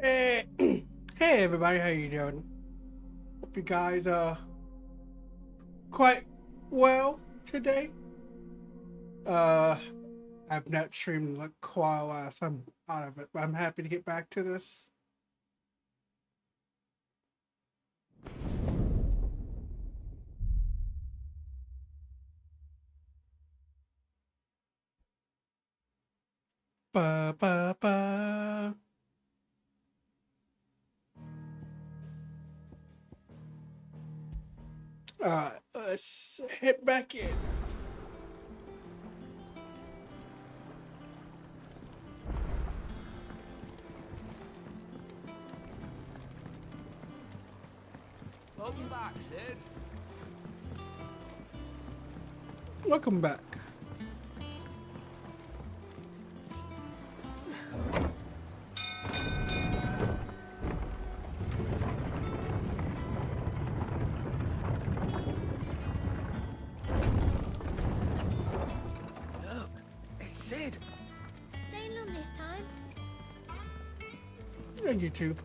Hey, hey everybody, how you doing? Hope you guys are quite well today. I've not streamed like quite a while, so I'm out of it, but I'm happy to get back to this. Ba ba ba. Let's hit back in. Welcome back, Sid. Welcome back. Look, it's Sid. Staying on this time? And YouTube.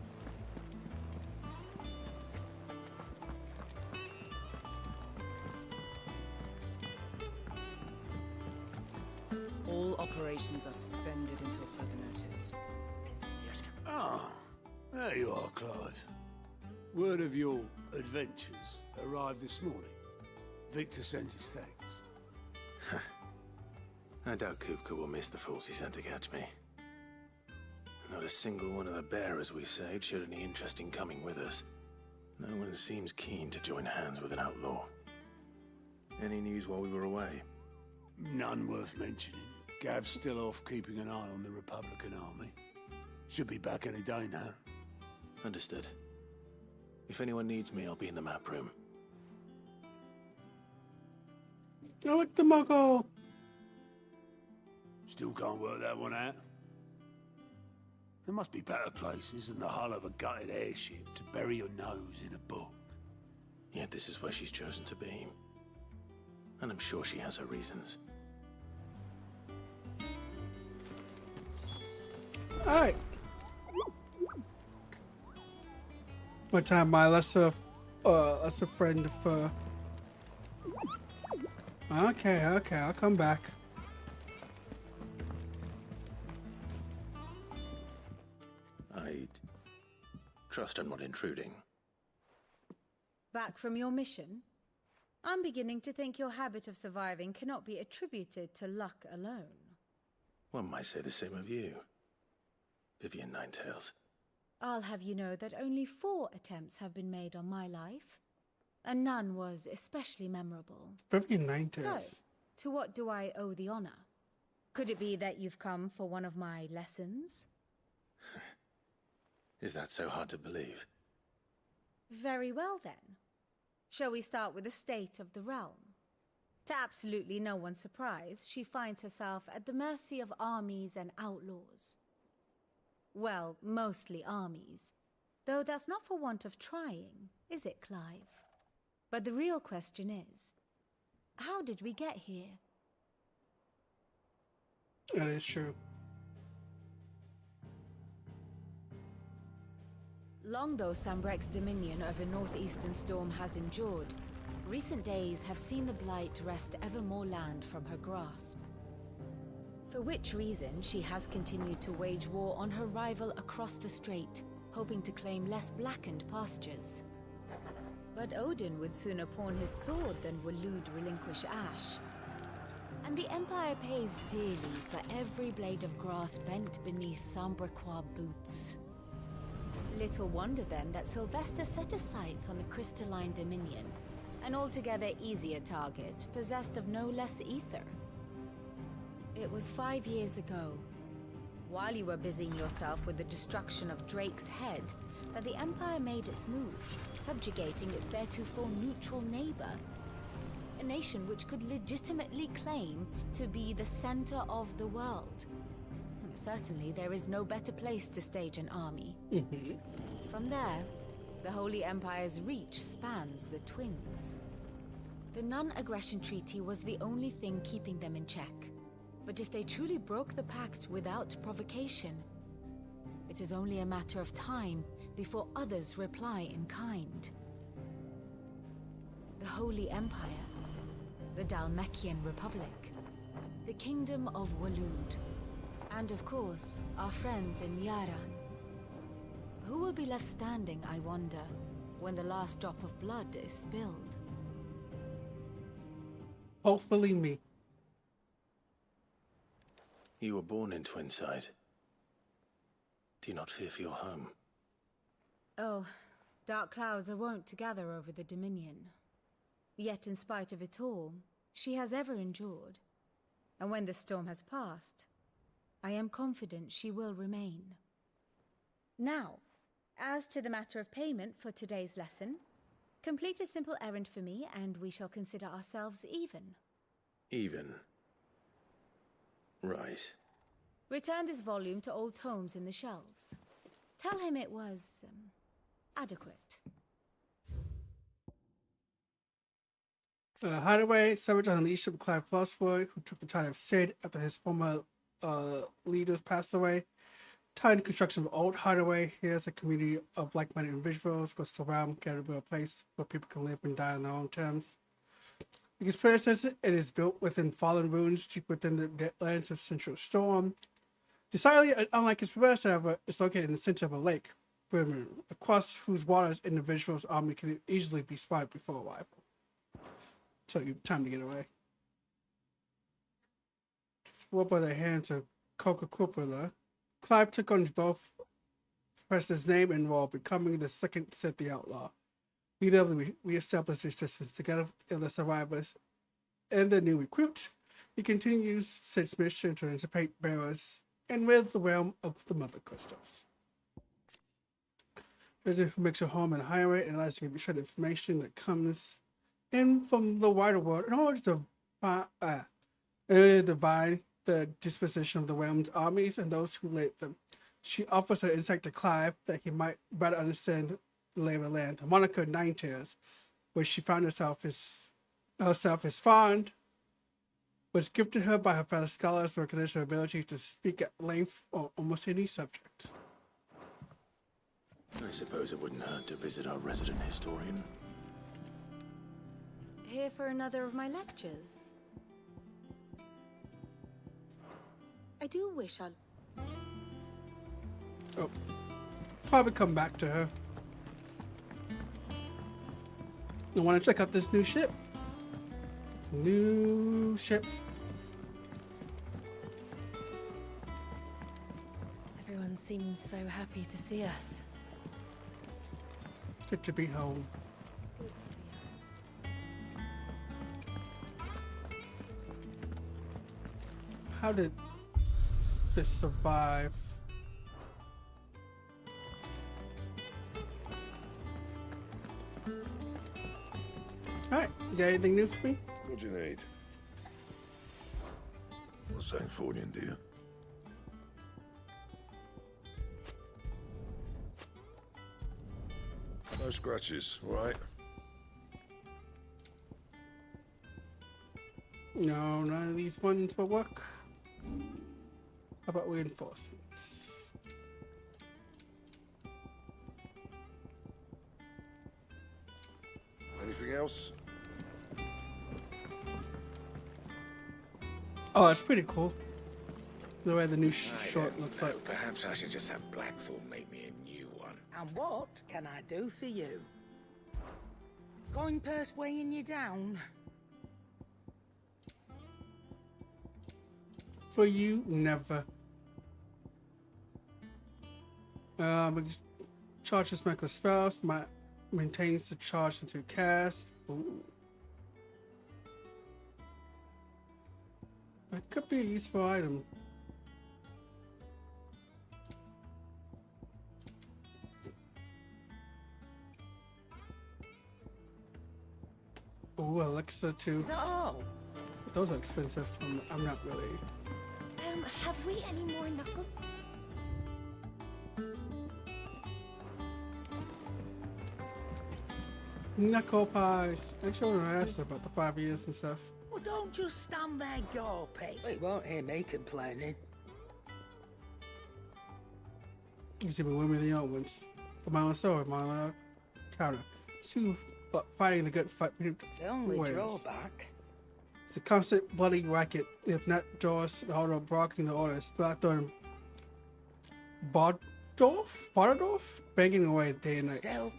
All operations are suspended until further notice. Yes. Ah, there you are, Clive. Word of your adventures arrived this morning. Victor sent his thanks. I doubt Kupka will miss the fools he sent to catch me. Not a single one of the bearers we saved showed any interest in coming with us. No one seems keen to join hands with an outlaw. Any news while we were away? None worth mentioning. Gav's still off keeping an eye on the Republican army. Should be back any day now. Understood. If anyone needs me, I'll be in the map room. I like the muggle. Still can't work that one out. There must be better places than the hull of a gutted airship to bury your nose in a book. Yet this is where she's chosen to be. And I'm sure she has her reasons. Alright. What time my lesser friend for Okay, I'll come back. I trust I'm not intruding. Back from your mission? I'm beginning to think your habit of surviving cannot be attributed to luck alone. One might say the same of you, Vivian Ninetails. I'll have you know that only 4 attempts have been made on my life, and none was especially memorable. Probably 9 So, days. to what do I owe the honor? Could it be that you've come for one of my lessons? Is that so hard to believe? Very well then. Shall we start with the state of the realm? To absolutely no one's surprise, she finds herself at the mercy of armies and outlaws. Well, mostly armies. Though that's not for want of trying, is it, Clive? But the real question is, how did we get here? That is true. Long though Sambrek's dominion over northeastern storm has endured, recent days have seen the blight wrest ever more land from her grasp. For which reason she has continued to wage war on her rival across the strait, hoping to claim less blackened pastures. But Odin would sooner pawn his sword than Waloed relinquish Ash. And the Empire pays dearly for every blade of grass bent beneath Sambrequois boots. Little wonder then that Sylvester set his sights on the crystalline dominion, an altogether easier target, possessed of no less ether. It was 5 years ago, while you were busying yourself with the destruction of Drake's head, that the Empire made its move, subjugating its theretofore neutral neighbor, a nation which could legitimately claim to be the center of the world. Certainly, there is no better place to stage an army. From there, The Holy Empire's reach spans the Twins. The non-aggression treaty was the only thing keeping them in check. But if they truly broke the pact without provocation, it is only a matter of time before others reply in kind. The Holy Empire, the Dalmekian Republic, the Kingdom of Waloed, and of course, our friends in Yaran. Who will be left standing, I wonder, when the last drop of blood is spilled? Hopefully me. You were born in Twinside. Do you not fear for your home? Oh, dark clouds are wont to gather over the Dominion. Yet in spite of it all, she has ever endured. And when the storm has passed, I am confident she will remain. Now, as to the matter of payment for today's lesson, complete a simple errand for me and we shall consider ourselves even. Even? Right. Return this volume to old tomes in the shelves. Tell him it was, adequate. Hideaway, served on the leadership of Clive Flossboy, who took the title of Sid after his former leaders passed away. Tied in construction of Old Hideaway, here's a community of like-minded individuals who surround Garrett, a place where people can live and die on their own terms. The conspiracy says it is built within fallen ruins deep within the deadlands of Central Storm. Decidedly unlike its predecessor, however, it's located in the center of a lake, across whose waters individuals' army can easily be spotted before arrival. So you time to get away. Swore by the hands of Coca-Cola, Clive took on both Professor's name and role, becoming the second Sith the Outlaw, leader of the re-established resistance. Together with the survivors and the new recruits, he continues Sid's mission to anticipate bearers and rid the realm of the Mothercrystals. Visitor who makes a home in Highway and allows you to be shared information that comes in from the wider world in order to divide the disposition of the realm's armies and those who led them. She offers her insight to Clive that he might better understand the lay of the land. The moniker Nine Tails, where she found herself is fond, was gifted her by her fellow scholars to recognize her ability to speak at length on almost any subject. I suppose it wouldn't hurt to visit our resident historian. Here for another of my lectures. I do wish I'll... Oh, probably come back to her. You want to check out this new ship? New ship. Everyone seems so happy to see us. Good to be home. Good to be home. How did this survive? Alright, you got anything new for me? What do you need? Not saying Fordian, do you? No scratches, all right? No, none of these ones will work. How about reinforcements? Anything else? Oh, it's pretty cool. The way the new short looks like. Perhaps I should just have Blackthorn make me a new one. And what can I do for you? Going purse weighing you down? For you, never. Charges magical spells, maintains the charge into cast. Ooh. That could be a useful item. Ooh, elixir too. Is that all? Those are expensive. I'm not really. Have we any more knuckle? Knuckle pies. Actually, I want to ask her about the 5 years and stuff. Well, don't just stand there gawping. They won't hear me complaining. You see me with the young ones. For my own soul, my own counter. Two, but fighting the good fight. The only ways. drawback. It's a constant bloody racket. If not Jaws, the order of blocking the orders. Blackthorn Bardorf? Banging away day and night. Still,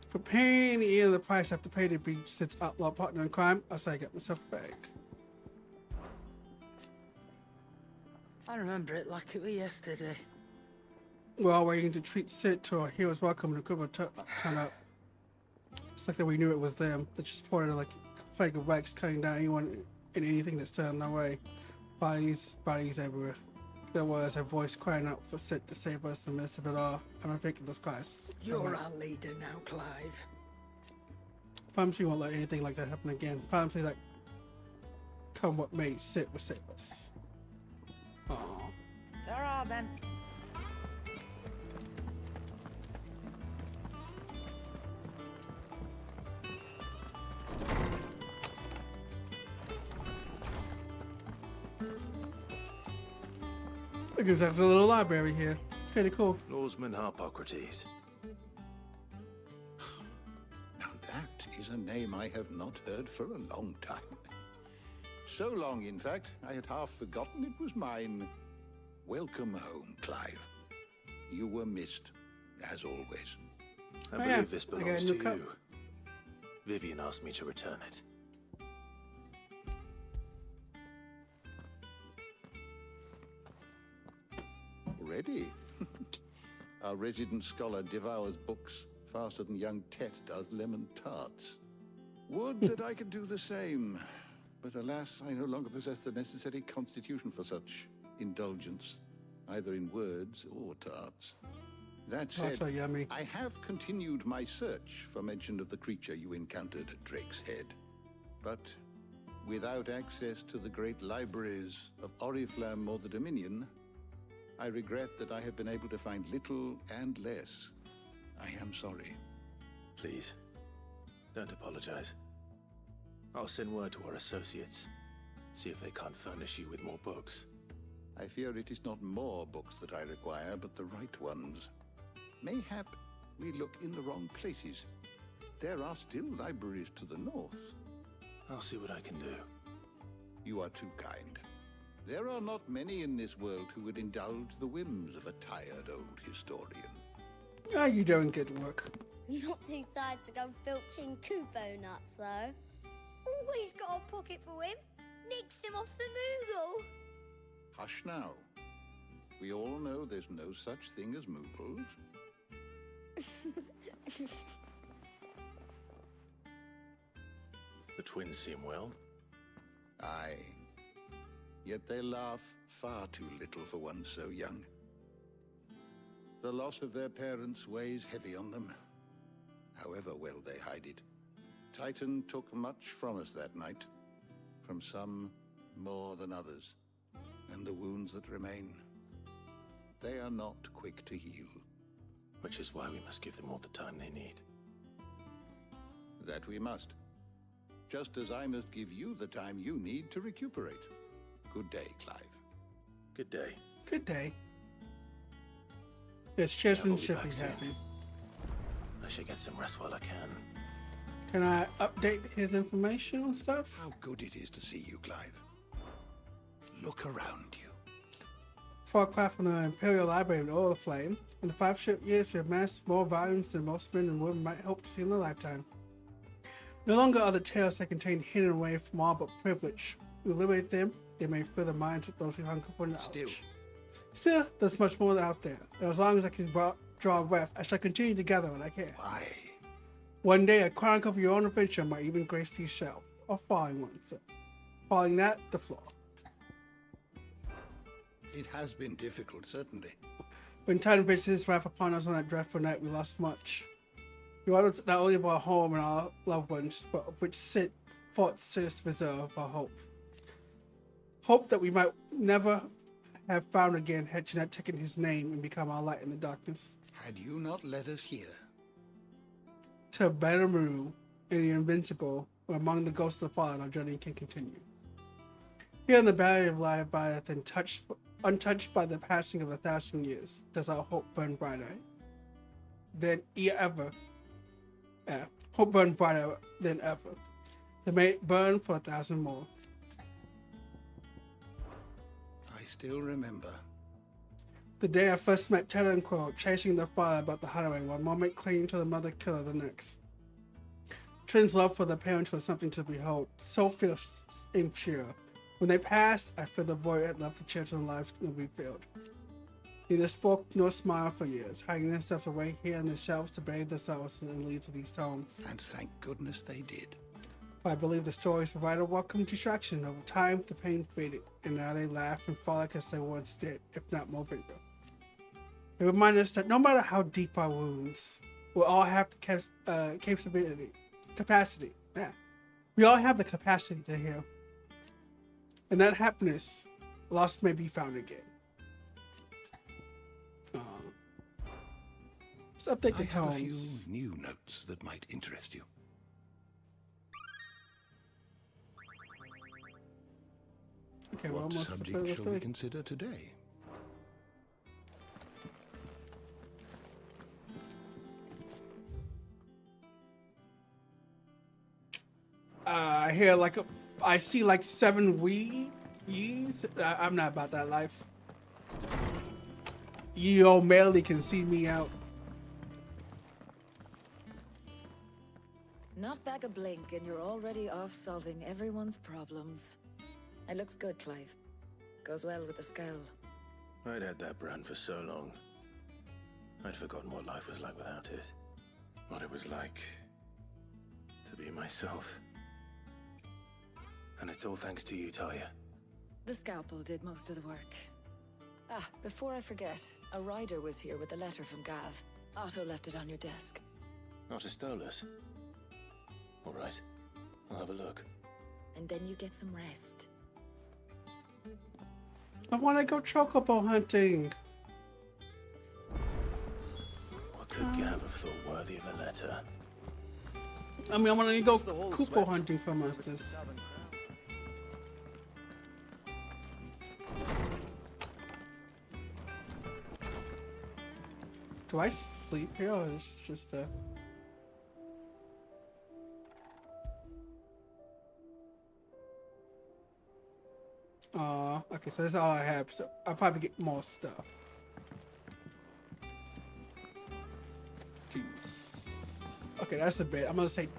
For paying the end of the price I have to pay to be Sid's outlaw partner in crime, I say I get myself back. I remember it like it was yesterday. We're all waiting to treat Sid to our hero's welcome and the group turn up. It's like that we knew it was them. They just poured in like a plague of wax, cutting down anyone and anything that stood in their way. Bodies everywhere. There was a voice crying out for Sid to save us in the midst of it all. And I'm thinking this class. You're our leader now, Clive. Promise we won't let anything like that happen again. Promise we like come what may, Sid will save us. Aww. Ta-ra then. It gives us a little library here. It's kind of cool. Lawsman Harpocrates. Now that is a name I have not heard for a long time. So long, in fact, I had half forgotten it was mine. Welcome home, Clive. You were missed, as always. I Oh, believe yeah. this I got a belongs new to cup. you. Vivian asked me to return it. Already? Our resident scholar devours books faster than young Tet does lemon tarts. Would that I could do the same. But alas, I no longer possess the necessary constitution for such indulgence, either in words or tarts. That Tarts are said, yummy. I have continued my search for mention of the creature you encountered at Drake's Head. But without access to the great libraries of Oriflamme or the Dominion, I regret that I have been able to find little and less. I am sorry. Please, don't apologize. I'll send word to our associates. See if they can't furnish you with more books. I fear it is not more books that I require, but the right ones. Mayhap we look in the wrong places. There are still libraries to the north. I'll see what I can do. You are too kind. There are not many in this world who would indulge the whims of a tired old historian. Ah, you're doing good work. Not too tired to go filching Kupo nuts, though. Always got a pocket for him. Nicks him off the Moogle. Hush now. We all know there's no such thing as Moogles. The twins seem well. Aye. Yet they laugh far too little for one so young. The loss of their parents weighs heavy on them, however well they hide it. Titan took much from us that night, from some more than others, and the wounds that remain, they are not quick to heal. Which is why we must give them all the time they need. That we must. Just as I must give you the time you need to recuperate. Good day, Clive. Good day. Good day. Yes, cheers Yeah, for we'll be back shipping soon. happy. I should get some rest while I can. Can I update his information and stuff? How good it is to see you, Clive. Look around you. Far craft from the Imperial Library of Oil Flame, in the 5 short years we have amassed more volumes than most men and women might hope to see in their lifetime. No longer are the tales that contain hidden away from all but privilege. We liberate them, they may fill the minds of those who hunger for knowledge. Still, there's much more out there. And as long as I can draw breath, I shall continue to gather what I can. Why? One day, a chronicle of your own adventure might even grace these shelves, or falling ones. Falling that, the floor. It has been difficult, certainly. When time visited his wrath upon us on that dreadful night, we lost much. We lost not only of our home and our loved ones, but of which Sid fought to preserve our hope. Hope that we might never have found again had you not taken his name and become our light in the darkness. Had you not let us hear? to Bettermoo and the Invincible, where among the ghosts of the fallen, our journey can continue. Here in the Valley of Leviathan, untouched by the passing of 1,000 years, does our hope burn brighter than ever. Hope burn brighter than ever. They may it burn for 1,000 more. I still remember. The day I first met Terra and Quill, chasing their father about the hideaway, one moment clinging to the mother killer the next. Twins' love for their parents was something to behold, so fierce and pure. When they passed, I feel the void had left the children's lives to be filled. Neither spoke nor smiled for years, hiding themselves away here in the shelves to bathe themselves in the leaves of these tomes. And thank goodness they did. But I believe the stories provide a welcome distraction. Over time, the pain faded, and now they laugh and frolic as they once did, if not more vigor. They remind us that no matter how deep our wounds, we all have the capacity. Yeah. We all have the capacity to heal. And that happiness, lost may be found again. Let's update the I have a tones. few new notes that might interest you. Okay, What we're almost subject shall we consider today? I hear like I see like 7 yees. I'm not about that life. You O'Malley can see me out. Not back a blink and you're already off solving everyone's problems. It looks good, Clive. Goes well with the scowl. I'd had that brand for so long. I'd forgotten what life was like without it. What it was like to be myself. And it's all thanks to you, Talia. The scalpel did most of the work. Ah, before I forget, a rider was here with a letter from Gav. Otto left it on your desk. Not a Stolas. All right, I'll have a look. And then you get some rest. I want to go chocobo hunting. What could Gav have thought worthy of a letter? I mean, I want to go Kupo hunting for masters. Do I sleep here or is it just a... okay, so that's all I have. So I'll probably get more stuff. Jeez. Okay, that's a bit. I'm gonna say,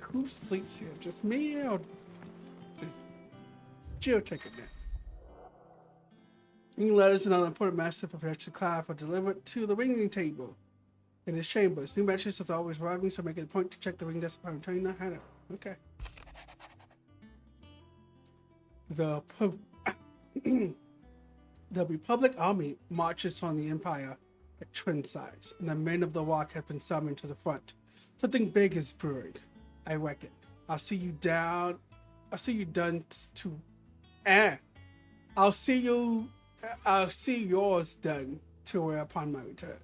who sleeps here? Just me or just Jill take a nap? New letters and other important messages prepared to Clive are delivered to the ringing table in his chambers. New messages are always arriving, so make it a point to check the ring desk upon returning the hideout. Okay. The Republic army marches on the Empire at twin size, and the men of the Walk have been summoned to the front. Something big is brewing, I reckon. I'll see you done to. I'll see yours done to upon my return.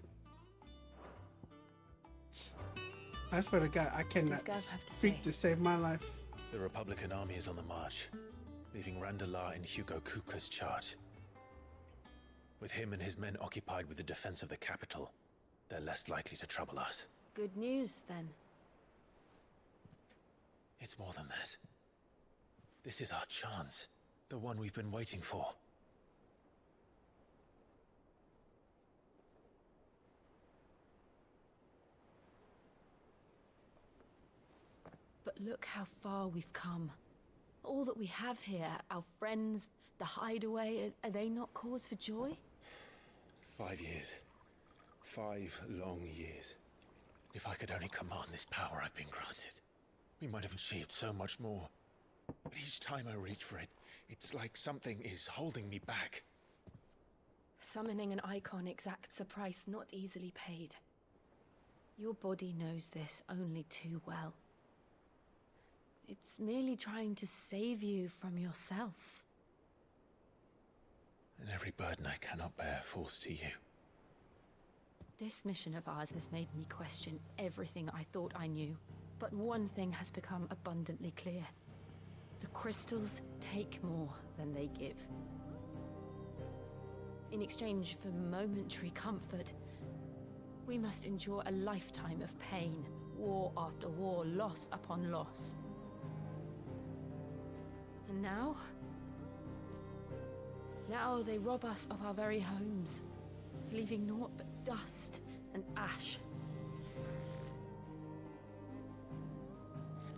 I swear to God, I cannot speak to save my life. The Republican army is on the march, leaving Randalar in Hugo Kuka's charge. With him and his men occupied with the defense of the capital, they're less likely to trouble us. Good news, then. It's more than that. This is our chance, the one we've been waiting for. But look how far we've come. All that we have here, our friends, the hideaway, are they not cause for joy? 5 years. 5 long years. If I could only command this power I've been granted, we might have achieved so much more. But each time I reach for it, it's like something is holding me back. Summoning an icon exacts a price not easily paid. Your body knows this only too well. It's merely trying to save you from yourself. And every burden I cannot bear falls to you. This mission of ours has made me question everything I thought I knew. But one thing has become abundantly clear. The crystals take more than they give. In exchange for momentary comfort, we must endure a lifetime of pain, war after war, loss upon loss. And now they rob us of our very homes, leaving naught but dust and ash.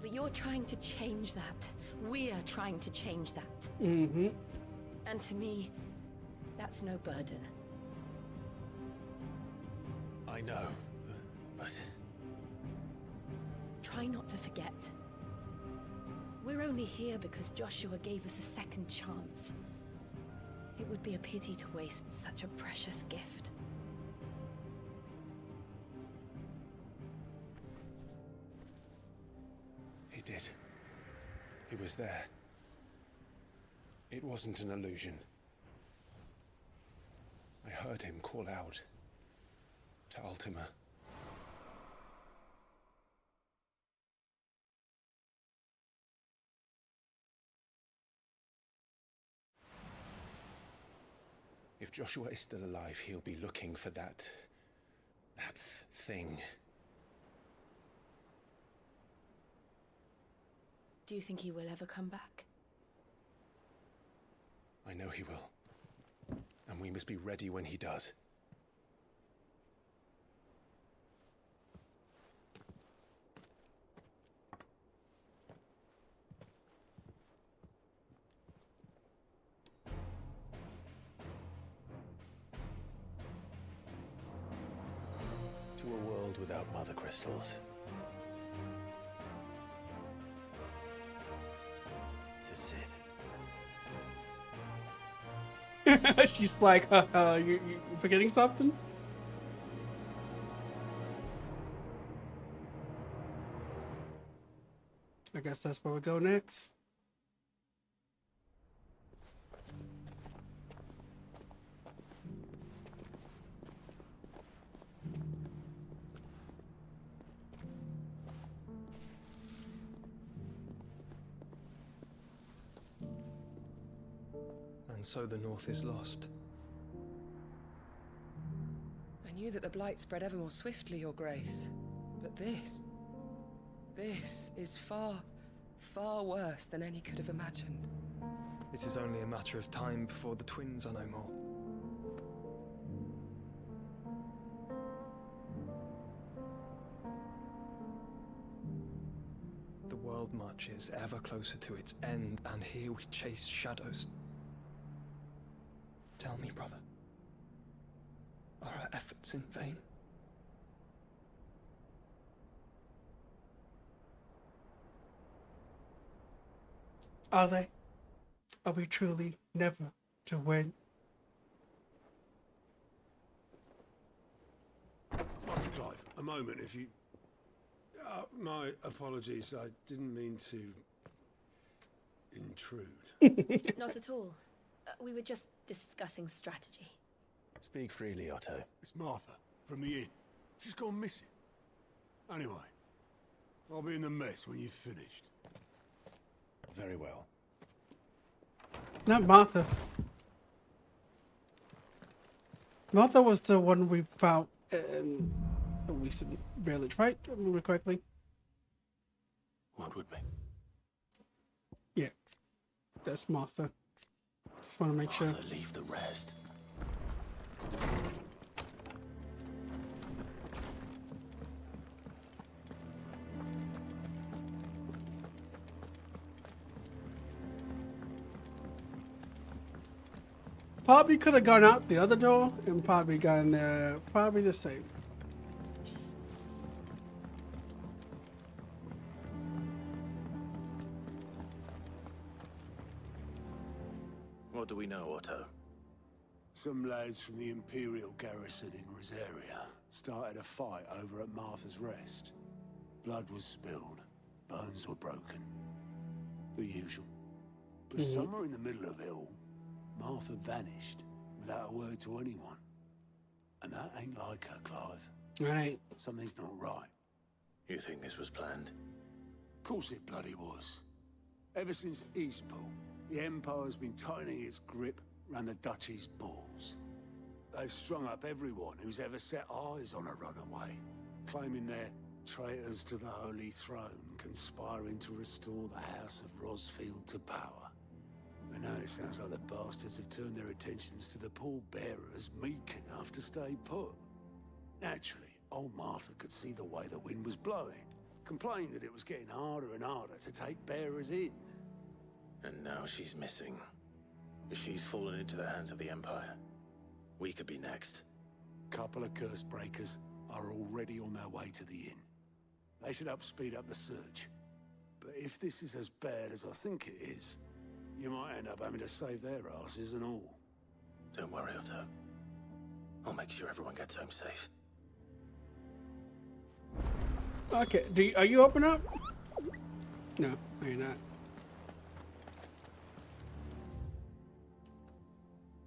But you're trying to change that. We're trying to change that. Mm-hmm. And to me, that's no burden. I know, but... Try not to forget. We're only here because Joshua gave us a second chance. It would be a pity to waste such a precious gift. He did. He was there. It wasn't an illusion. I heard him call out to Ultima. If Joshua is still alive, he'll be looking for that thing. Do you think he will ever come back? I know he will. And we must be ready when he does. To a world without Mothercrystals. To Sid. She's like, you forgetting something? I guess that's where we go next. And so the North is lost. I knew that the Blight spread ever more swiftly, Your Grace. But this is far, far worse than any could have imagined. It is only a matter of time before the twins are no more. The world marches ever closer to its end, and here we chase shadows. Tell me, brother, are our efforts in vain? Are they? Are we truly never to win? Master Clive, a moment, if you... my apologies, I didn't mean to... intrude. Not at all. We were just discussing strategy. Speak freely, Otto. It's Martha, from the inn. She's gone missing. Anyway, I'll be in the mess when you've finished. Very well. Not Martha. Martha was the one we found in the recent village, right? If I remember correctly. What would be? Yeah, that's Martha. Just want to make Martha, sure. Leave the rest. Probably could have gone out the other door and probably gotten there probably the same. What do we know, Otto? Some lads from the Imperial garrison in Rosaria started a fight over at Martha's Rest. Blood was spilled, bones were broken. The usual. But somewhere in the middle of it all, Martha vanished without a word to anyone. And that ain't like her, Clive. Right. Something's not right. You think this was planned? Of course it bloody was. Ever since Eastpool, the Empire's been tightening its grip round the Duchy's balls. They've strung up everyone who's ever set eyes on a runaway, claiming they're traitors to the Holy Throne, conspiring to restore the House of Rosfield to power. And now it sounds like the bastards have turned their attentions to the pallbearers meek enough to stay put. Naturally, old Martha could see the way the wind was blowing, complained that it was getting harder and harder to take bearers in. And now she's missing. If she's fallen into the hands of the Empire, we could be next. Couple of curse breakers are already on their way to the inn. They should help speed up the search. But if this is as bad as I think it is, you might end up having to save their asses and all. Don't worry, Otto. I'll make sure everyone gets home safe. Okay, are you open up? No, you're not.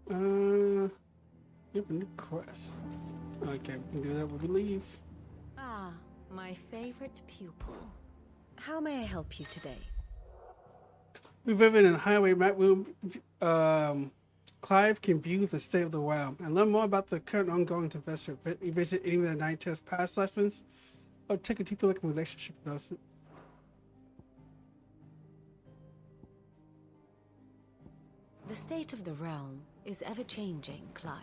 You have a new quest. Okay, we can do that when we leave. Ah, my favorite pupil. How may I help you today? We've been in a highway map room. Clive can view the state of the realm and learn more about the current ongoing adventure. Revisit any of the Night Tales past lessons, or take a deeper look at relationship with those. The state of the realm is ever-changing, Clive.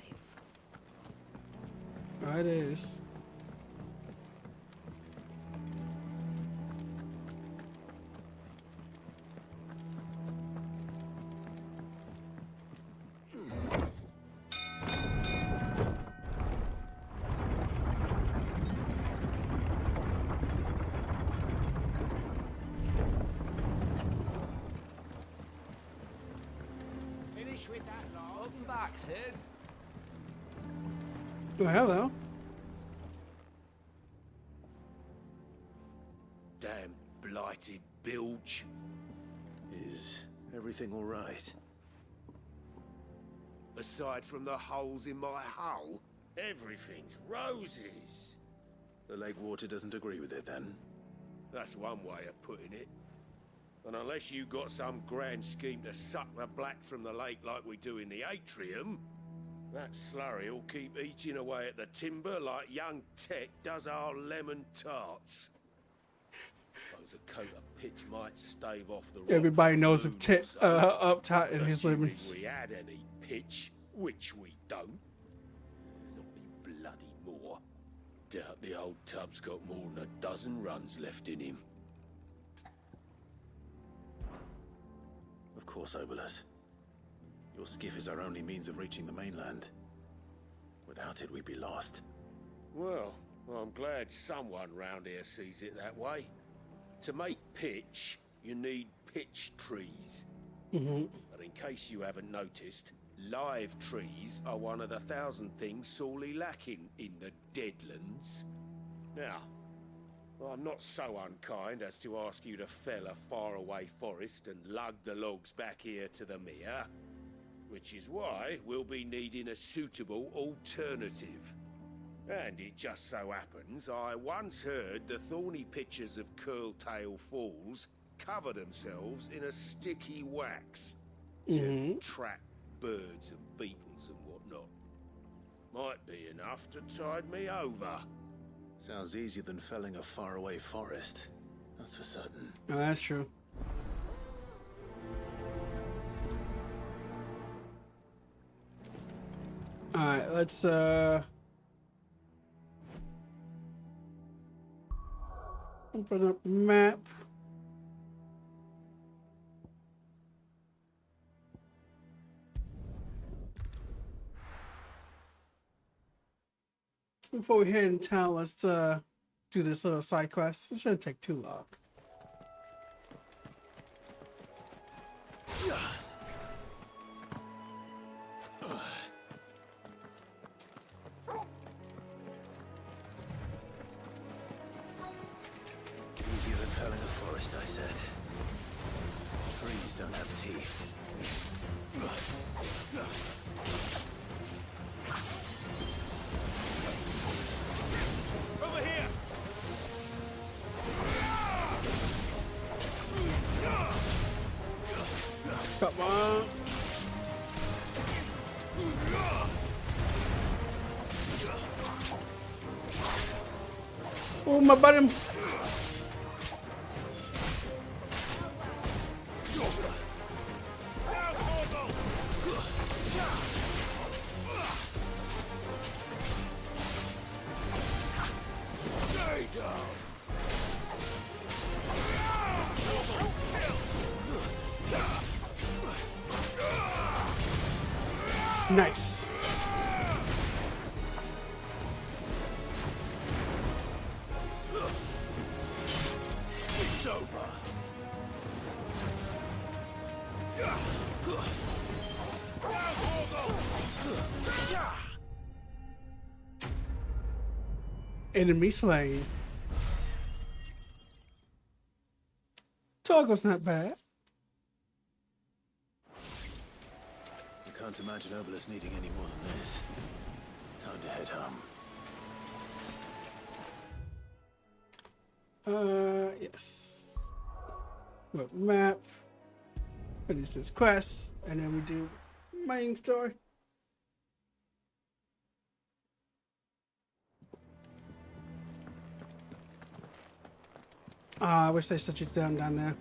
Oh, it is. With that, welcome back, Sid. Oh, hello. Damn blighted bilge. Is everything all right? Aside from the holes in my hull, everything's roses. The lake water doesn't agree with it, then? That's one way of putting it. And unless you got some grand scheme to suck the black from the lake like we do in the atrium, that slurry will keep eating away at the timber like young Tech does our lemon tarts. Suppose a coat of pitch might stave off the rock. Everybody knows if Tit up top in his Assuming lemons. we had any pitch, which we don't. Not any bloody more. Doubt the old tub's got more than a dozen runs left in him. Of course, Obolus. Your skiff is our only means of reaching the mainland. Without it, we'd be lost. Well, I'm glad someone round here sees it that way. To make pitch, you need pitch trees. But in case you haven't noticed, live trees are one of the 1,000 things sorely lacking in the deadlands. Now, I'm not so unkind as to ask you to fell a faraway forest and lug the logs back here to the mere, which is why we'll be needing a suitable alternative. And it just so happens I once heard the thorny pitchers of Curltail Falls cover themselves in a sticky wax to trap birds and beetles and whatnot. Might be enough to tide me over. Sounds easier than felling a faraway forest. That's for certain. Oh, that's true. Alright, let's open up map. Before we head in town, let's do this little side quest. It shouldn't take too long. Easier than felling a forest, I said. Trees don't have teeth. Come on. Oh, my bottom. Nice. It's over. Enemy slain. Toggle's not bad. I can't imagine Obelisk needing any more than this. Time to head home. Yes. Look, map. Finish this quest, and then we do main story. I wish they shut you down there.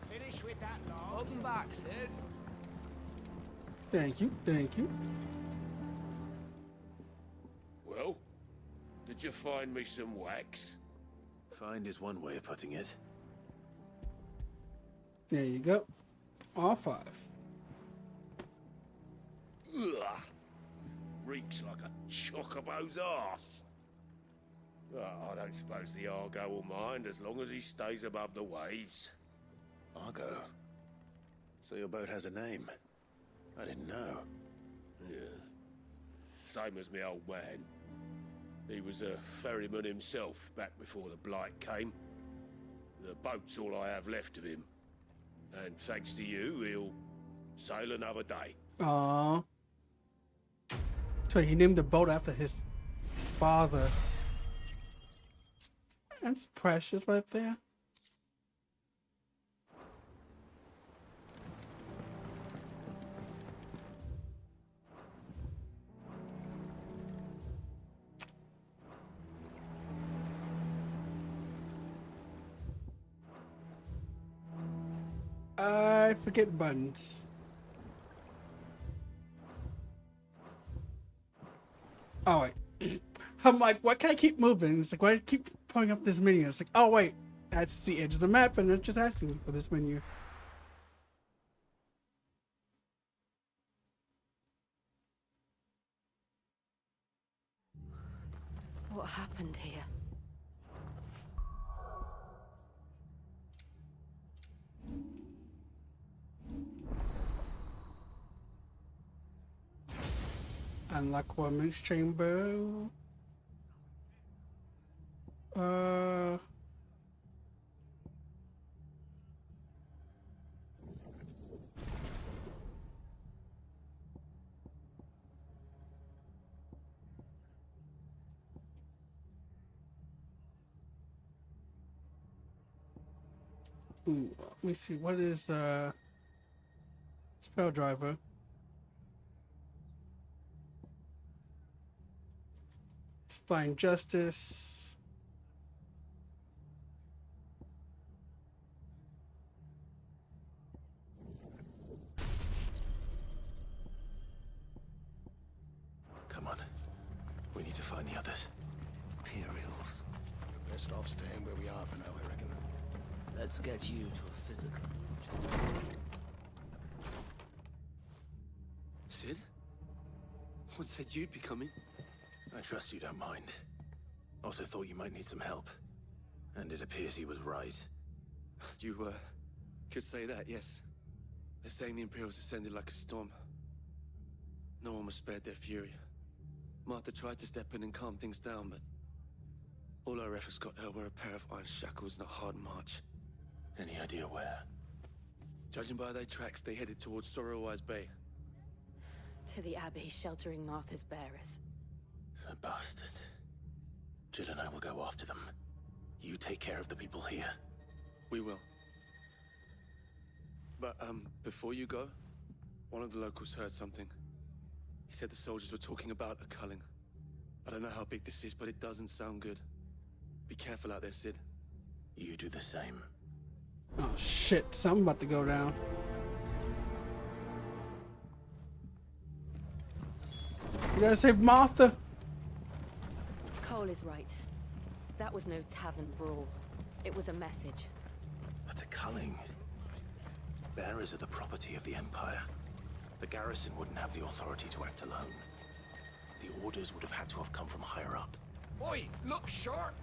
Finish with that log. Welcome back, Sid. Thank you, thank you. Well, did you find me some wax? Find is one way of putting it. There you go. All 5. Ugh. Reeks like a chocobo's arse. I don't suppose the Argo will mind as long as he stays above the waves. Argo? So your boat has a name? I didn't know. Yeah. Same as my old man. He was a ferryman himself back before the Blight came. The boat's all I have left of him. And thanks to you, he'll sail another day. Aww. So he named the boat after his father. That's precious right there. I forget buttons. Oh wait. I'm like, why can't I keep moving? It's like, why do I keep pulling up this menu? It's like, oh wait, that's the edge of the map and it's just asking me for this menu. What happened here? Unlock woman's chamber. Ooh, let me see. What is spell driver? Blind justice. Come on. We need to find the others. Imperials. We're best off staying where we are for now, I reckon. Let's get you to a physical. Sid? What said you'd be coming? I trust you don't mind. Also thought you might need some help. And it appears he was right. You, could say that, yes. They're saying the Imperials descended like a storm. No one was spared their fury. Martha tried to step in and calm things down, but all our efforts got her were a pair of iron shackles and a hard march. Any idea where? Judging by their tracks, they headed towards Sorrowwise Bay. To the Abbey sheltering Martha's bearers. The bastards. Jill and I will go after them. You take care of the people here. We will. But, before you go, one of the locals heard something. He said the soldiers were talking about a culling. I don't know how big this is, but it doesn't sound good. Be careful out there, Sid. You do the same. Oh shit, something about to go down. You gotta save Martha. Cole is right. That was no tavern brawl. It was a message. But a culling. Bearers are the property of the Empire. The garrison wouldn't have the authority to act alone. The orders would have had to have come from higher up. Oi, look sharp!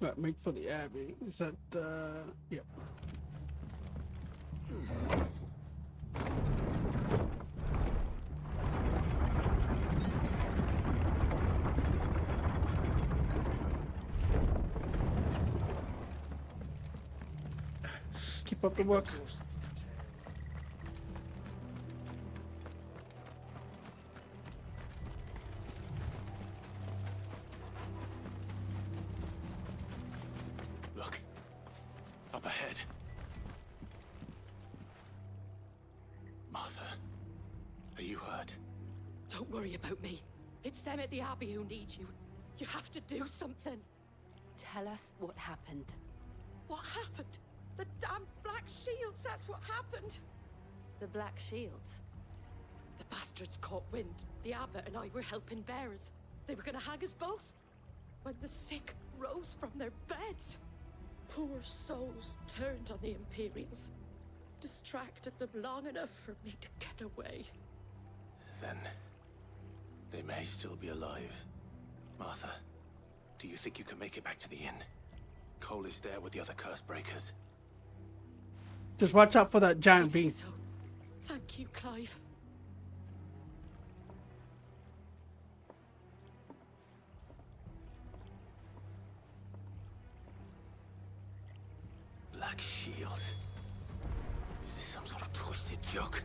Right, make for the Abbey. Is that yep. Keep up the work. Look. Up ahead. Martha, are you hurt? Don't worry about me. It's them at the Abbey who need you. You have to do something. Tell us what happened. What happened? The damn Black Shields, that's what happened. The Black Shields? The bastards caught wind. The abbot and I were helping bearers. They were gonna hang us both. When the sick rose from their beds, poor souls turned on the Imperials. Distracted them long enough for me to get away. Then they may still be alive. Martha, do you think you can make it back to the inn? Cole is there with the other curse breakers. Just watch out for that giant bee. So, thank you, Clive. Black Shields. Is this some sort of twisted joke?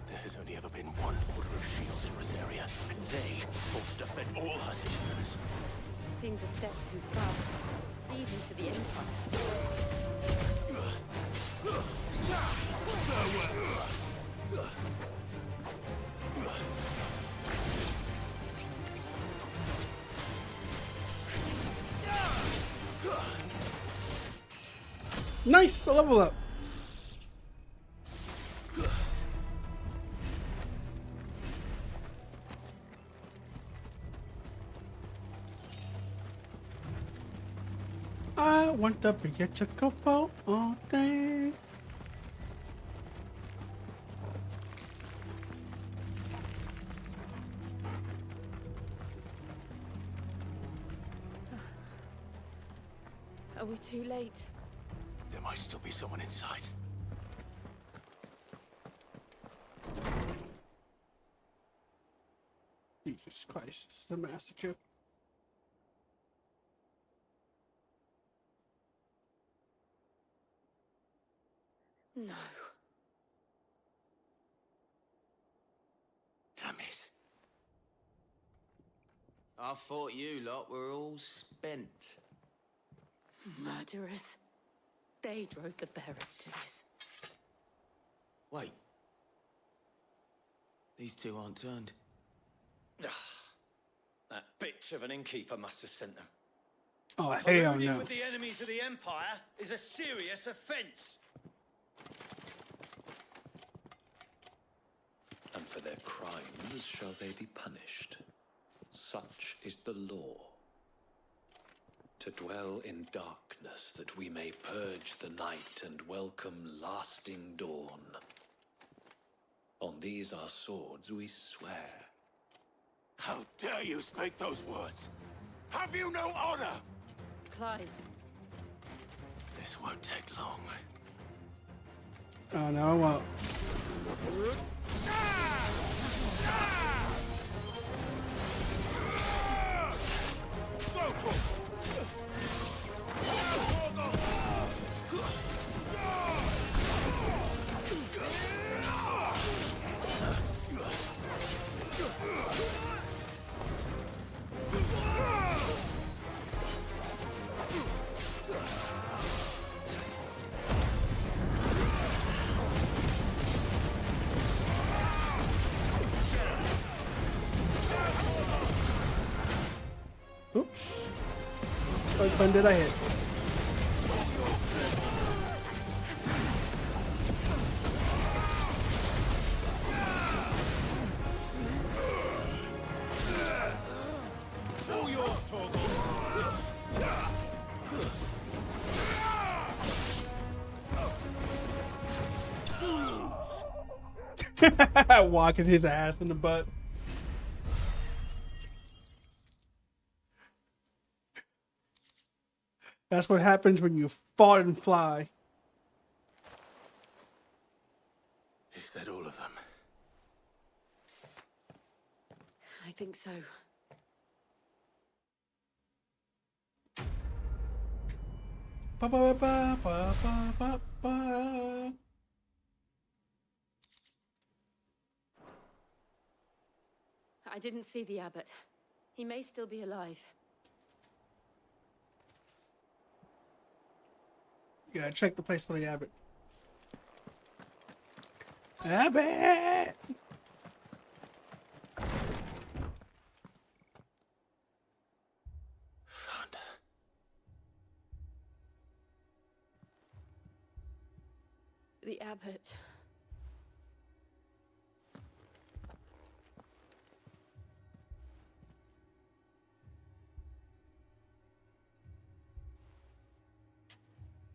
There has only ever been one order of shields in Rosaria, and they fought to defend all her citizens. Seems a step too far, even for the Empire. Nice, a level up. I want to be a chocobo all day. Are we too late? There might still be someone inside. Jesus Christ, this is a massacre. No. Damn it. I thought you lot were all spent. Murderers. They drove the bearers to this. Wait. These two aren't turned. That bitch of an innkeeper must have sent them. Oh, hell Colluding no. with the enemies of the Empire is a serious offense. And for their crimes shall they be punished. Such is the law. To dwell in darkness that we may purge the night and welcome lasting dawn. On these our swords we swear. How dare you speak those words? Have you no honor? Clive. This won't take long. Oh no, well. button did I hit? All yours, Torgal. Walking his ass in the butt. That's what happens when you fart and fly. Is that all of them? I think so. Ba ba ba ba ba ba ba. I didn't see the abbot. He may still be alive. Yeah, check the place for the abbot. Abbot! Found her. The abbot.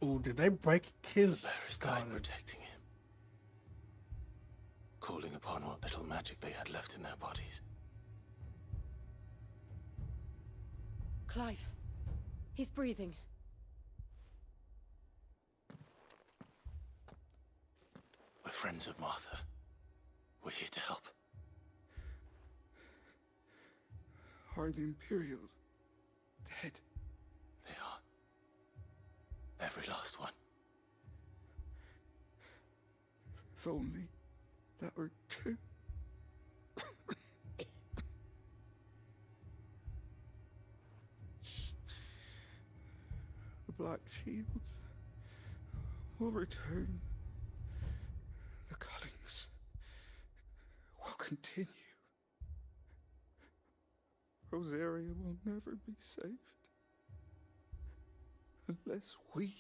Ooh, did they break his Barris died protecting him. Calling upon what little magic they had left in their bodies. Clive. He's breathing. We're friends of Martha. We're here to help. Are the Imperials dead? They are. Every last one. If only that were true. The Black Shields will return. The cuttings will continue. Rosaria will never be saved unless we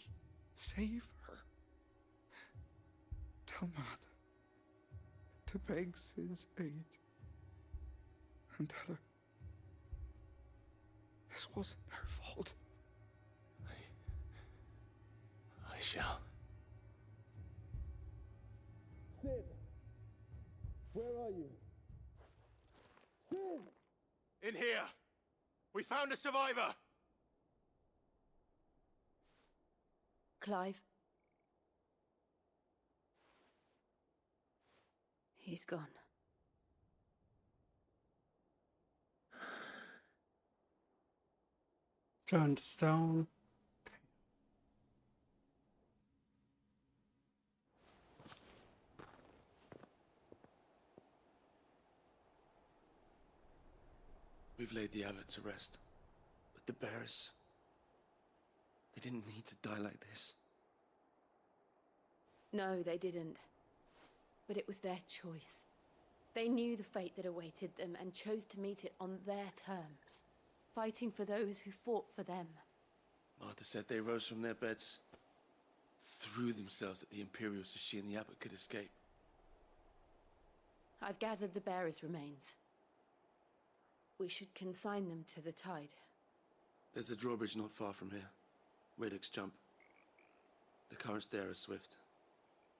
save her. Tell Mother to beg Sid's aid and tell her this wasn't her fault. I shall. Sid! Where are you? Sid! In here! We found a survivor! Clive. He's gone. Turned to stone. We've laid the abbot to rest. But the bearers... they didn't need to die like this. No, they didn't. But it was their choice. They knew the fate that awaited them and chose to meet it on their terms, fighting for those who fought for them. Martha said they rose from their beds, threw themselves at the Imperials so she and the abbot could escape. I've gathered the bearers' remains. We should consign them to the tide. There's a drawbridge not far from here. Radix jump. The currents there are swift.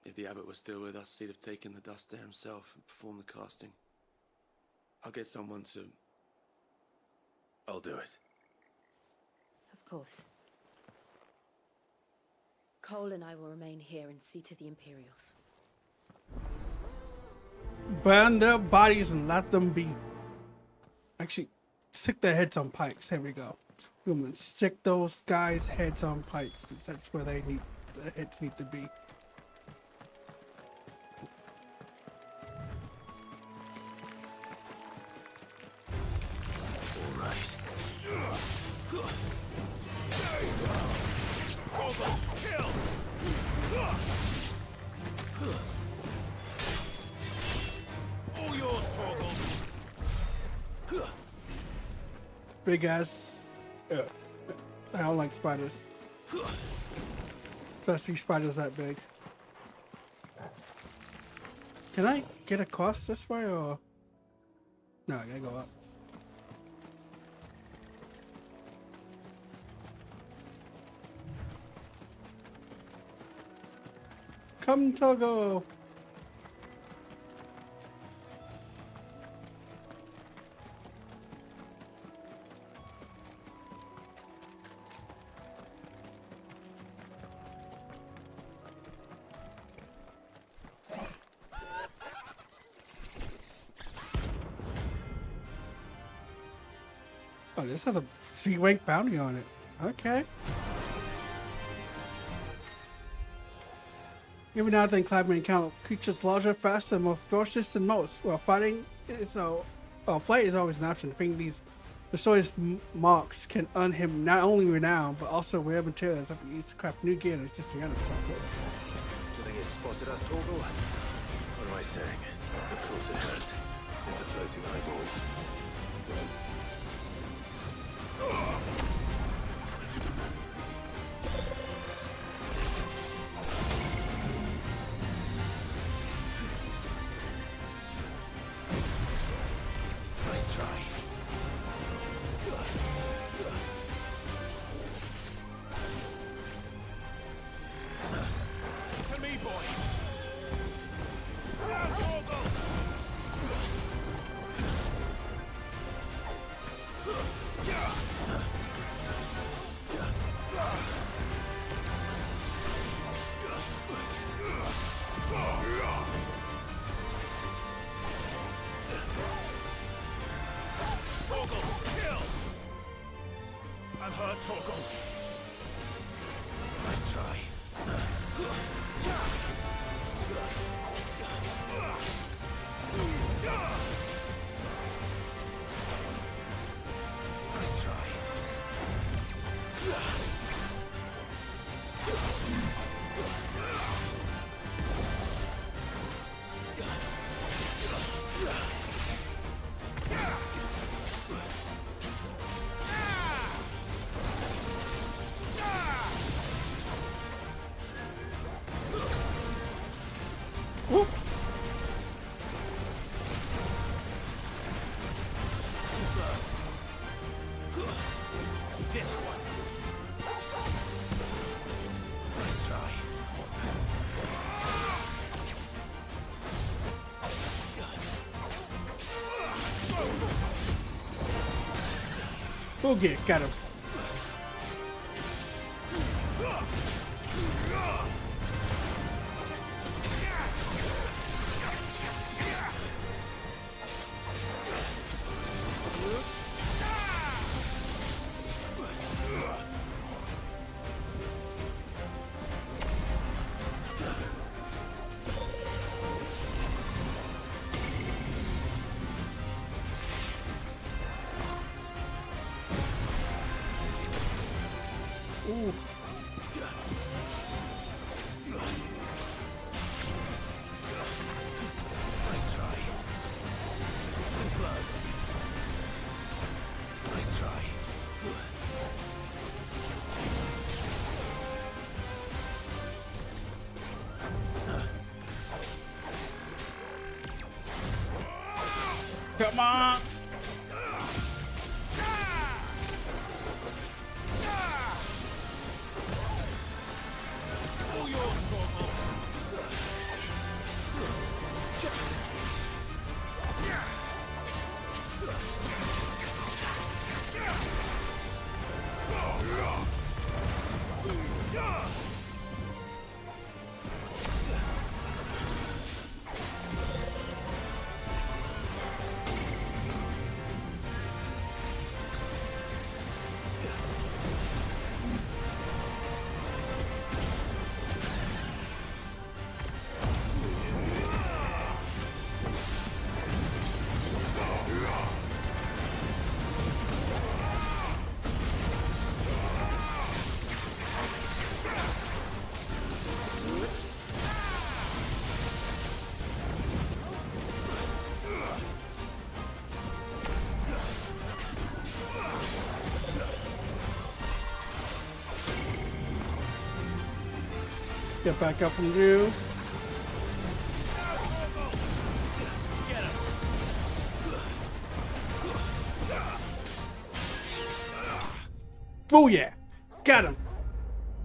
If the abbot was still with us, he'd have taken the dust there himself and performed the casting. I'll get someone to... I'll do it. Of course. Cole and I will remain here and see to the Imperials. Burn their bodies and let them be. Actually, stick their heads on pikes. There we go. We're gonna stick those guys' heads on pikes because that's where the heads need to be. All right. All yours, Torgal. Big ass. I don't like spiders. Especially spiders that big. Can I get across this way or? No, I gotta go up. Come, Togo! Oh, this has a sea rank bounty on it. Okay. Every now and then, Clive may encounter creatures larger, faster, and more ferocious than most. While fighting is flight is always an option. Defeating these mysterious marks can earn him not only renown, but also rare materials that can be used to craft new gear and existing items. Do you think it's spotted us, Torgal? What am I saying? Of course it has. It's a floating eyeball. Nice try. To me, boy. I'm hurt, Torgal. Nice try. Nice try. Whoop. This one. Nice try. Go get got him. Ooh. Nice try. Too slow. Nice try. Come on. All yours, Torgal. Get back up from you. Oh yeah, got him.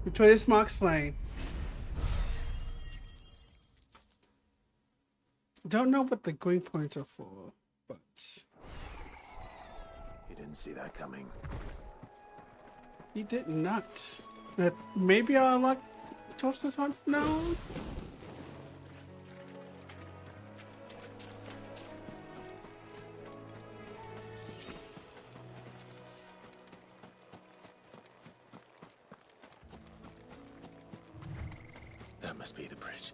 Betrayed Mark slain. Don't know what the green points are for, but You didn't see that coming. he did not. Maybe I'll unlock Toasters Hunt from now on. That must be the bridge.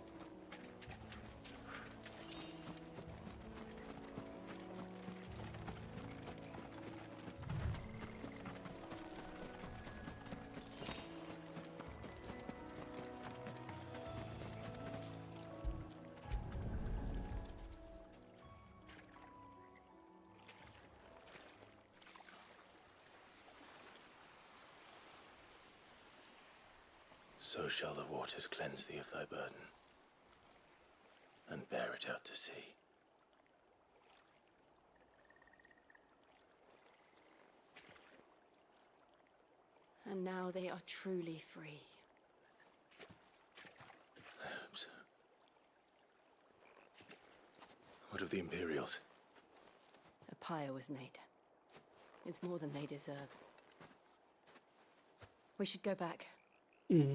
So shall the waters cleanse thee of thy burden, and bear it out to sea. And now they are truly free. I hope so. What of the Imperials? A pyre was made. It's more than they deserve. We should go back.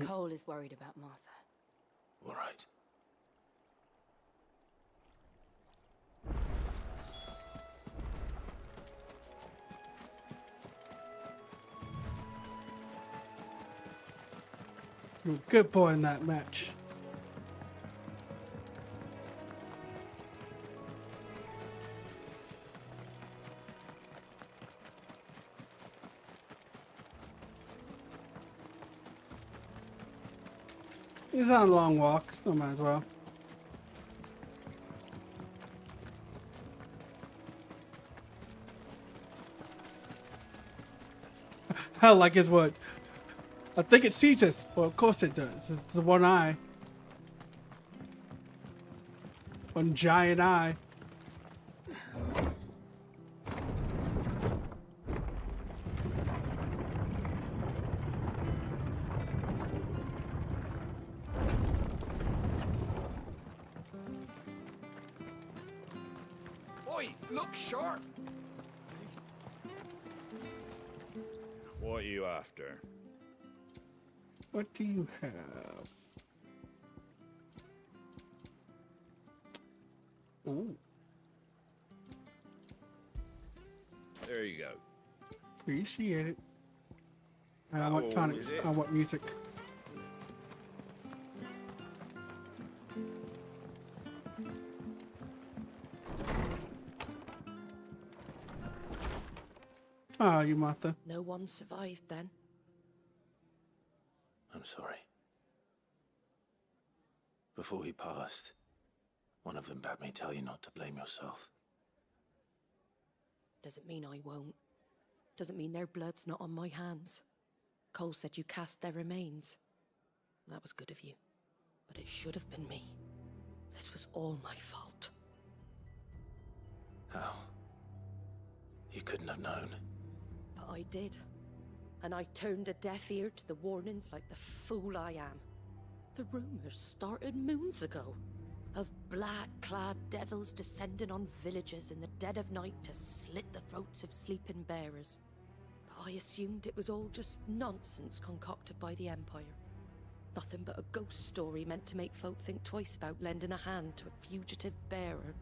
Cole is worried about Martha. All right. You're a good boy in that match. He's on a long walk, so might as well. Hell, like it's what? I think it sees us. Well, of course it does. It's the one eye. One giant eye. Oi, look sharp! What are you after? What do you have? Ooh. There you go. Appreciate it. I want tonics. I want music. Ah, you Martha. No one survived then. I'm sorry. Before he passed, one of them bade me tell you not to blame yourself. Doesn't mean I won't. Doesn't mean their blood's not on my hands. Cole said you cast their remains. That was good of you. But it should have been me. This was all my fault. How? You couldn't have known. But I did. And I turned a deaf ear to the warnings like the fool I am. The rumors started moons ago. Of black-clad devils descending on villages in the dead of night to slit the throats of sleeping bearers. But I assumed it was all just nonsense concocted by the Empire. Nothing but a ghost story meant to make folk think twice about lending a hand to a fugitive bearer.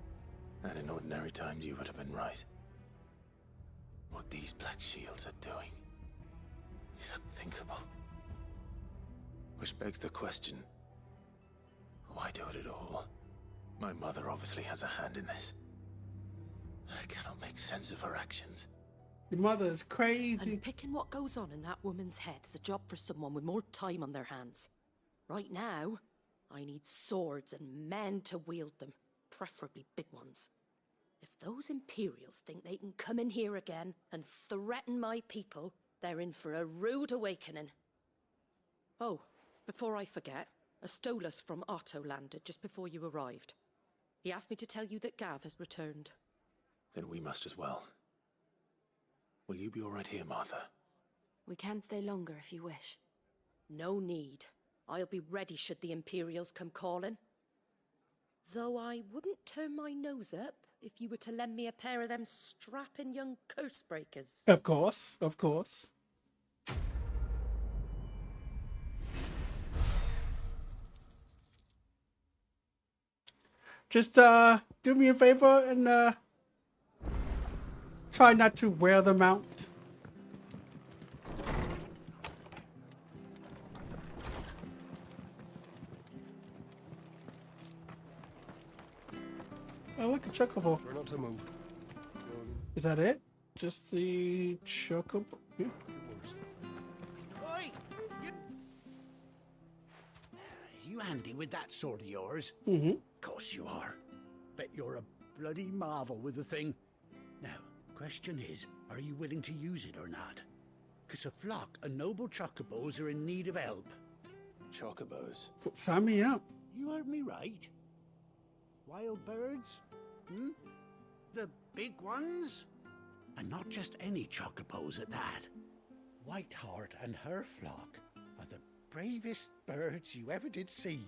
And in ordinary times you would have been right. What these Black Shields are doing is unthinkable. Which begs the question, why do it at all? My mother obviously has a hand in this. I cannot make sense of her actions. Your mother is crazy. And picking what goes on in that woman's head is a job for someone with more time on their hands. Right now, I need swords and men to wield them, preferably big ones. If those Imperials think they can come in here again and threaten my people, they're in for a rude awakening. Oh, before I forget, A Stolas from Otto landed just before you arrived. He asked me to tell you that Gav has returned. Then we must as well. Will you be all right here, Martha? We can stay longer if you wish. No need. I'll be ready should the Imperials come calling. Though I wouldn't turn my nose up if you were to lend me a pair of them strapping young curse breakers. Of course, of course. Just do me a favor and try not to wear them out. Oh, look, a chocobo. We're not to move. Is that it? Just the chocobo? Yeah. Oi! You handy with that sword of yours? Mm-hmm. Of course you are. Bet you're a bloody marvel with the thing. Now, question is, are you willing to use it or not? Because a flock of noble chocobos are in need of help. Chocobos? Sign me up. You heard me right. Wild birds? Hmm? The big ones? And not just any chocobos at that. Whiteheart and her flock are the bravest birds you ever did see.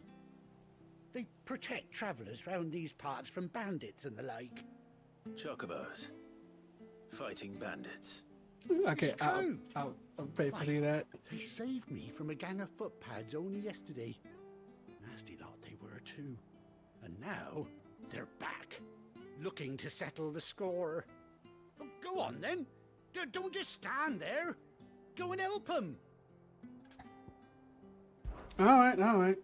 They protect travellers round these parts from bandits and the like. Chocobos. Fighting bandits. Okay, I'll pay for seeing that. They saved me from a gang of footpads only yesterday. Nasty lot they were too. And now they're back, looking to settle the score. Oh, go on then. Don't just stand there. Go and help them. All right, all right.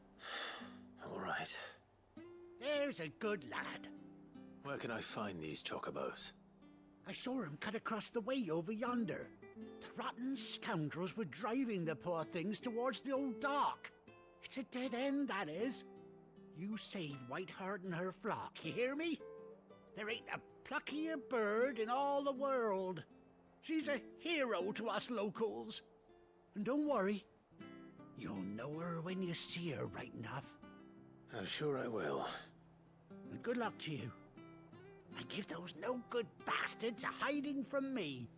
All right. There's a good lad. Where can I find these chocobos? I saw him cut across the way over yonder. The rotten scoundrels were driving the poor things towards the old dock. It's a dead end, that is. You save Whiteheart and her flock, you hear me? There ain't a pluckier bird in all the world. She's a hero to us locals. And don't worry, you'll know her when you see her right enough. I'm sure I will. And good luck to you. And give those no-good bastards a hiding from me.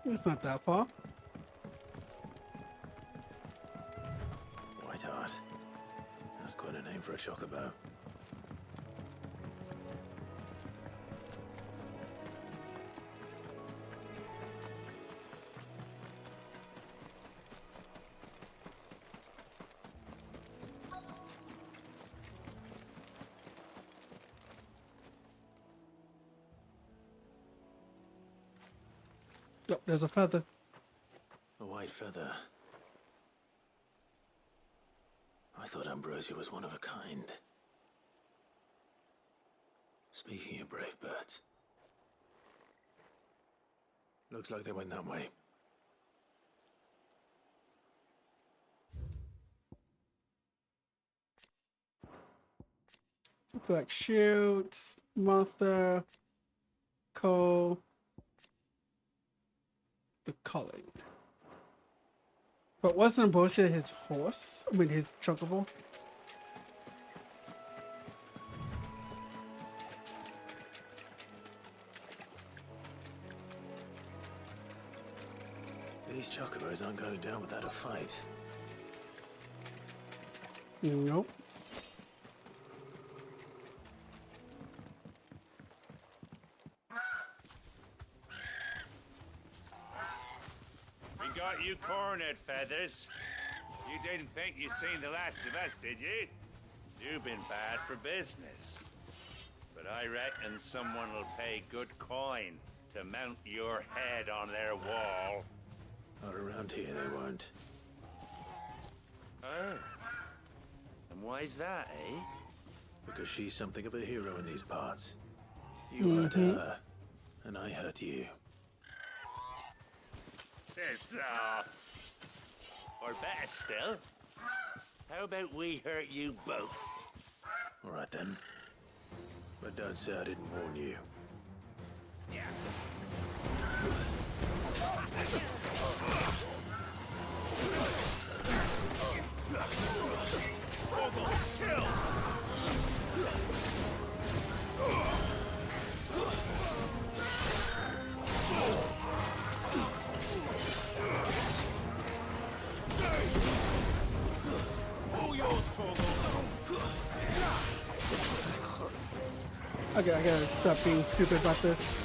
It's not that far. Whiteheart. That's quite a name for a chocobo. Oh, there's a feather. A white feather. I thought Ambrosia was one of a kind. Speaking of brave birds. Looks like they went that way. Black Shields, Martha, Cole, the calling. But wasn't Ambrosia his horse? I mean, his chocobo? These chocobos aren't going down without a fight. Nope. We got you cornered, Feathers. You didn't think you'd seen the last of us, did you? You've been bad for business. But I reckon someone will pay good coin to mount your head on their wall. Not around here, they won't. Oh. And why's that, eh? Because she's something of a hero in these parts. You hurt her, and I hurt you. Piss off. Or better still, how about we hurt you both? All right then. But don't say I didn't warn you. Okay, I gotta stop being stupid about this.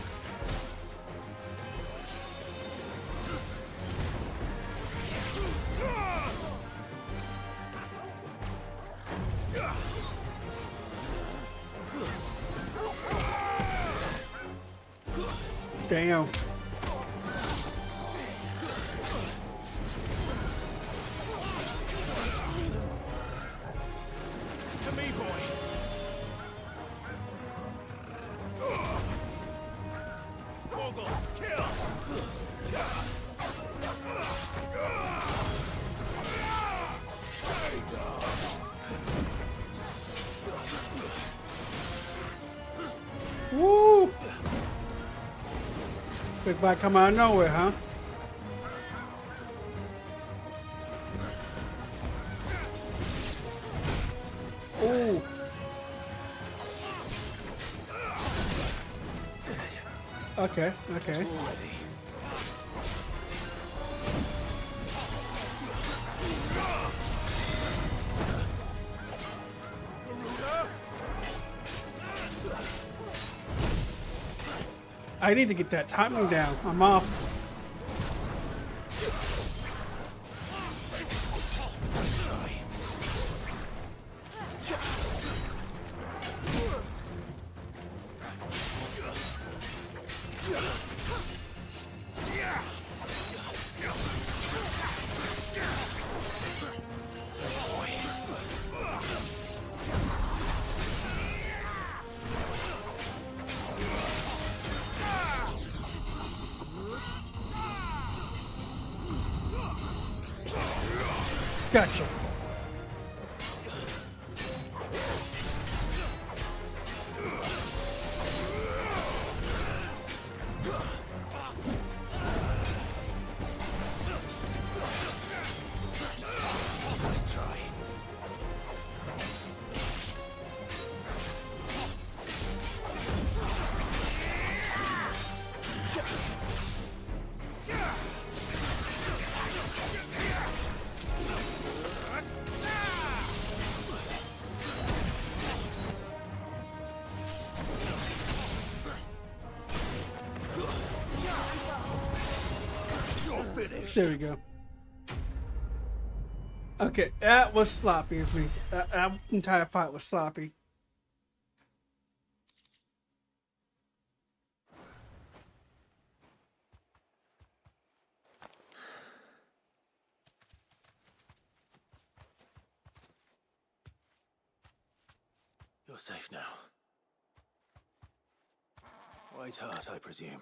Damn. To me, boy. Vogel, kill! Woo! Big bad come out of nowhere, huh? Ooh. Okay, okay. I need to get that timing down. I'm off. Gotcha. Let's try. There we go. Okay, that was sloppy of me. That entire fight was sloppy. You're safe now. White heart, I presume.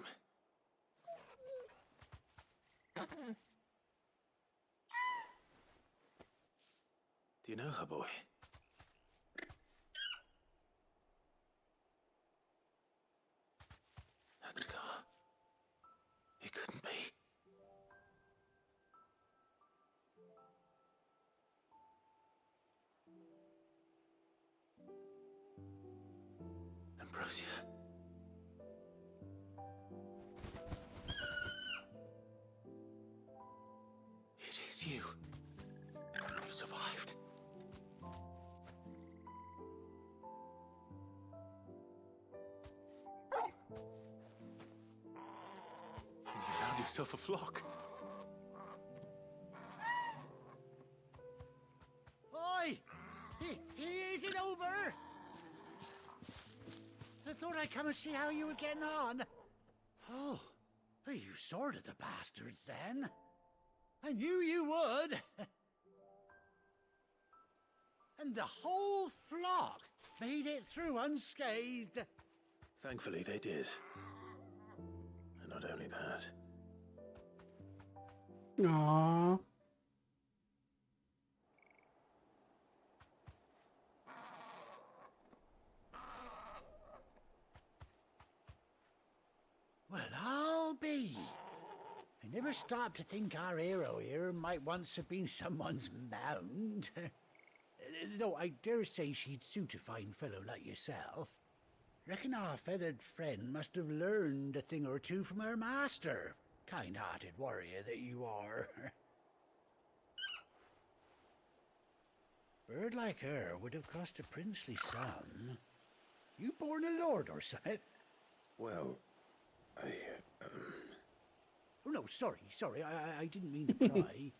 Do you know her, boy? That scar. It couldn't be. Ambrosia. It is you. You survived. And you found yourself a flock. Oi! He isn't over! I thought I'd come and see how you were getting on. Oh, well, you sorted the bastards then. I knew you would. And the whole flock made it through unscathed. Thankfully, they did. And not only that. Aww. never stop to think our hero here might once have been someone's mount. Though I dare say she'd suit a fine fellow like yourself. Reckon our feathered friend must have learned a thing or two from her master. Kind-hearted warrior that you are. Bird like her would have cost a princely sum. You born a lord or something? Well, Oh no, sorry, I didn't mean to pry.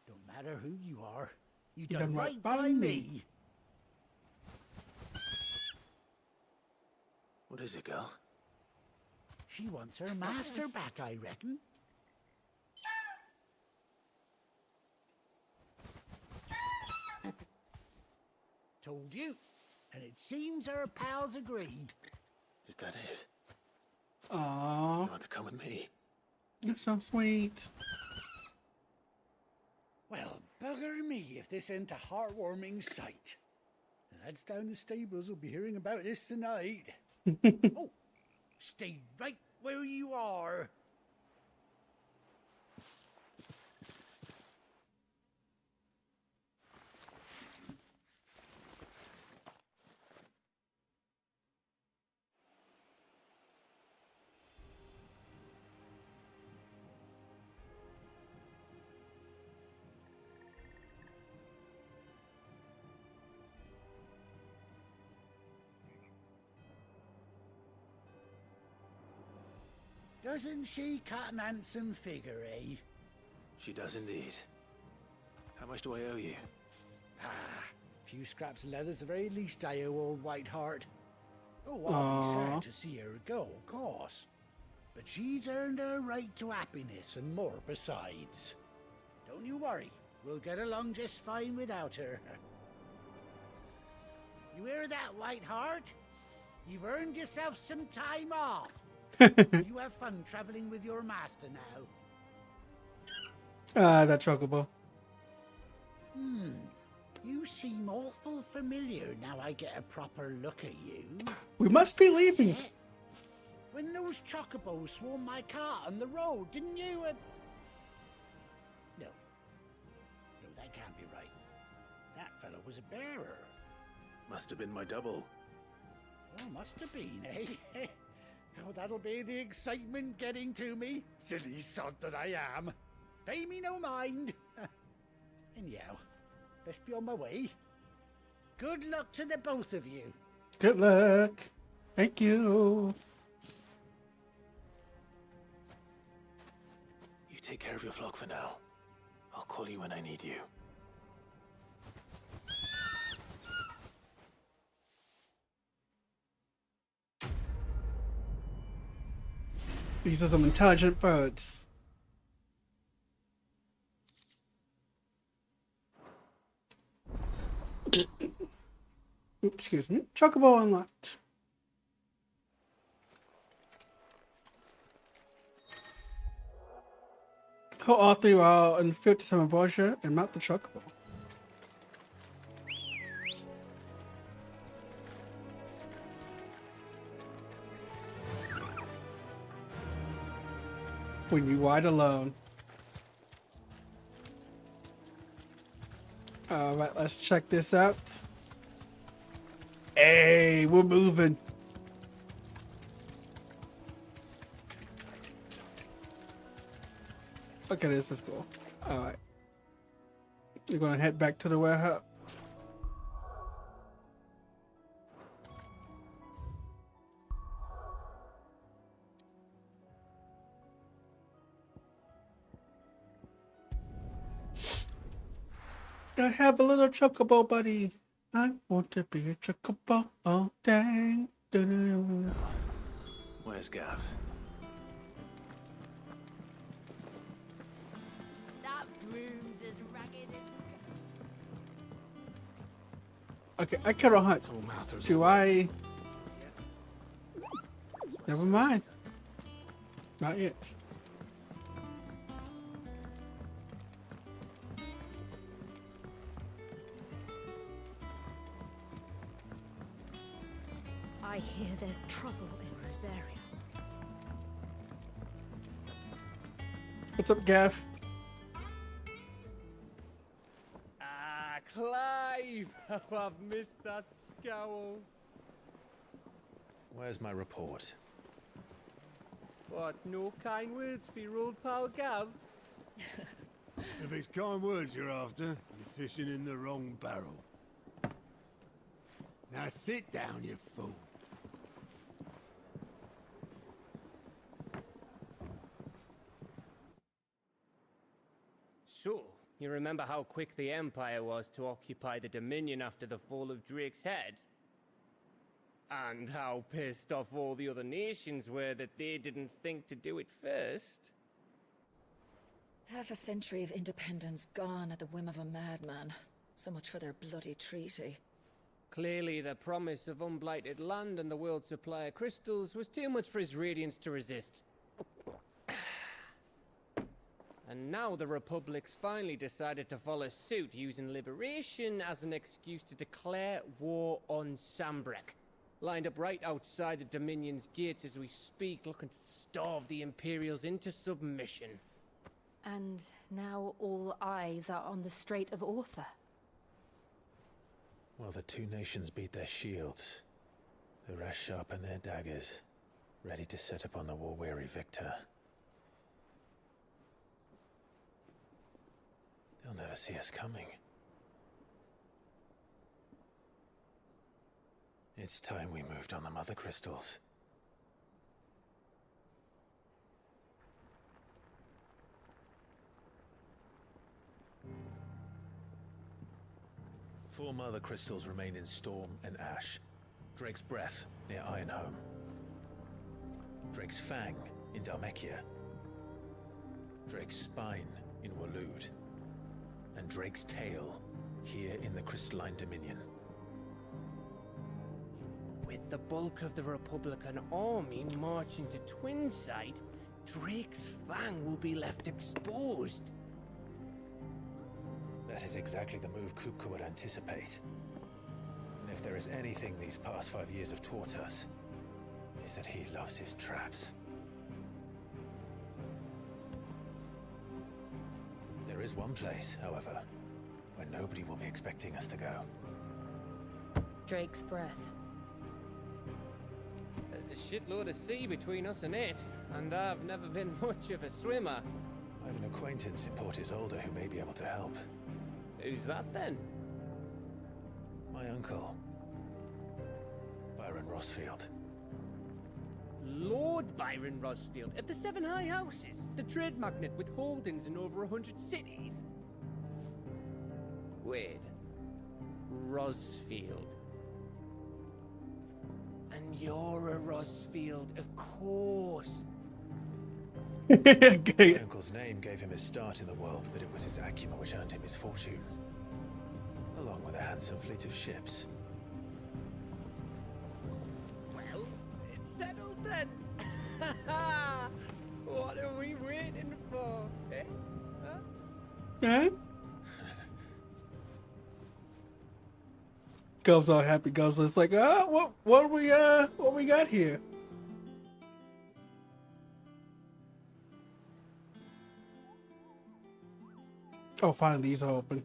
Don't matter who you are. You done right by me. What is it, girl? She wants her master back, I reckon. Told you. And it seems her pals agreed. Is that it? Aww. You want to come with me? You're so sweet. Well, bugger me if this ain't a heartwarming sight. The lads down the stables will be hearing about this tonight. Oh, stay right where you are. Doesn't she cut an handsome figure, eh? She does indeed. How much do I owe you? Ah, a few scraps of leather's the very least I owe old Whiteheart. Oh, I'll be sad to see her go, of course. But she's earned her right to happiness and more besides. Don't you worry, we'll get along just fine without her. You hear that, Whiteheart? You've earned yourself some time off. You have fun traveling with your master now. That chocobo. You seem awful familiar now I get a proper look at you. We must be leaving. Yeah. When those chocobos swarmed my cart on the road, didn't you? No, that can't be right. That fellow was a bearer. Must have been my double. Oh, must have been, eh? Oh, that'll be the excitement getting to me. Silly sod that I am. Pay me no mind. Anyhow, best be on my way. Good luck to the both of you. Good luck. Thank you. You take care of your flock for now. I'll call you when I need you. These are some intelligent birds. Excuse me. Chocobo unlocked. Hold R3 while in 57 brochure and mount the chocobo. When you ride alone. Alright, let's check this out. Hey, we're moving. Okay, this is cool. Alright. You're gonna head back to the warehouse. I have a little chocobo buddy. I want to be a chocobo all day. Where's Gav? That room's as ragged as... Okay, I cannot hunt. Do I? Never mind. Not yet. I hear there's trouble in Rosaria. What's up, Gav? Ah, Clive! Oh, I've missed that scowl. Where's my report? What, no kind words for your old pal Gav? If it's kind words you're after, you're fishing in the wrong barrel. Now sit down, you fool. So, you remember how quick the Empire was to occupy the Dominion after the fall of Drake's head? And how pissed off all the other nations were that they didn't think to do it first? Half a century of independence gone at the whim of a madman. So much for their bloody treaty. Clearly, the promise of unblighted land and the world's supply of crystals was too much for his radiance to resist. And now the Republic's finally decided to follow suit, using liberation as an excuse to declare war on Sambrek. Lined up right outside the Dominion's gates as we speak, looking to starve the Imperials into submission. And now all eyes are on the Strait of Author. Well, the two nations beat their shields. The rest sharpen their daggers, ready to set upon the war-weary victor. They'll never see us coming. It's time we moved on the Mothercrystals. Four Mothercrystals remain in Storm and Ash. Drake's Breath near Ironhome. Drake's Fang in Dhalmekia. Drake's Spine in Waloed. And Drake's Tail here in the Crystalline Dominion. With the bulk of the Republican army marching to Twinside, Drake's Fang will be left exposed. That is exactly the move Kupka would anticipate. And if there is anything these past 5 years have taught us, is that he loves his traps. There is one place, however, where nobody will be expecting us to go. Drake's Breath. There's a shitload of sea between us and it, and I've never been much of a swimmer. I have an acquaintance in Port Isolde who may be able to help. Who's that then? My uncle, Byron Rosfield. Lord Byron Rosfield of the Seven High Houses, the trade magnate with holdings in over 100 cities. Wait, Rosfield. And you're a Rosfield, of course. My uncle's name gave him his start in the world, but it was his acumen which earned him his fortune, along with a handsome fleet of ships. Well, it's settled then. What are we waiting for, eh? Huh? Yeah. Gov's all happy. Gov's just like, what we got here? Oh, finally, these are open.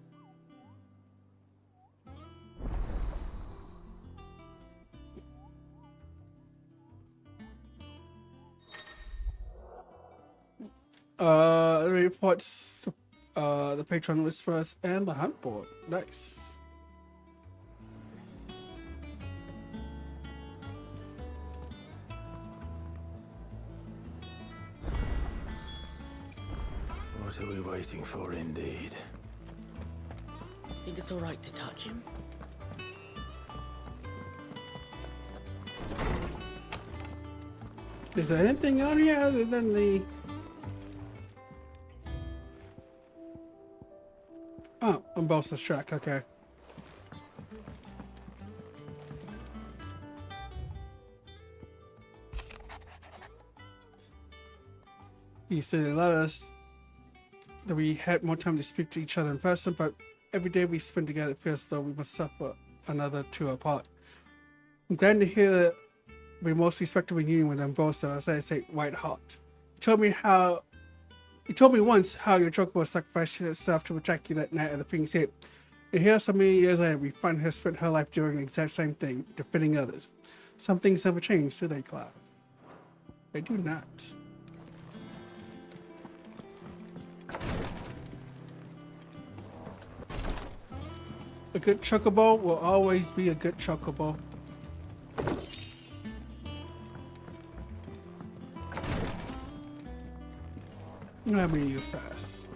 The reports, the Patron Whispers, and the Hunt Board. Nice. What are we waiting for, indeed? Think it's all right to touch him? Is there anything on here other than the... Oh, Umbosa's track, okay. He said they let us that we had more time to speak to each other in person, but every day we spend together it feels as though we must suffer another two apart. I'm glad to hear that we most respect the reunion with Umbosa, as I say, white hot. He told me how You told me once how your chocobo sacrificed herself to protect you that night at the Phoenix Gate. And here, so many years later, we find her spent her life doing the exact same thing, defending others. Some things never change, do they, Clive? They do not. A good chocobo will always be a good chocobo. You know how many years pass.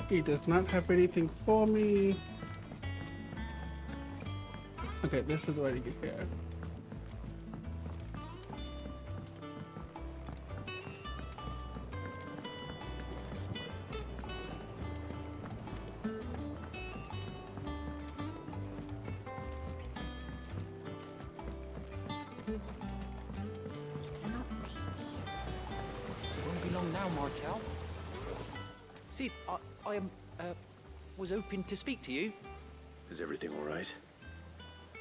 He does not have anything for me. Okay, this is the way to get here. It's not me. It won't be long now, Martel. See, I was hoping to speak to you. Is everything all right?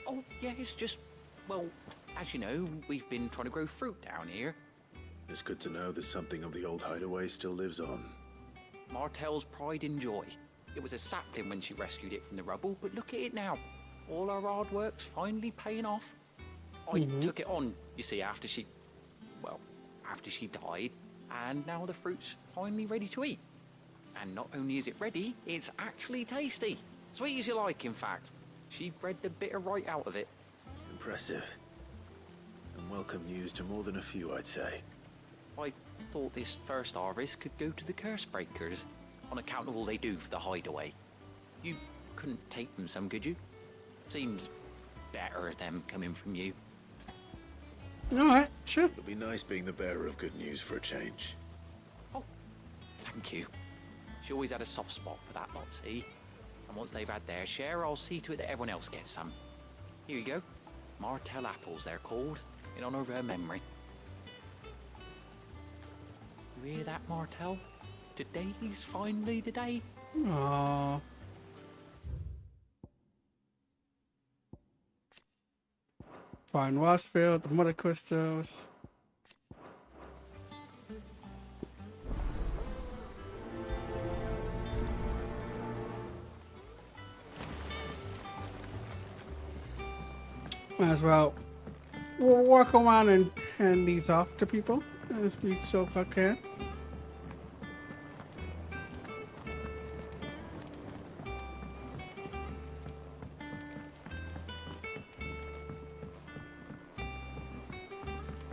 Oh, yeah, it's just, well, as you know, we've been trying to grow fruit down here. It's good to know that something of the old hideaway still lives on. Martel's pride and joy. It was a sapling when she rescued it from the rubble, but look at it now. All our hard work's finally paying off. I took it on, you see, after she died, and now the fruit's finally ready to eat. And not only is it ready, it's actually tasty. Sweet as you like, in fact. She bred the bitter right out of it. Impressive. And welcome news to more than a few, I'd say. I thought this first harvest could go to the curse breakers, on account of all they do for the hideaway. You couldn't take them some, could you? Seems better them coming from you. Alright, sure. It'll be nice being the bearer of good news for a change. Oh, thank you. She always had a soft spot for that lot, see? And once they've had their share, I'll see to it that everyone else gets some. Here you go. Martel apples, they're called, in honor of her memory. You hear that, Martel? Today's finally the day. Aww. Fine, Rossfield, the Mothercrystals. Might as well. We'll walk around and hand these off to people as we so can.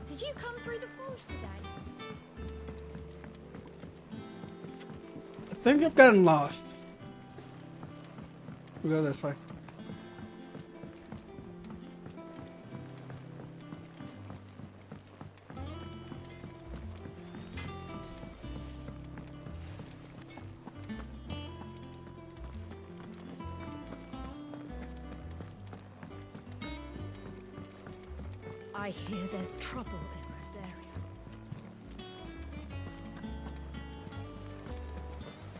Did you come through the forge today? I think I've gotten lost. We'll go this way. I hear there's trouble in Rosaria.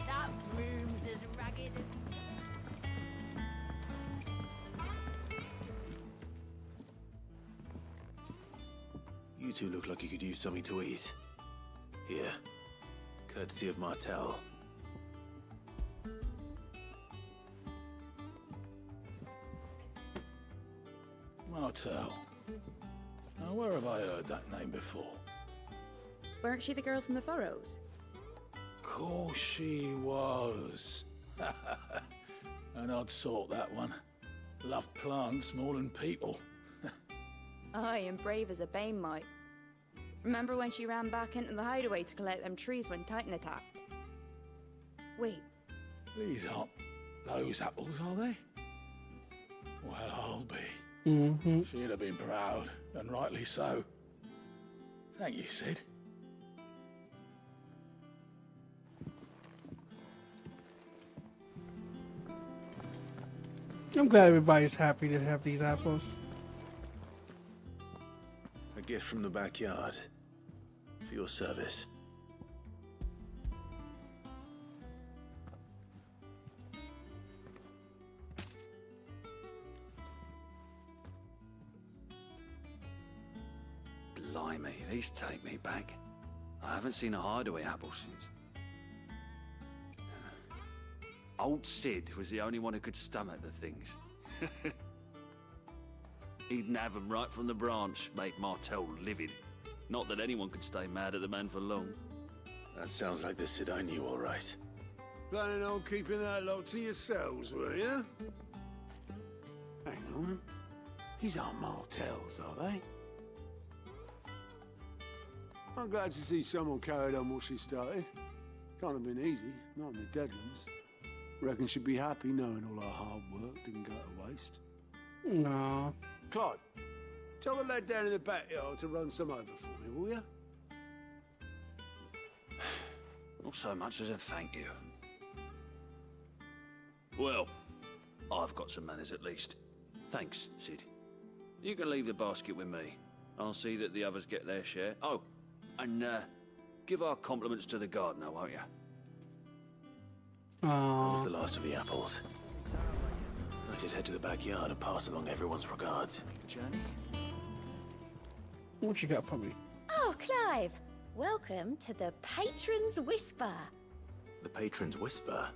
That room's as ragged as... You two look like you could use something to eat. Here, courtesy of Martel. Martel. Now, where have I heard that name before? Weren't she the girl from the Furrows? Course she was. An odd sort, that one. Loved plants more than people. Aye, and brave as a bane might. Remember when she ran back into the hideaway to collect them trees when Titan attacked? Wait. These aren't those apples, are they? Well, I'll be. She'd have been proud, and rightly so. Thank you, Sid. I'm glad everybody's happy to have these apples. A gift from the backyard. For your service. Blimey, these take me back. I haven't seen a hideaway apple since. Old Sid was the only one who could stomach the things. He'd have them right from the branch, make Martell livid. Not that anyone could stay mad at the man for long. That sounds like the Sid I knew, all right. Planning on keeping that lot to yourselves, were you? Hang on. These aren't Martells, are they? I'm glad to see someone carried on what she started. Can't have been easy, not in the Deadlands. Reckon she'd be happy knowing all her hard work didn't go to waste. No. Clive, tell the lad down in the backyard to run some over for me, will you? Not so much as a thank you. Well, I've got some manners at least. Thanks, Sid. You can leave the basket with me. I'll see that the others get their share. Oh, and give our compliments to the gardener, won't you? That was the last of the apples. I should head to the backyard and pass along everyone's regards. Journey? What you got for me? Oh, Clive! Welcome to the Patron's Whisper. The Patron's Whisper?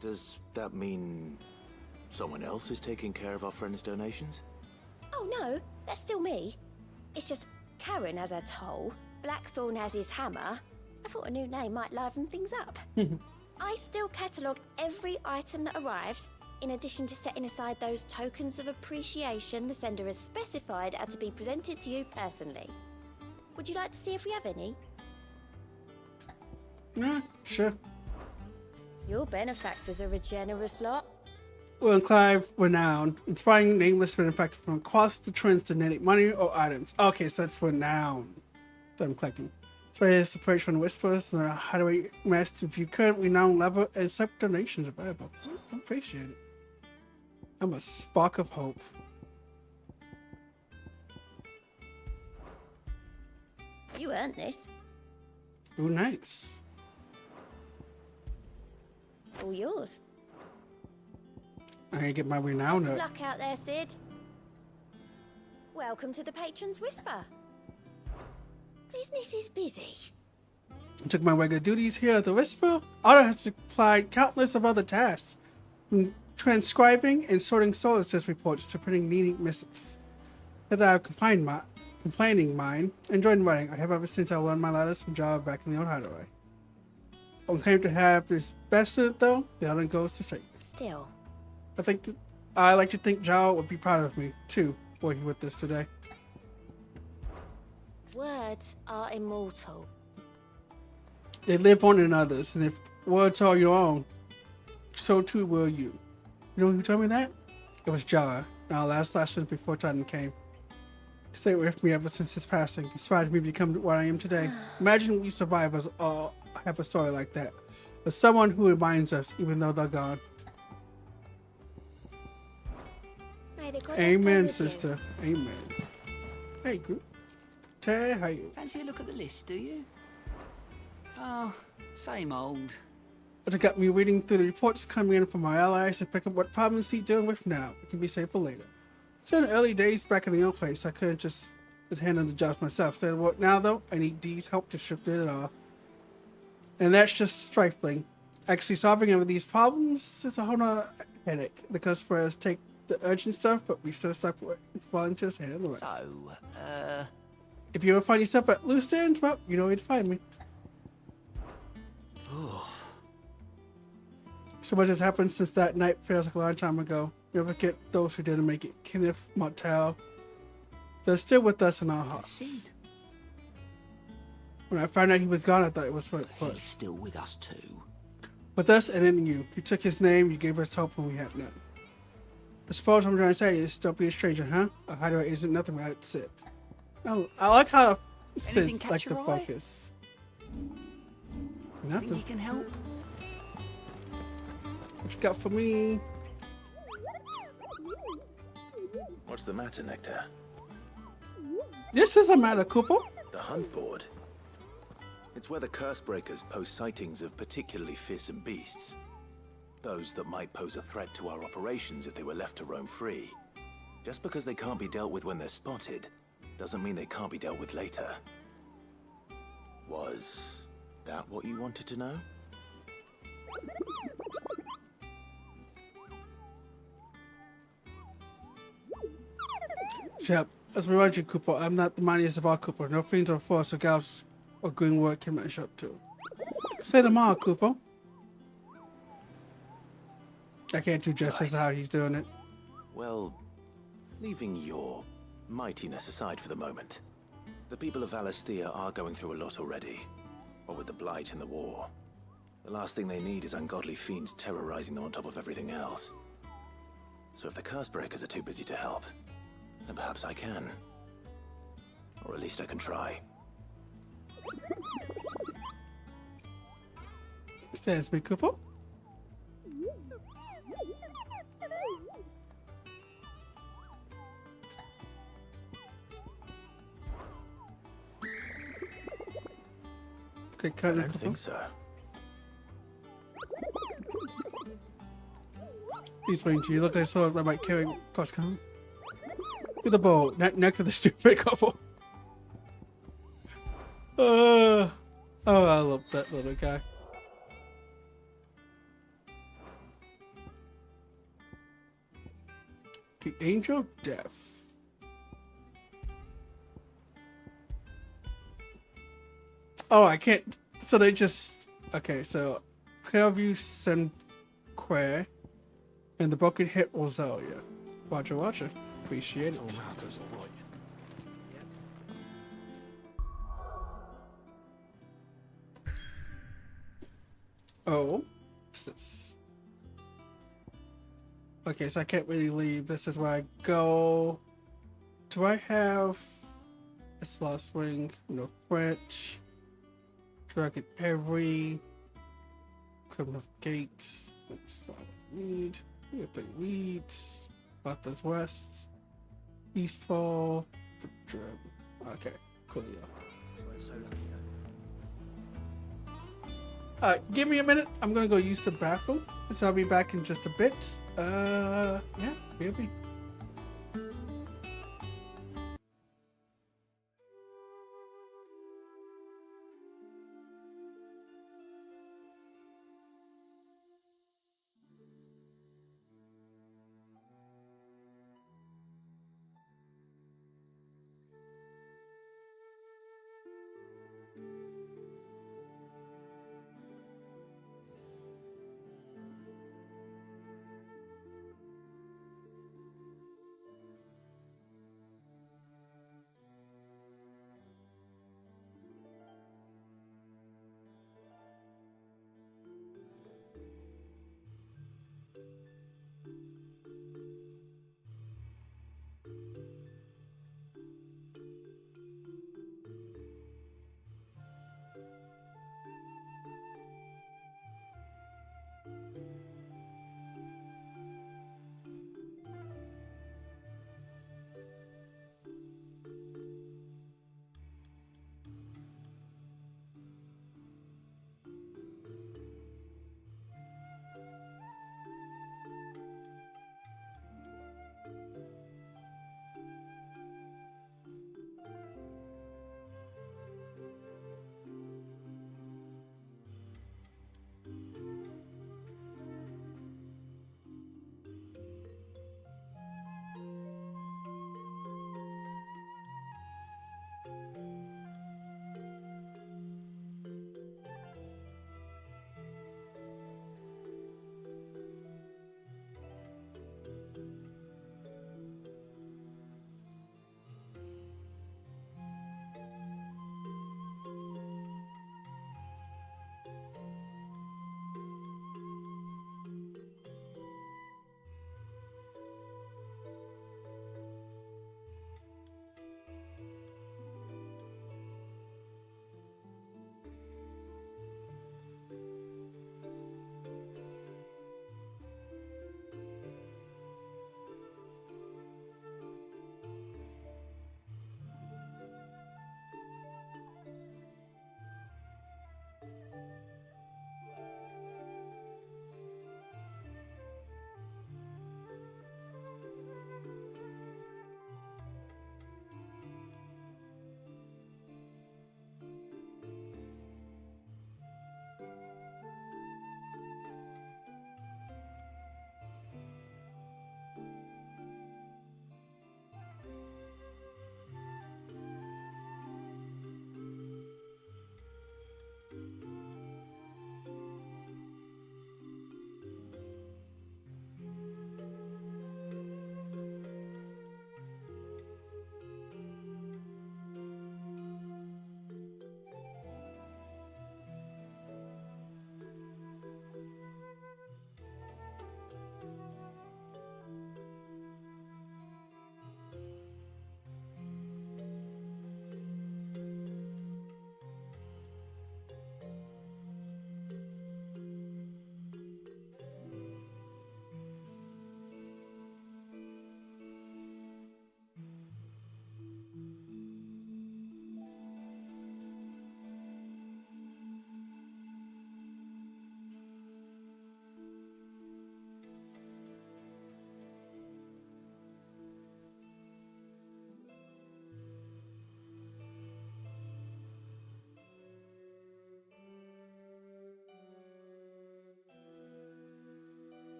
Does that mean someone else is taking care of our friend's donations? Oh no, that's still me. It's just Karen has her toll, Blackthorn has his hammer. I thought a new name might liven things up. I still catalogue every item that arrives, in addition to setting aside those tokens of appreciation the sender has specified are to be presented to you personally. Would you like to see if we have any? Yeah, sure. Your benefactors are a generous lot. Will and Clive renowned, inspiring nameless benefactor from across the trends to donate money or items. Okay, so that's renowned that I'm collecting. So here's the page from the Whispers and a hideaway mess if you could renowned level and accept donations available. I appreciate it. I'm a spark of hope. You earned this. Ooh, nice. All yours. I gotta get my renown Best of up. luck out there, Sid. Welcome to the Patron's Whisper. Business is busy. I took my regular duties here at the Whisper. Otto has supplied countless of other tasks, from transcribing and sorting solstice reports to printing needing missives. That I have complaining mind, enjoyed writing. I have ever since I learned my letters from Java back in the old hideaway. I'm claimed to have this best of it though. The other goes to say. Still. I like to think Java would be proud of me too, working with this today. Words are immortal. They live on in others, and if words are your own, so too will you. You know who told me that? It was Jara, in our last lessons before Titan came. He stayed with me ever since his passing, inspired me to become what I am today. Imagine we survivors all have a story like that. But someone who reminds us, even though they're gone. Amen, sister. Amen. Hey, group. Tay, how you? Fancy a look at the list, do you? Oh, same old. But it got me reading through the reports coming in from our allies to pick up what problems he's dealing with now. It can be saved for later. So in the early days back in the old place, I couldn't just handle the jobs myself. So what now though? I need Dee's help to shift it all. And that's just trifling. Actually solving any of these problems is a whole nother headache. The customers take the urgent stuff, but we still stuck with volunteers handle the rest. So, if you ever find yourself at loose ends, well, you know where to find me. So much has happened since that night feels like a long time ago. Never forget those who didn't make it. Kenneth, Martell. They're still with us in our hearts. When I found out he was gone, I thought it was for he's still with us too. With us and in you. You took his name, you gave us hope when we had none. I suppose what I'm trying to say is don't be a stranger, huh? A hideaway isn't nothing without Sid. I like how Sid's like the focus. Nothing. Think you can help? What you got for me? What's the matter, Nectar? This is a matter, Cooper. The hunt board. It's where the curse breakers post sightings of particularly fearsome beasts. Those that might pose a threat to our operations if they were left to roam free. Just because they can't be dealt with when they're spotted, doesn't mean they can't be dealt with later. Was that what you wanted to know? Yep. Let's remind you, Cooper, I'm not the mightiest of all, Cooper. No fiends or force or gals or green work can match up to. Say tomorrow, Cooper. I can't do justice to how he's doing it. Well, leaving your mightiness aside for the moment, the people of Valisthea are going through a lot already. What with the Blight and the war. The last thing they need is ungodly fiends terrorizing them on top of everything else. So if the Cursebreakers are too busy to help, then perhaps I can. Or at least I can try. Stands me, Cooper. Okay, I don't think so. He's waiting to you. Look like someone that might carry cross country. With the bow, next to the stupid couple. Oh, I love that little guy. The Angel of Death. Oh, I can't. So they just. Okay, so Clearview Senquare and the Broken Hip Rosalia. Roger. Appreciate it. Arthur's all right. Oh, what's this? Okay, so I can't really leave. This is where I go. Do I have a Lost Wing? No French. Dragon Every. Criminal Gates. That's not what I need. We have the Weeds. Martha's West. Eastfall. The Drum. Okay, cool. So lucky, Alright, give me a minute. I'm gonna go use the bathroom. So I'll be back in just a bit. Yeah, maybe.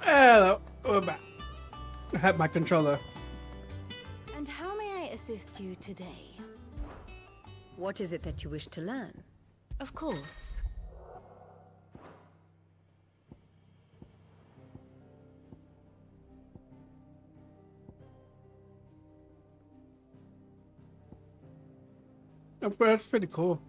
Hello, we're back. I had my controller. And how may I assist you today? What is it that you wish to learn? Of course. That's pretty cool.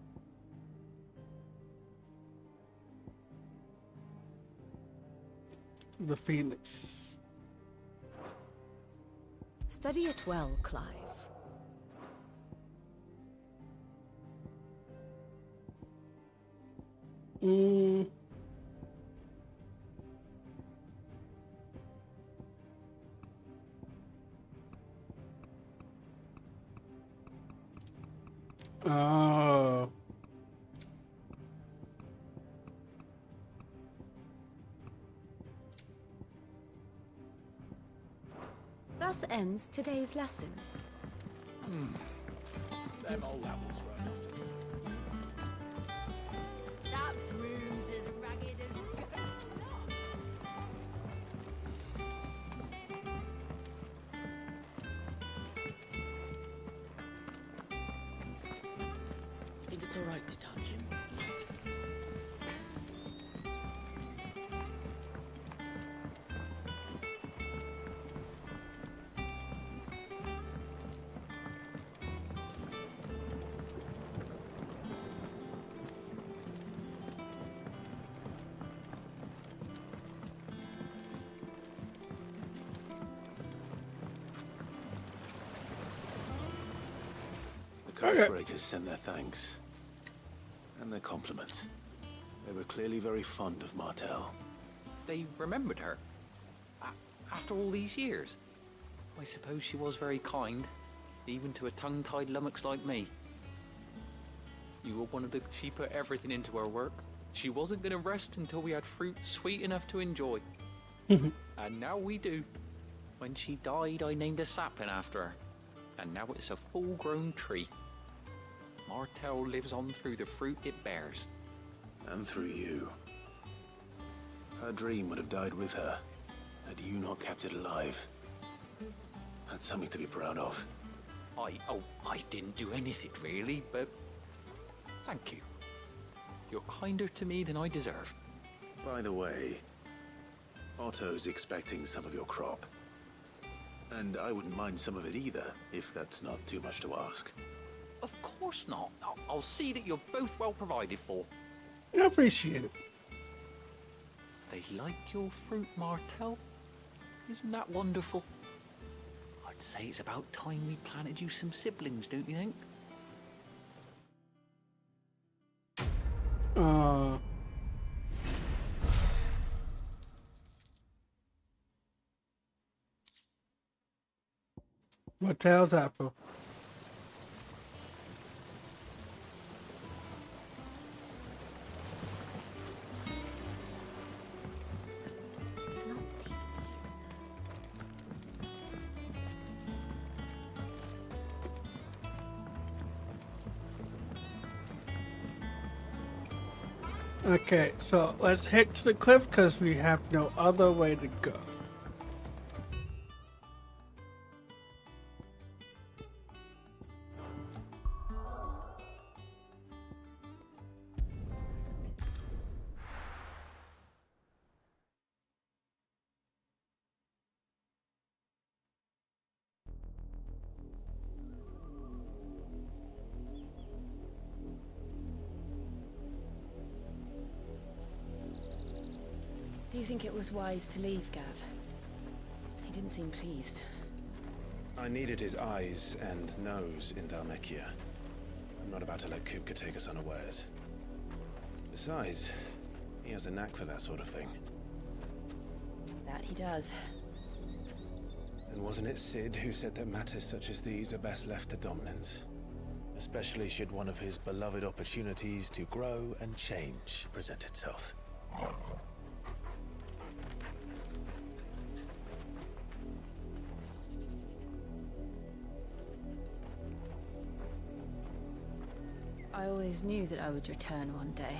The Phoenix. Study it well, Clive. Oh. Thus ends today's lesson. Them old apples right off the That broom's as ragged as You think it's alright to touch him? The Cursebreakers sent their thanks. And their compliments. They were clearly very fond of Martel. They remembered her? After all these years? I suppose she was very kind, even to a tongue-tied lummox like me. You were one of the... She put everything into her work. She wasn't going to rest until we had fruit sweet enough to enjoy. And now we do. When she died, I named a sapling after her. And now it's a full-grown tree. Martel lives on through the fruit it bears. And through you. Her dream would have died with her, had you not kept it alive. That's something to be proud of. I didn't do anything really, but thank you. You're kinder to me than I deserve. By the way, Otto's expecting some of your crop. And I wouldn't mind some of it either, if that's not too much to ask. Of course not. I'll see that you're both well provided for. I appreciate it. They like your fruit, Martel. Isn't that wonderful? I'd say it's about time we planted you some siblings, don't you think? Martel's apple. It's not the Okay, so let's head to the cliff because we have no other way to go. Do you think it was wise to leave, Gav? He didn't seem pleased. I needed his eyes and nose in Dhalmekia. I'm not about to let Kupka take us unawares. Besides, he has a knack for that sort of thing. That he does. And wasn't it Sid who said that matters such as these are best left to dominance? Especially should one of his beloved opportunities to grow and change present itself. I always knew that I would return one day.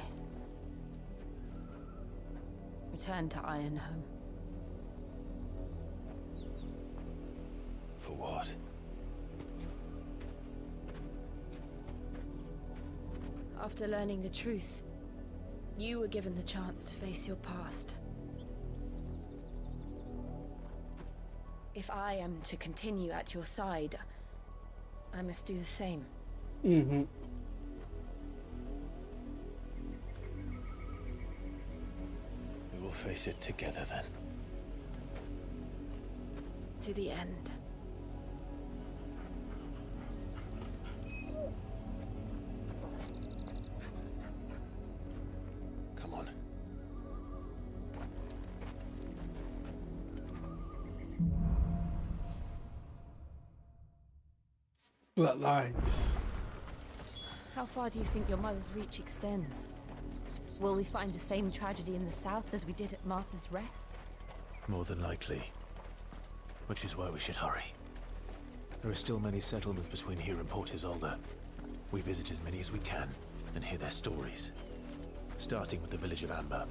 return to Ironhome. For what? After learning the truth, you were given the chance to face your past. If I am to continue at your side, I must do the same. Mm-hmm. We will face it together then. To the end. Come on. Bloodlines. How far do you think your mother's reach extends? Will we find the same tragedy in the south as we did at Martha's Rest? More than likely. Which is why we should hurry. There are still many settlements between here and Port Isolde. We visit as many as we can and hear their stories. Starting with the village of Amber.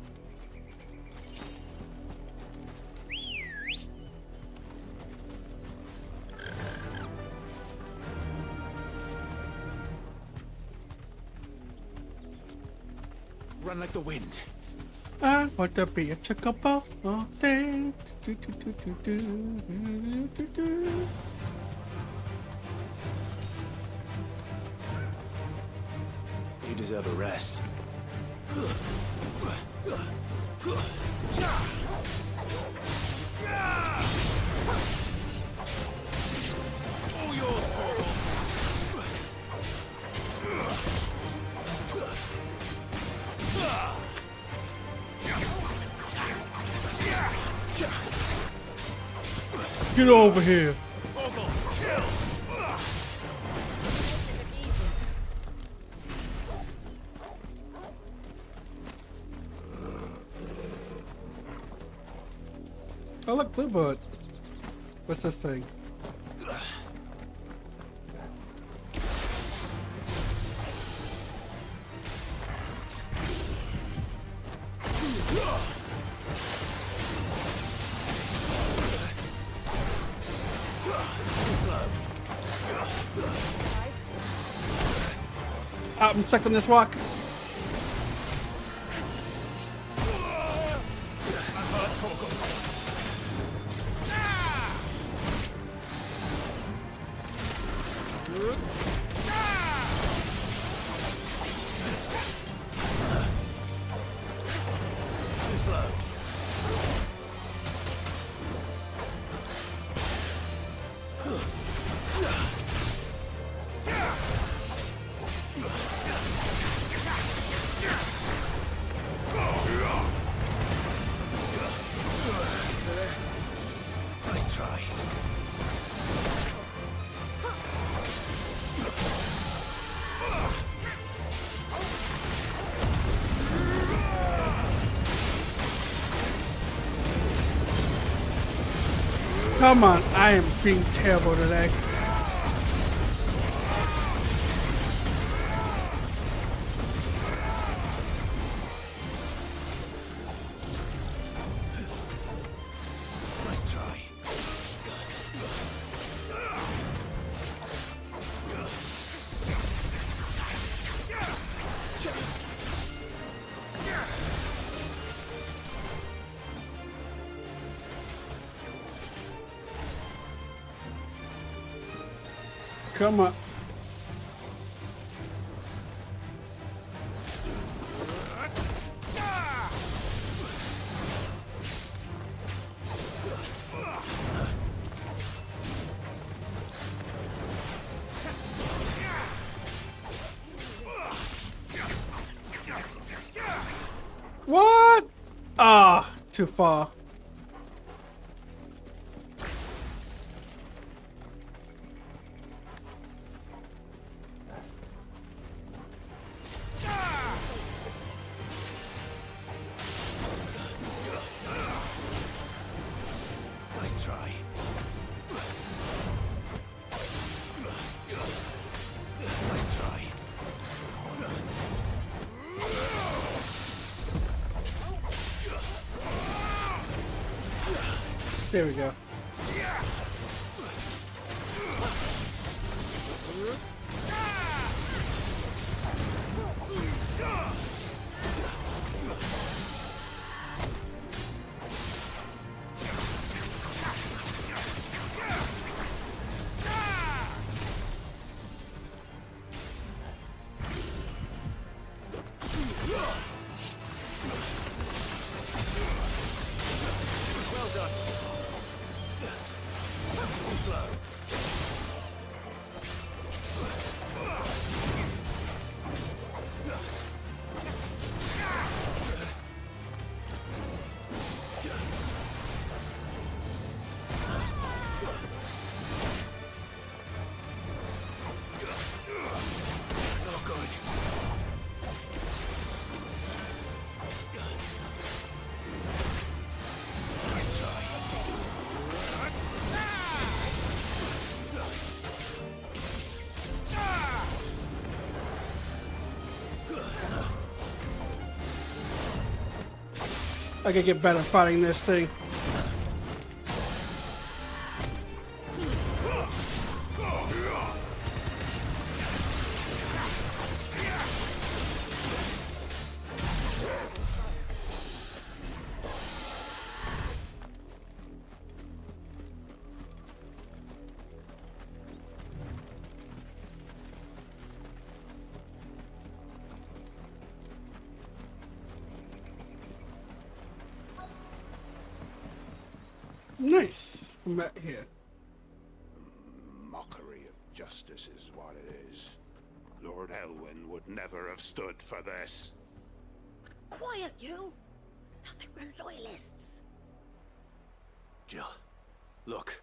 Run like the wind. I want to be a chocobo all day. You deserve a rest. All yours, Torgal. Get over here. Oh look, Bluebird. What's this thing? I'm stuck on this rock. Nice try. Come on, I am being terrible today. Nice try. Come on. What? Ah, too far. Nice try. Nice try. There we go. I gotta get better fighting this thing. Nice. I'm back here. Mockery of justice is what it is. Lord Elwyn would never have stood for this. Quiet, you! I thought they were loyalists. Jill, look.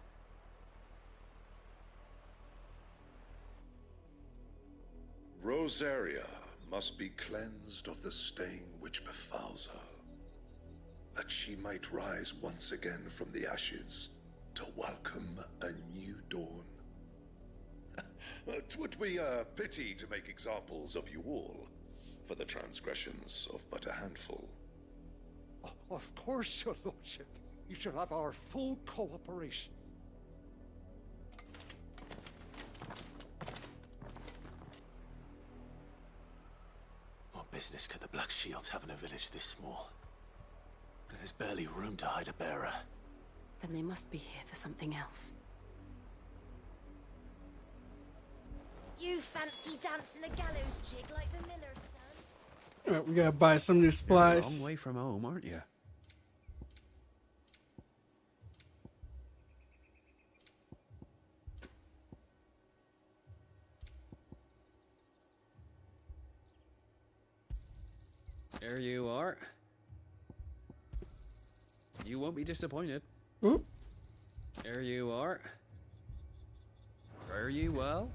Rosaria must be cleansed of the stain which befouls her, that she might rise once again from the ashes to welcome a new dawn. 'Twould be a pity to make examples of you all for the transgressions of but a handful. Of course, your lordship. You shall have our full cooperation. What business could the Black Shields have in a village this small? There's barely room to hide a bearer. Then they must be here for something else. You fancy dancing a gallows jig like the miller's son? Alright, we gotta buy some new supplies. You're a long way from home, aren't you? There you are. You won't be disappointed. Ooh. There you are. Fare you well.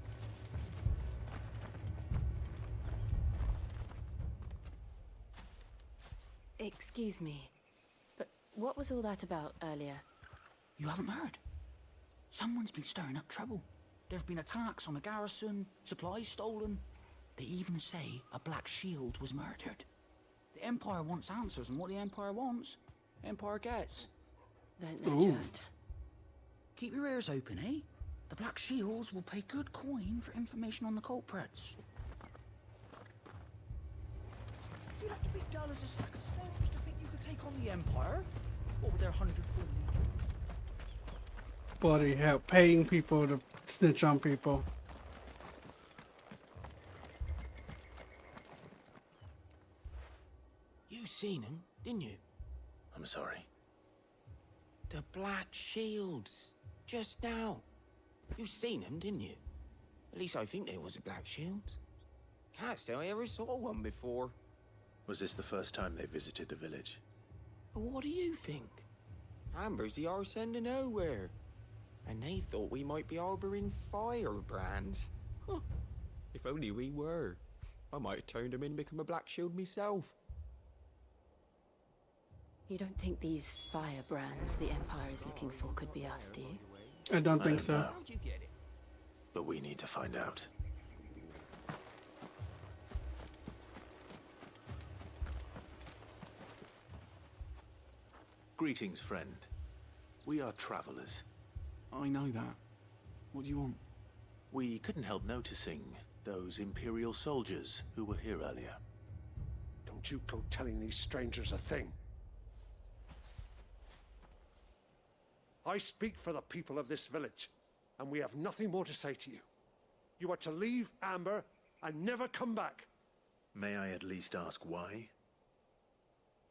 Excuse me, but what was all that about earlier? You haven't heard? Someone's been stirring up trouble. There have been attacks on the garrison, supplies stolen. They even say a Black Shield was murdered. The Empire wants answers, and what the Empire wants, Empire gets. Don't they just? Keep your ears open, eh? The Black Shields will pay good coin for information on the culprits. You'd have to be dull as a stack of stones to think you could take on the Empire. What with their 100 full legions? Bloody hell, paying people to snitch on people. You seen him, didn't you? I'm sorry. The Black Shields. Just now. You seen them, didn't you? At least I think there was a Black Shields. Can't say I ever saw one before. Was this the first time they visited the village? What do you think? Amber's the arse end of nowhere. And they thought we might be harboring firebrands. Huh. If only we were. I might have turned them in and become a Black Shield myself. You don't think these firebrands the Empire is looking for could be us, do you? I don't think so. How'd you get it? But we need to find out. Greetings, friend. We are travelers. I know that. What do you want? We couldn't help noticing those Imperial soldiers who were here earlier. Don't you go telling these strangers a thing. I speak for the people of this village, and we have nothing more to say to you. You are to leave Amber and never come back. May I at least ask why?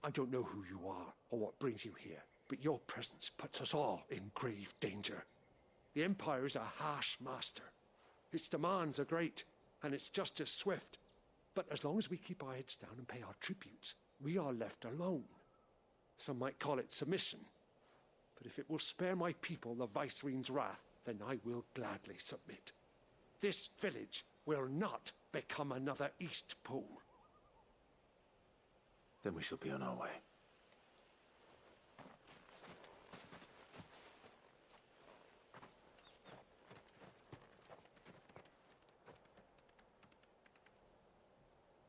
I don't know who you are or what brings you here, but your presence puts us all in grave danger. The Empire is a harsh master. Its demands are great, and its justice swift. But as long as we keep our heads down and pay our tributes, we are left alone. Some might call it submission. But if it will spare my people the Viceroy's wrath, then I will gladly submit. This village will not become another East Pool. Then we shall be on our way.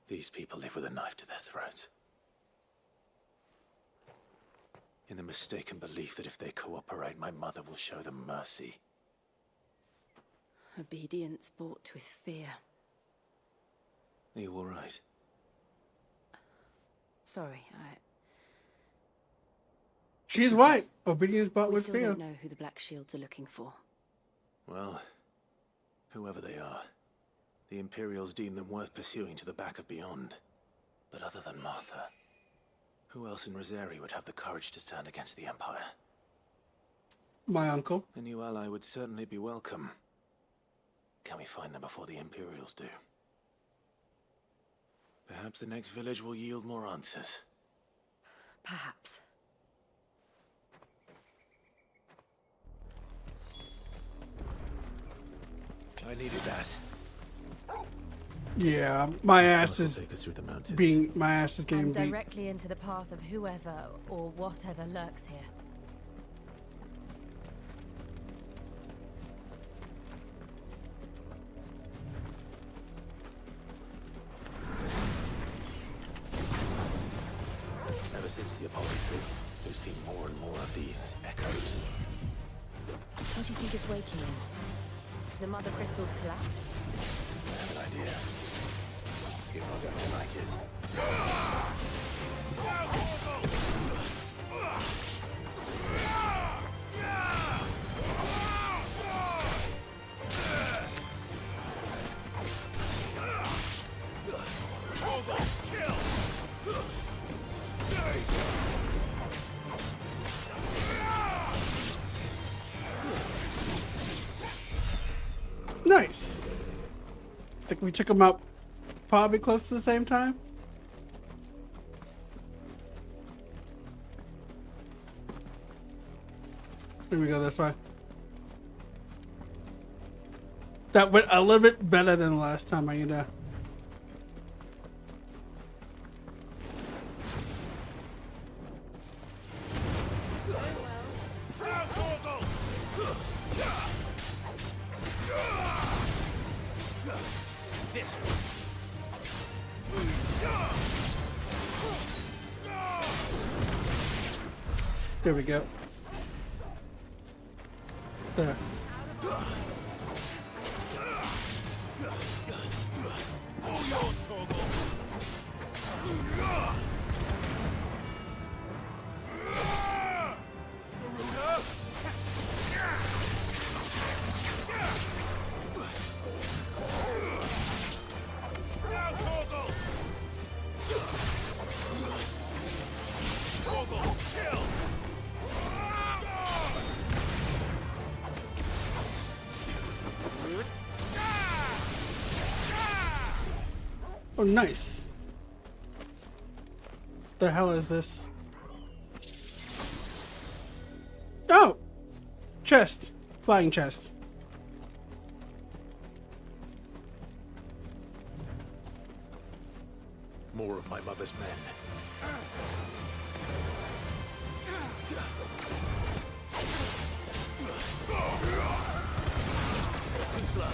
These people live with a knife to their throats. In the mistaken belief that if they cooperate, my mother will show them mercy. Obedience bought with fear. Are you all right? Sorry, She's white. Obedience bought we with still fear. don't know who the Black Shields are looking for. Well, whoever they are, the Imperials deem them worth pursuing to the back of beyond. But other than Martha, who else in Rosaria would have the courage to stand against the Empire? My uncle. A new ally would certainly be welcome. Can we find them before the Imperials do? Perhaps the next village will yield more answers. Perhaps. I needed that. Yeah, my ass is Take us through the mountains. my ass is getting And beat. directly into the path of whoever or whatever lurks here. Ever since the apology, we've seen more and more of these echoes. What do you think is waking him? The Mothercrystals collapse? I have an idea. You're not going to like it. Nice. I think we took him out probably close to the same time. Here we go this way. That went a little bit better than the last time I did that. This There we go. There. all yours, Torgal. Now, Torgal. Torgal, kill. Oh, nice. The hell is this? Oh! Chest. Flying chest. More of my mother's men. Too slow.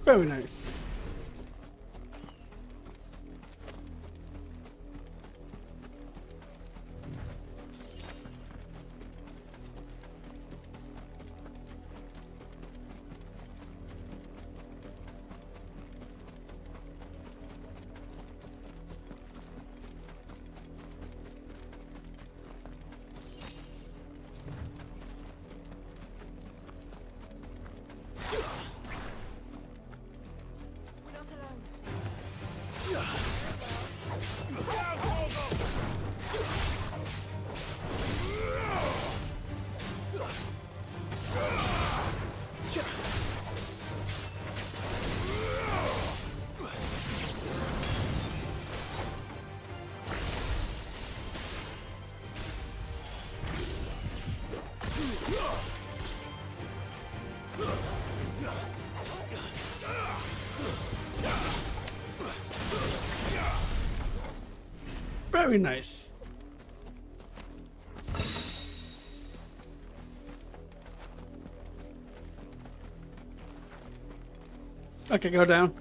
Very nice. Very nice. Okay, go down.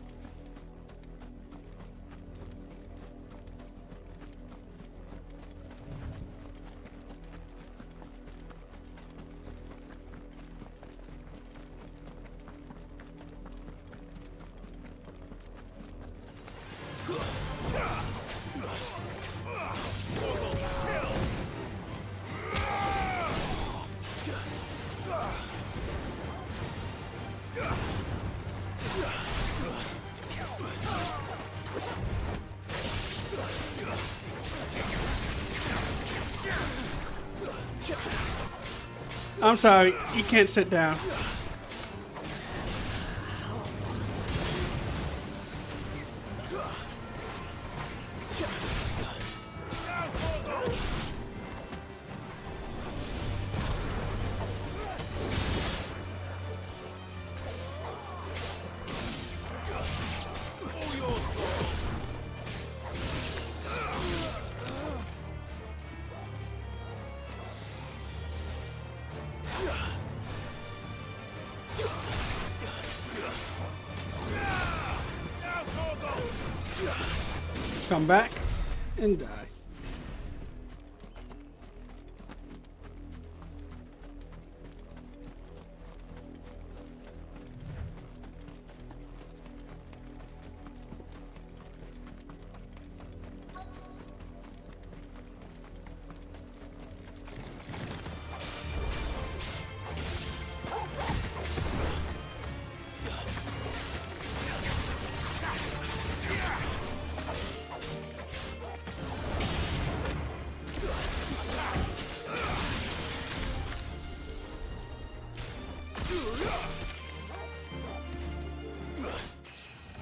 I'm sorry, you can't sit down. Come back and die.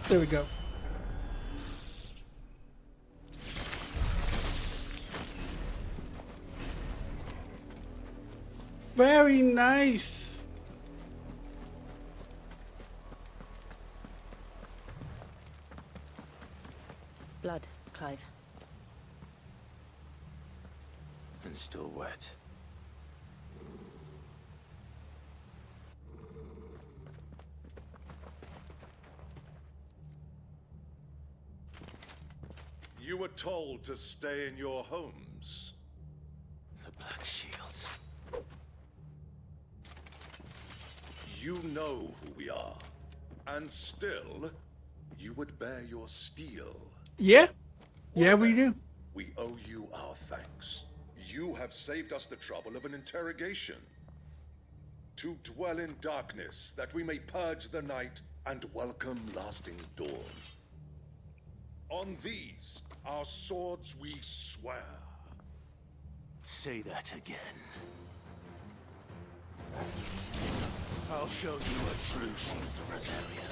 There we go. Very nice. Blood, Clive. And still wet. You were told to stay in your homes. The Black Shields. You know who we are. And still, you would bear your steel. Yeah. Yeah, we do. We owe you our thanks. You have saved us the trouble of an interrogation. To dwell in darkness, that we may purge the night and welcome lasting dawn. On these, our swords we swear. Say that again. I'll show you a true shield of Rosaria.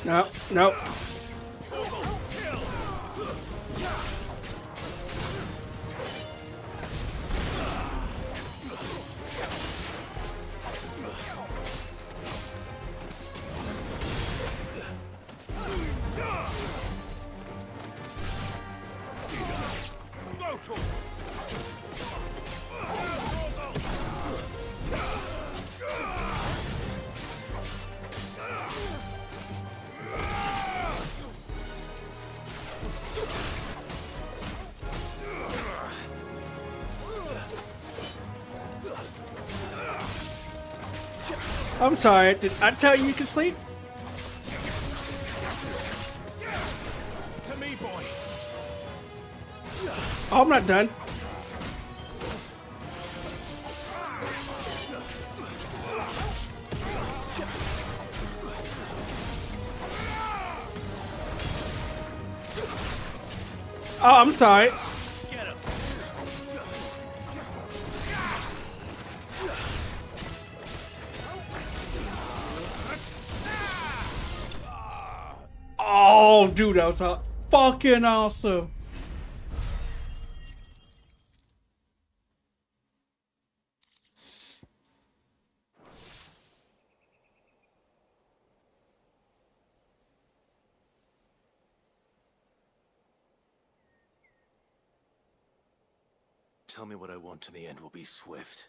No, no. I'm sorry, did I tell you you could sleep? To me, boy. Oh, I'm not done. Oh, I'm sorry. Get him. Oh, dude, that was fucking awesome. Tell me what I want and the end will be swift.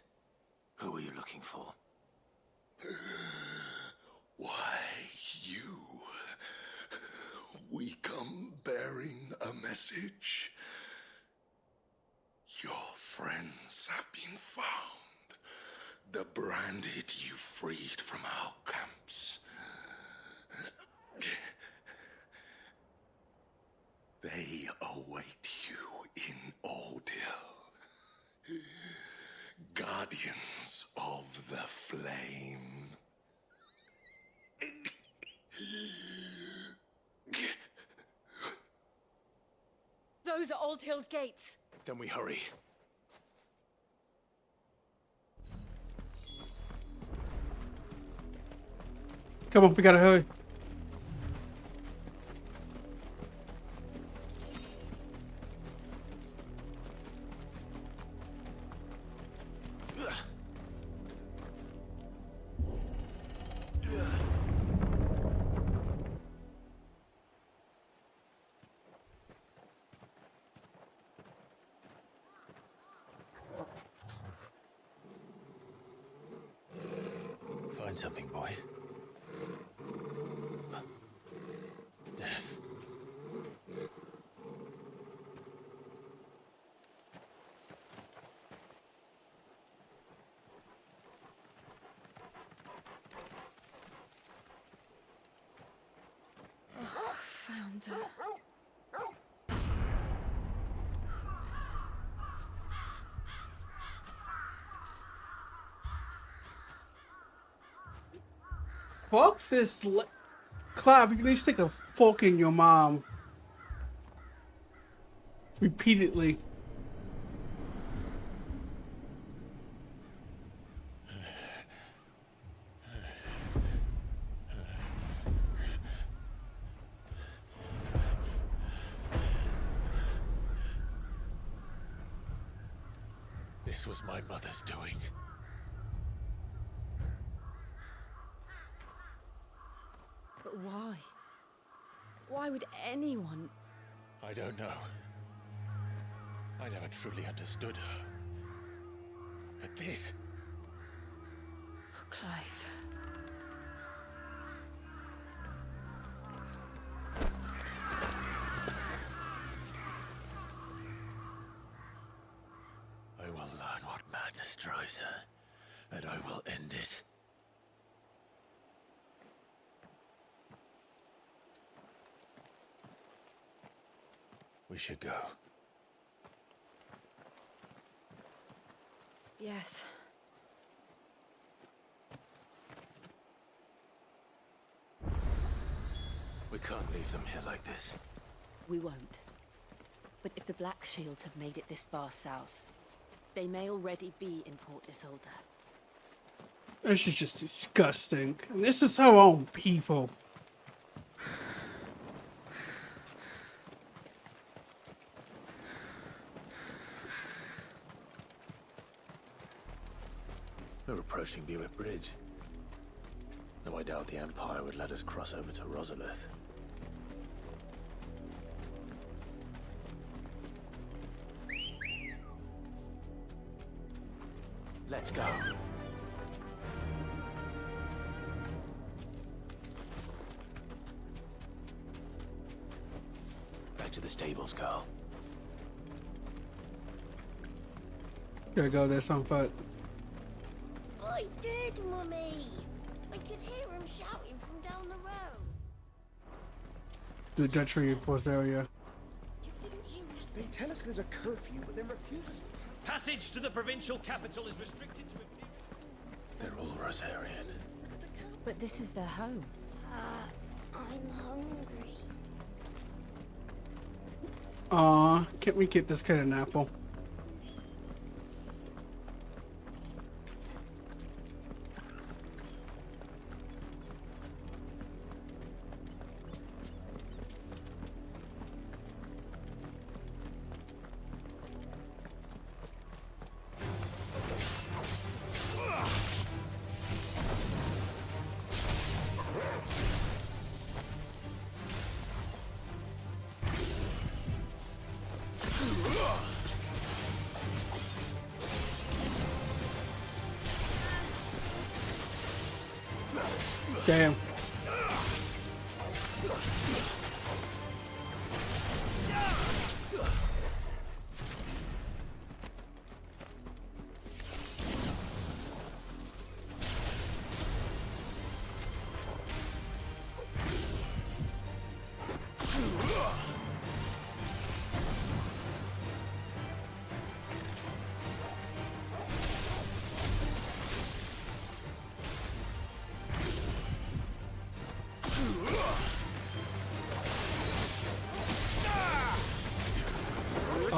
Who are you looking for? Why, you. We come bearing a message. Your friends have been found. The branded you freed from our camps. They await you in Ordeal. Guardians of the Flame. Those are Old Hill's gates. Then we hurry. Come on, we gotta hurry. Find something, boy. Death. Found her. Fuck this. Clive, you can at least stick a fork in your mom. Repeatedly. This was my mother's doing. But why? Why would anyone? I don't know. I never truly understood her. But this... Oh, Clive. I will learn what madness drives her, and I will end it. We should go. Yes. We can't leave them here like this. We won't. But if the Black Shields have made it this far south, they may already be in Port Isolde. This is just disgusting. And this is her own people. We're approaching Buick Bridge. Though I doubt the Empire would let us cross over to Rosalith. Let's go. Back to the stables, girl. Gotta go, there's some foot. I did, Mummy. I could hear him shouting from down the road. The Dutry Force area. They tell us there's a curfew, but then refuse us. Passage to the provincial capital is restricted to... They're all Rosarian. But this is their home. I'm hungry. Aw, can't we get this kid an apple? Damn.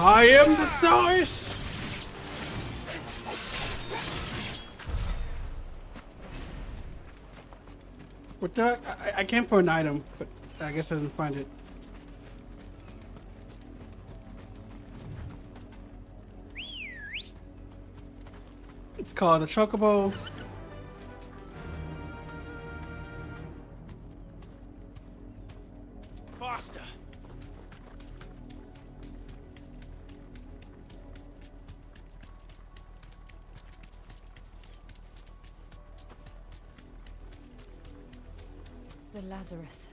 I am the dice! What the? I came for an item, but I guess I didn't find it. It's called the Chocobo. Faster! The Lazarus.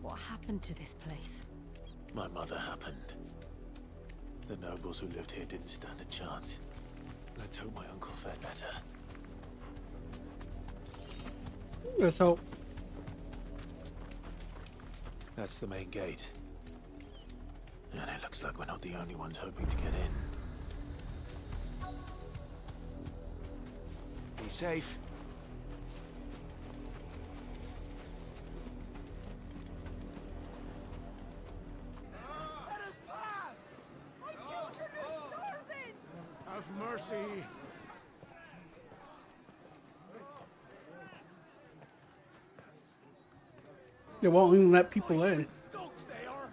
What happened to this place? My mother happened. The nobles who lived here didn't stand a chance. Let's hope my uncle fared better. Let's hope. That's the main gate. And it looks like we're not the only ones hoping to get in. Be safe. Let us pass! My children are starving! Have mercy! They won't even let people in. Dogs they are!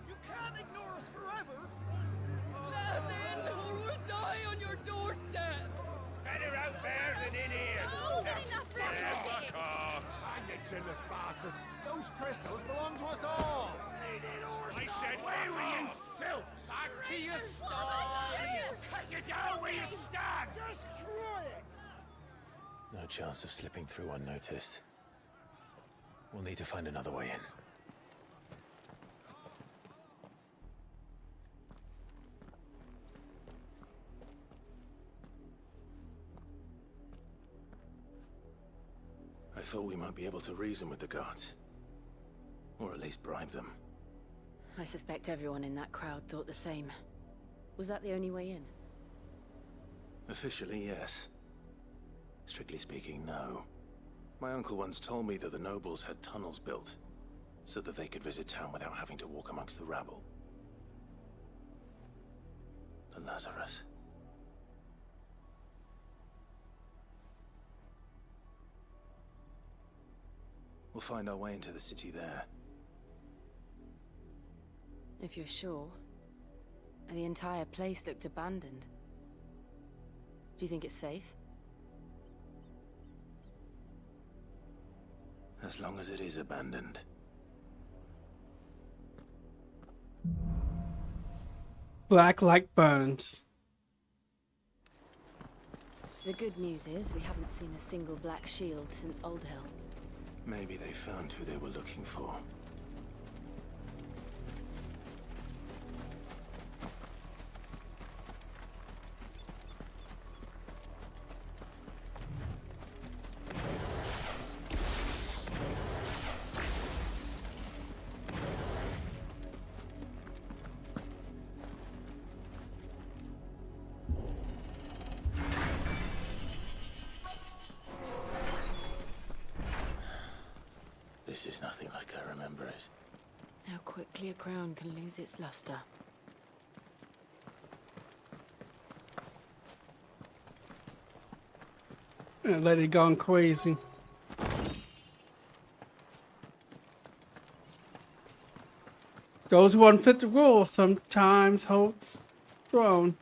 You can't ignore us forever! Let us in, or we'll die on your doorstep! Better out there than in here. Fuck off! Hang it, chinless bastards! Those crystals belong to us all! I said, away with you, filth! Back to your stalls! Cut you down where you stand! Destroy it! No chance of slipping through unnoticed. We'll need to find another way in. I thought we might be able to reason with the guards. Or at least bribe them. I suspect everyone in that crowd thought the same. Was that the only way in? Officially, yes. Strictly speaking, no. My uncle once told me that the nobles had tunnels built, so that they could visit town without having to walk amongst the rabble. The Lazarus. We'll find our way into the city there. If you're sure. And the entire place looked abandoned. Do you think it's safe? As long as it is abandoned. Black like burns. The good news is we haven't seen a single black shield since Old Hill. Maybe they found who they were looking for. This is nothing like I remember it. How quickly a crown can lose its luster. And let it gone crazy. Those who unfit the rule sometimes hold the throne.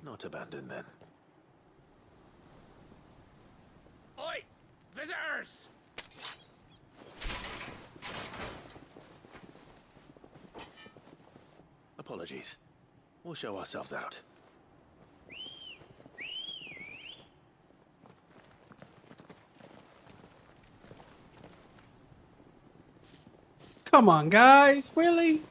Not abandoned then. Oi! Visitors! Apologies. We'll show ourselves out. Come on, guys, really?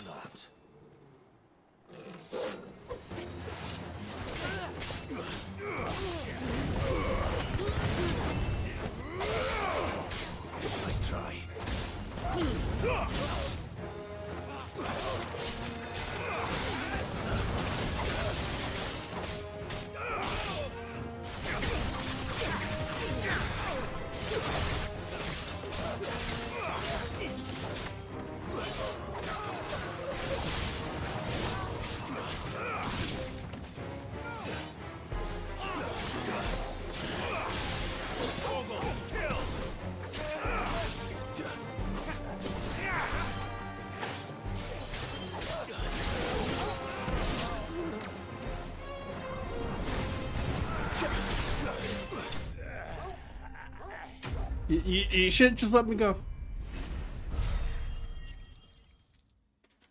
Not. Nice try. You should just let me go.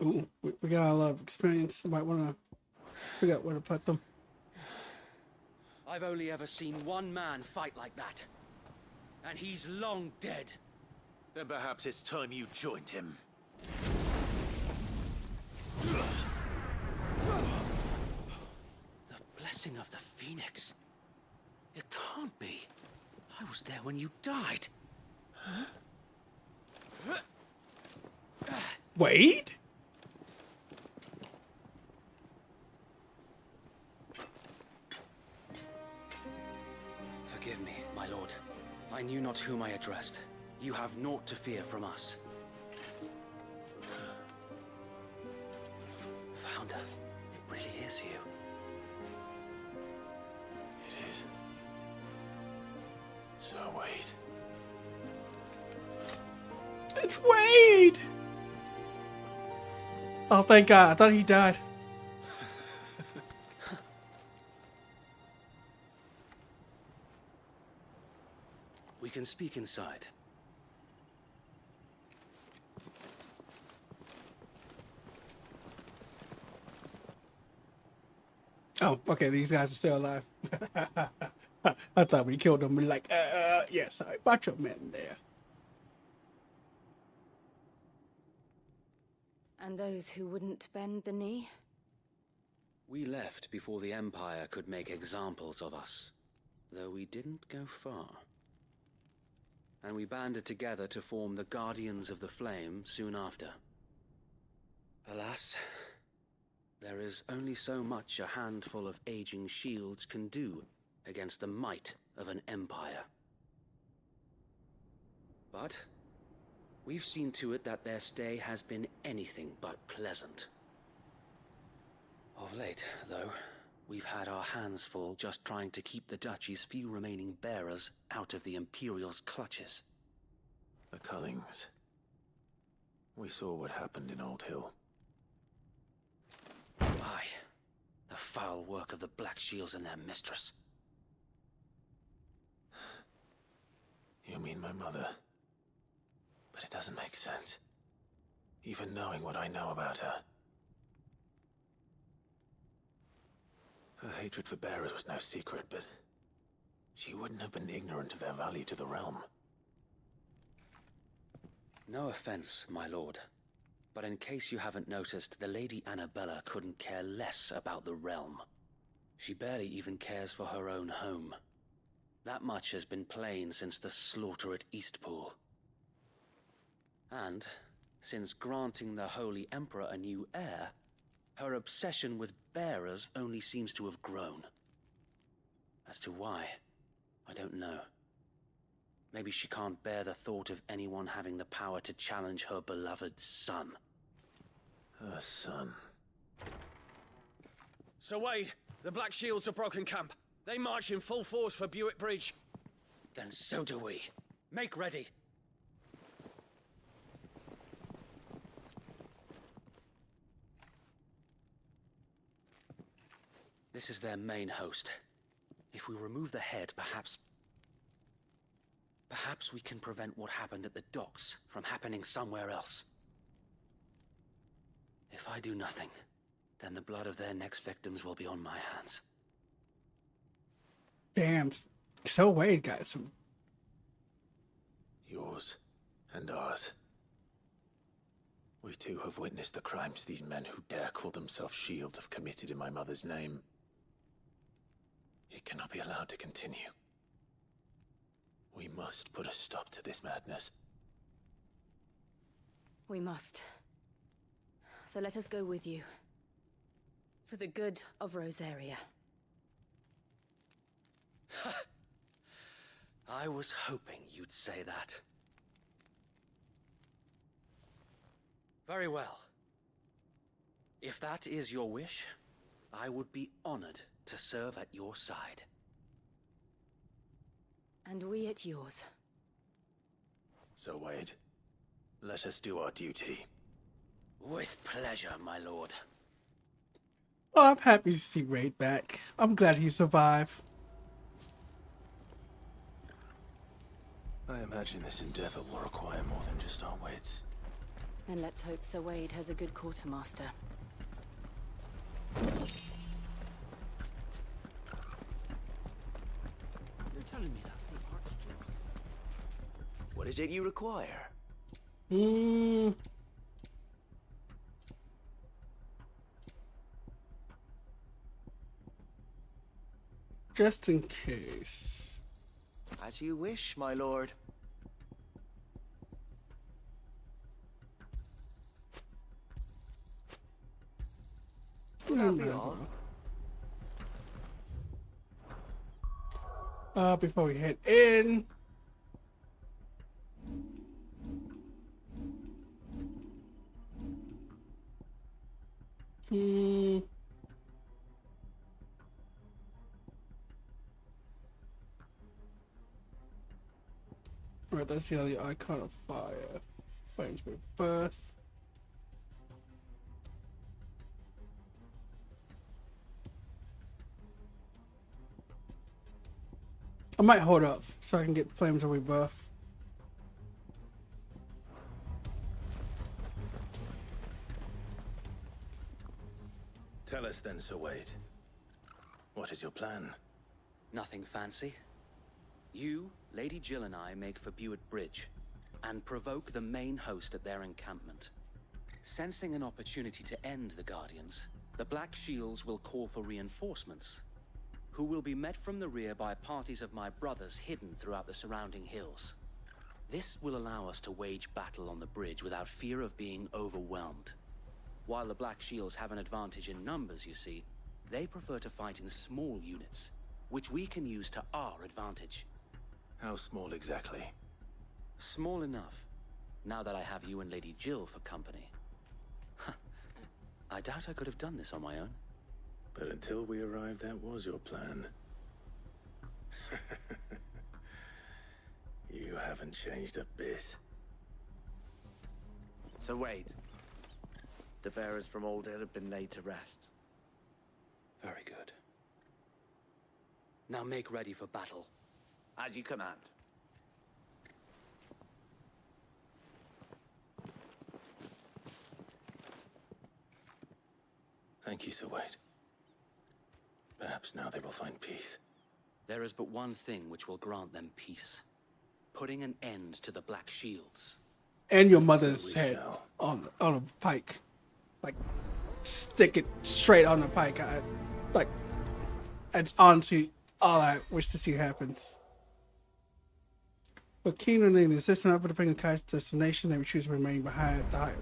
Ooh, we got a lot of experience. I might want to figure out where to put them. I've only ever seen one man fight like that. And he's long dead. Then perhaps it's time you joined him. The blessing of the Phoenix. It can't be. I was there when you died. Wade? Forgive me, my lord. I knew not whom I addressed. You have naught to fear from us. Founder, it really is you. It is. So, Wade. It's Wade! Oh, thank God. I thought he died. We can speak inside. Oh, okay. These guys are still alive. I thought we killed them. We're like, yeah, sorry. Watch your men there. And those who wouldn't bend the knee? We left before the Empire could make examples of us, though we didn't go far. And we banded together to form the Guardians of the Flame soon after. Alas, there is only so much a handful of aging shields can do against the might of an empire. But we've seen to it that their stay has been anything but pleasant. Of late, though, we've had our hands full just trying to keep the Duchy's few remaining bearers out of the Imperial's clutches. The Cullings. We saw what happened in Old Hill. Aye, the foul work of the Black Shields and their mistress. You mean my mother? But it doesn't make sense. Even knowing what I know about her. Her hatred for bearers was no secret, but she wouldn't have been ignorant of their value to the realm. No offense, my lord, but in case you haven't noticed, the Lady Annabella couldn't care less about the realm. She barely even cares for her own home. That much has been plain since the slaughter at Eastpool. And, since granting the Holy Emperor a new heir, her obsession with bearers only seems to have grown. As to why, I don't know. Maybe she can't bear the thought of anyone having the power to challenge her beloved son. Her son. Sir Wade, the Black Shields have broken camp. They march in full force for Buick Bridge. Then so do we. Make ready. This is their main host. If we remove the head, perhaps we can prevent what happened at the docks from happening somewhere else. If I do nothing, then the blood of their next victims will be on my hands. Damn. So Wade got some. Yours and ours. We too have witnessed the crimes these men who dare call themselves shields have committed in my mother's name. It cannot be allowed to continue. We must put a stop to this madness. We must. So let us go with you. For the good of Rosaria. I was hoping you'd say that. Very well. If that is your wish, I would be honored to serve at your side. And we at yours. So, Wade, let us do our duty. With pleasure, my lord. Oh, I'm happy to see Wade back. I'm glad he survived. I imagine this endeavor will require more than just our wits. Then let's hope Sir Wade has a good quartermaster. You're telling me that's the Archduke's? What is it you require? Just in case. As you wish, my lord. Will that be all? Before we head in. Right, that's the icon of fire. Flames with birth. I might hold up so I can get flames of rebirth. Tell us then, Sir Wade. What is your plan? Nothing fancy. You, Lady Jill and I make for Buick Bridge and provoke the main host at their encampment. Sensing an opportunity to end the Guardians, the Black Shields will call for reinforcements, who will be met from the rear by parties of my brothers hidden throughout the surrounding hills. This will allow us to wage battle on the bridge without fear of being overwhelmed. While the Black Shields have an advantage in numbers, you see, they prefer to fight in small units, which we can use to our advantage. How small exactly? Small enough, now that I have you and Lady Jill for company. I doubt I could have done this on my own. But until we arrived, that was your plan. You haven't changed a bit. Sir Wade, the bearers from Old Hill have been laid to rest. Very good. Now make ready for battle. As you command. Thank you, Sir Wade. Perhaps now they will find peace. There is but one thing which will grant them peace. Putting an end to the Black Shields. And your mother's head on a pike. Like, stick it straight on the pike. It's honestly all I wish to see happens. But keen on the system of the Penguin Kite's destination, they would choose to remain behind the highway.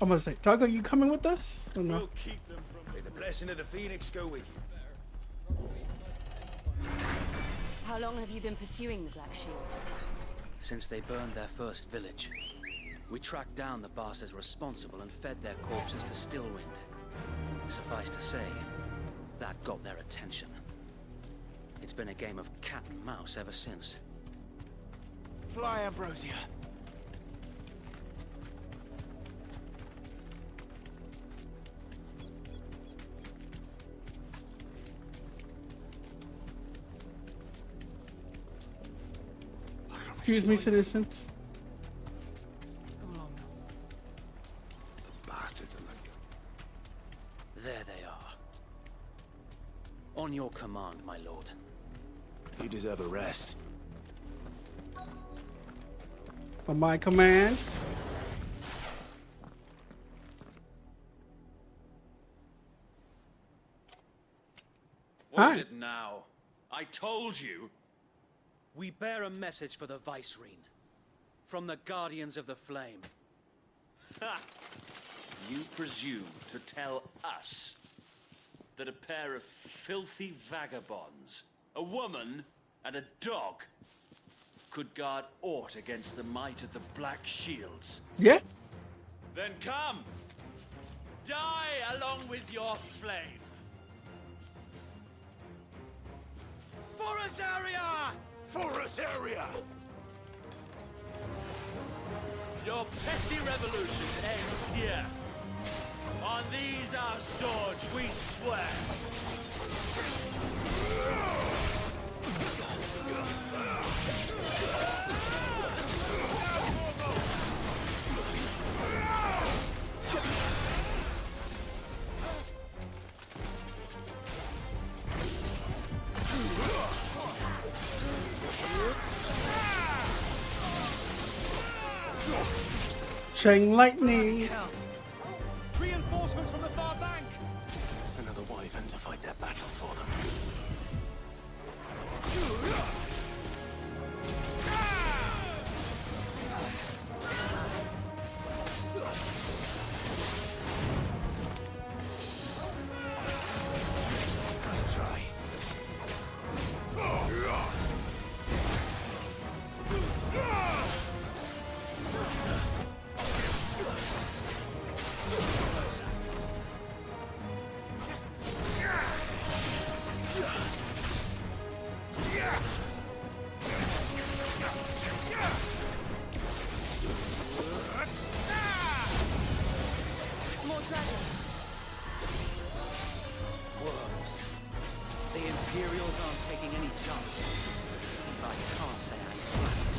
I'm gonna say, Doug, are you coming with us? Or no? We'll keep them from. May the blessing of the Phoenix go with you. How long have you been pursuing the Black Shields? Since they burned their first village, we tracked down the bastards responsible and fed their corpses to Stillwind. Suffice to say, that got their attention. It's been a game of cat and mouse ever since. Fly, Ambrosia. Excuse me, citizens. Come along now. The bastards are lucky. There they are. On your command, my lord. You deserve a rest. On my command. What is it now? I told you. We bear a message for the Vicereine. From the Guardians of the Flame. Ha! You presume to tell us that a pair of filthy vagabonds, a woman and a dog, could guard aught against the might of the Black Shields? Yeah. Then come! Die along with your flame! For Azaria! For Azaria! Your petty revolution ends here. On these our swords we swear. Chain lightning. Reinforcements from the far bank. Another wyvern to fight their battles for them. Nice try. More dragons. Worms. The Imperials aren't taking any chances. But I can't say I'm flattered.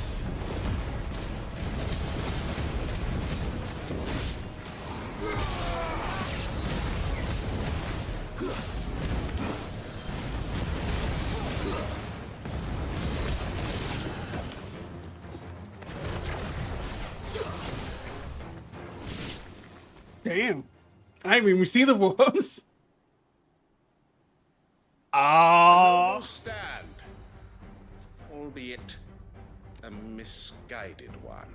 Damn. I didn't even see the wolves. A Ah. noble stand, albeit a misguided one.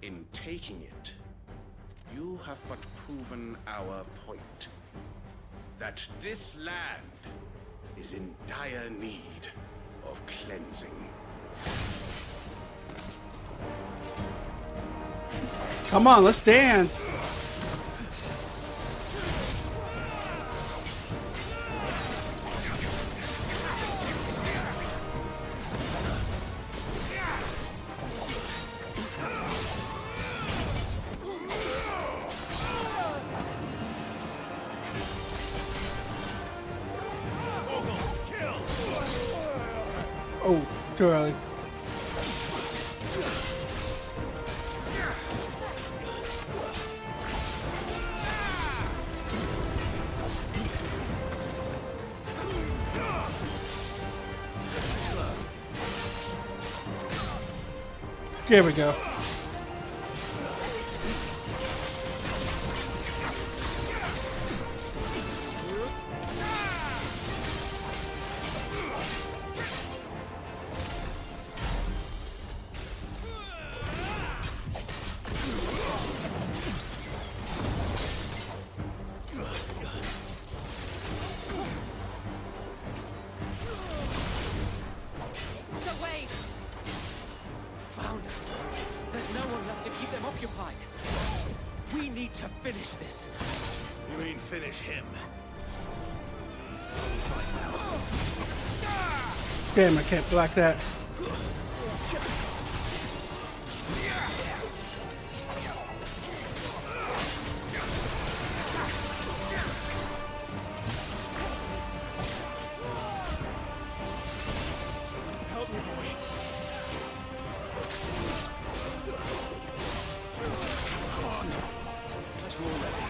In taking it, you have but proven our point. That this land is in dire need of cleansing. Come on, let's dance. Oh, too early. There we go. to finish this. You mean finish him? Damn, I can't block that. Help me, boy. Come on. Let's roll ready.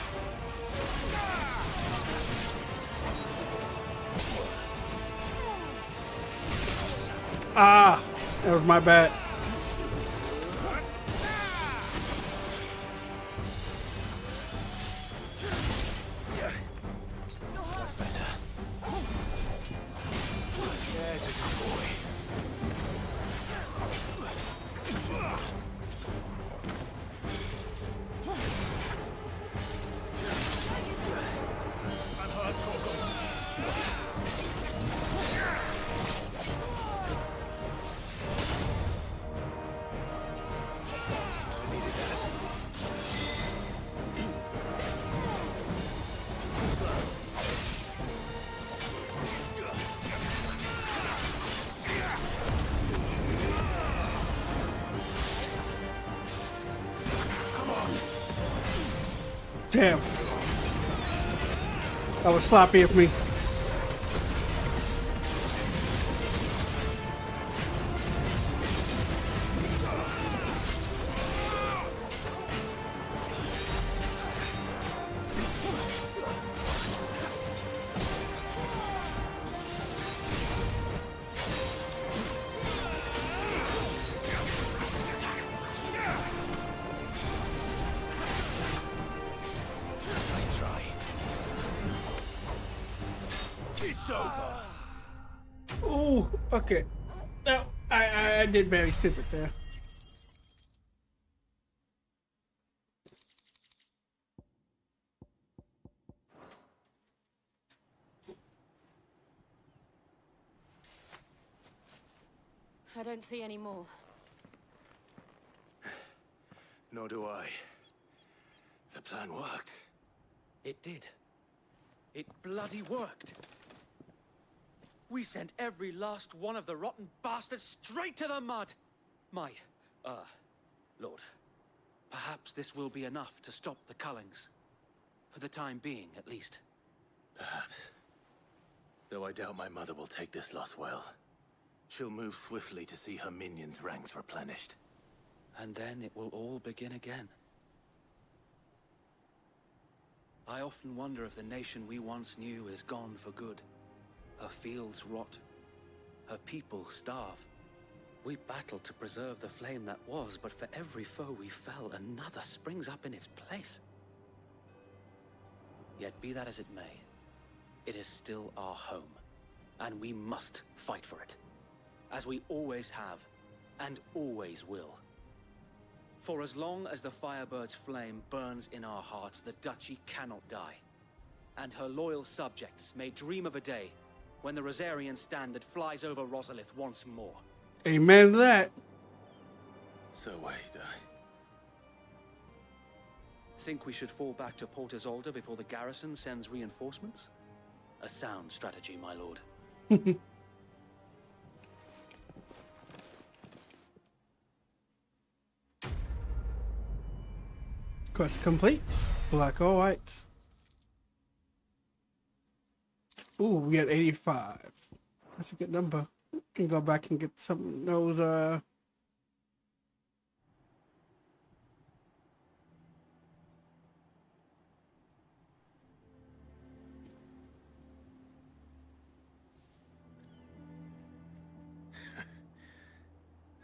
Ah, that was my bad. That's better. There's a good boy. I'm hard, Torgo. Damn. That was sloppy of me. Nice try. It's over. Ooh, okay. No, I did very stupid there. I don't see any more. Nor do I. The plan worked. It did. It bloody worked. We sent every last one of the rotten bastards straight to the mud. My, Lord, perhaps this will be enough to stop the Cullings. For the time being, at least. Perhaps. Though I doubt my mother will take this loss well. She'll move swiftly to see her minions' ranks replenished. And then it will all begin again. I often wonder if the nation we once knew is gone for good. Her fields rot. Her people starve. We battled to preserve the flame that was, but for every foe we fell, another springs up in its place. Yet be that as it may, it is still our home, and we must fight for it. As we always have, and always will. For as long as the Firebird's flame burns in our hearts, the Duchy cannot die. And her loyal subjects may dream of a day when the Rosarian standard flies over Rosalith once more. Amen to that. So wait, Think we should fall back to Port Isolde before the garrison sends reinforcements? A sound strategy, my lord. Quest complete. Black or white. Ooh, we got 85. That's a good number. Can go back and get some of those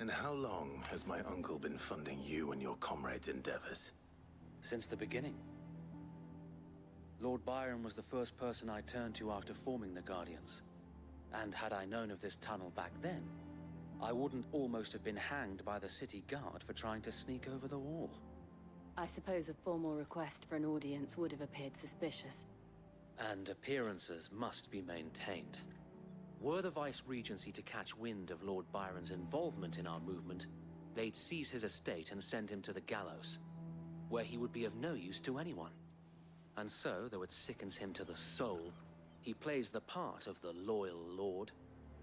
And how long has my uncle been funding you and your comrades' endeavors? Since the beginning. Lord Byron was the first person I turned to after forming the Guardians. And had I known of this tunnel back then, I wouldn't almost have been hanged by the city guard for trying to sneak over the wall. I suppose a formal request for an audience would have appeared suspicious. And appearances must be maintained. Were the Vice-Regency to catch wind of Lord Byron's involvement in our movement, they'd seize his estate and send him to the gallows. where he would be of no use to anyone. And so, though it sickens him to the soul, he plays the part of the loyal lord,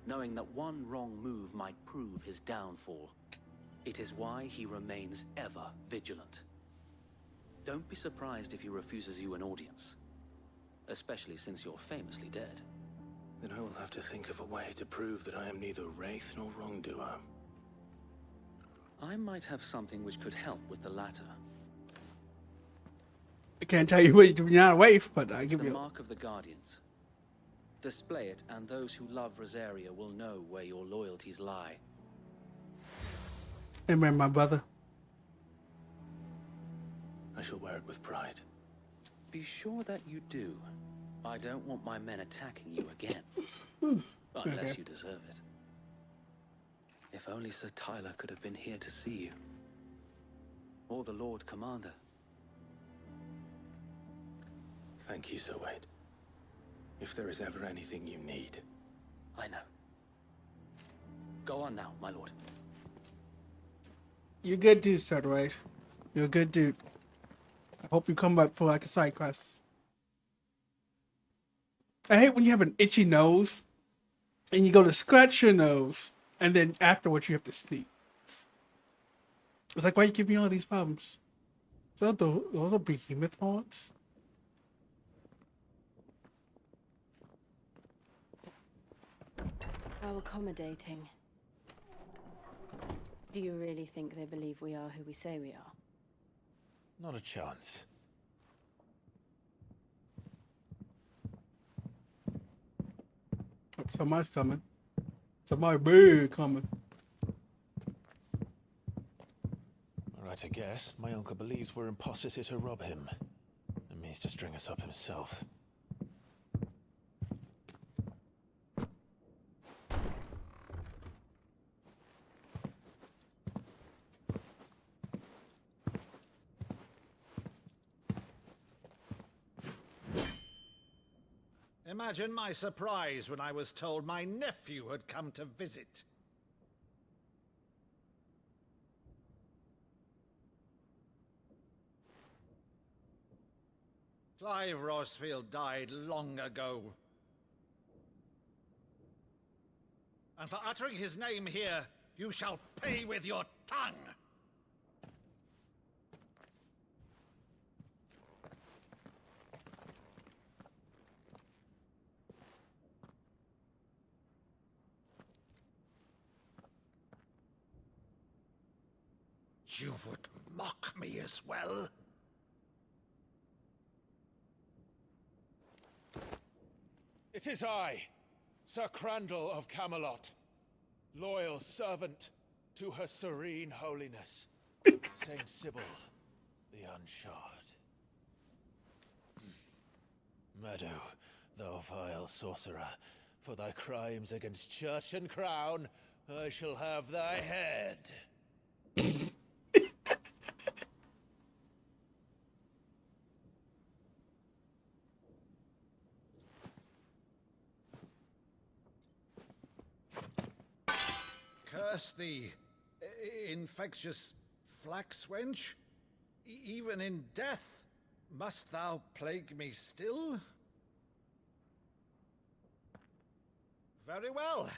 knowing that one wrong move might prove his downfall. It is why he remains ever vigilant. Don't be surprised if he refuses you an audience, especially since you're famously dead. Then I will have to think of a way to prove that I am neither wraith nor wrongdoer. I might have something which could help with the latter. I can't tell you what you're not away, but I give the you mark of the Guardians. Display it, and those who love Rosaria will know where your loyalties lie. Amen, my brother. I shall wear it with pride. Be sure that you do. I don't want my men attacking you again. Unless you deserve it. If only Sir Tyler could have been here to see you. Or the Lord Commander. Thank you, Sir Wade. If there is ever anything you need. I know. Go on now, my lord. You're a good dude, Sir Wade. You're a good dude. I hope you come up for like a side quest. I hate when you have an itchy nose and you go to scratch your nose and then afterwards you have to sneeze. It's like, why you give me all these problems? Those are behemoth haunts. How accommodating. Do you really think they believe we are who we say we are? Not a chance. Somebody's coming. Somebody big coming. Right, I guess. My uncle believes we're imposters here to rob him. And means to string us up himself. Imagine my surprise when I was told my nephew had come to visit. Clive Rosfield died long ago. And for uttering his name here, you shall pay with your tongue! You would mock me as well? It is I, Sir Crandall of Camelot, loyal servant to Her Serene Holiness, Saint Sybil the Unshod. Meadow, thou vile sorcerer, for thy crimes against church and crown, I shall have thy head. Curse thee, infectious flax wench. Even in death, must thou plague me still? Very well.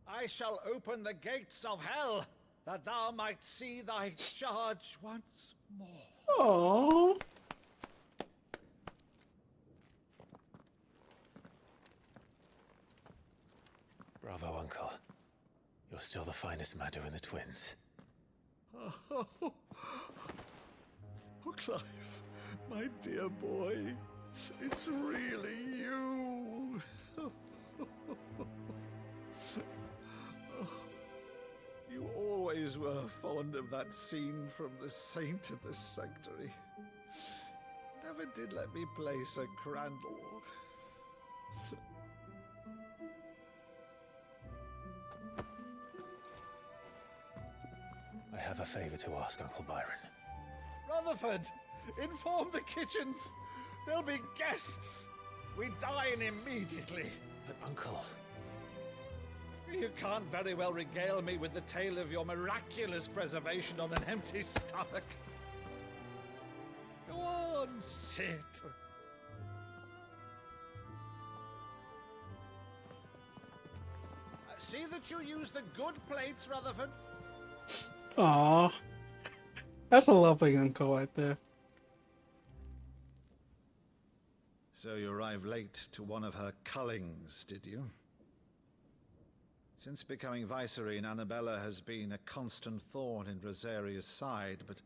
I shall open the gates of hell, that thou might see thy charge once more. Aww. Bravo, Uncle. You're still the finest Maddo in the twins. Oh, Clive, my dear boy, it's really you. You always were fond of that scene from The Saint in the Sanctuary. Never did let me play Sir Crandall. I have a favor to ask, Uncle Byron. Rutherford, inform the kitchens. There'll be guests. We dine immediately. But, Uncle... You can't very well regale me with the tale of your miraculous preservation on an empty stomach. Go on, sit. See that you use the good plates, Rutherford. Aww. That's a lovely uncle right there. So you arrived late to one of her cullings, did you? Since becoming Vicereine, Annabella has been a constant thorn in Rosaria's side, but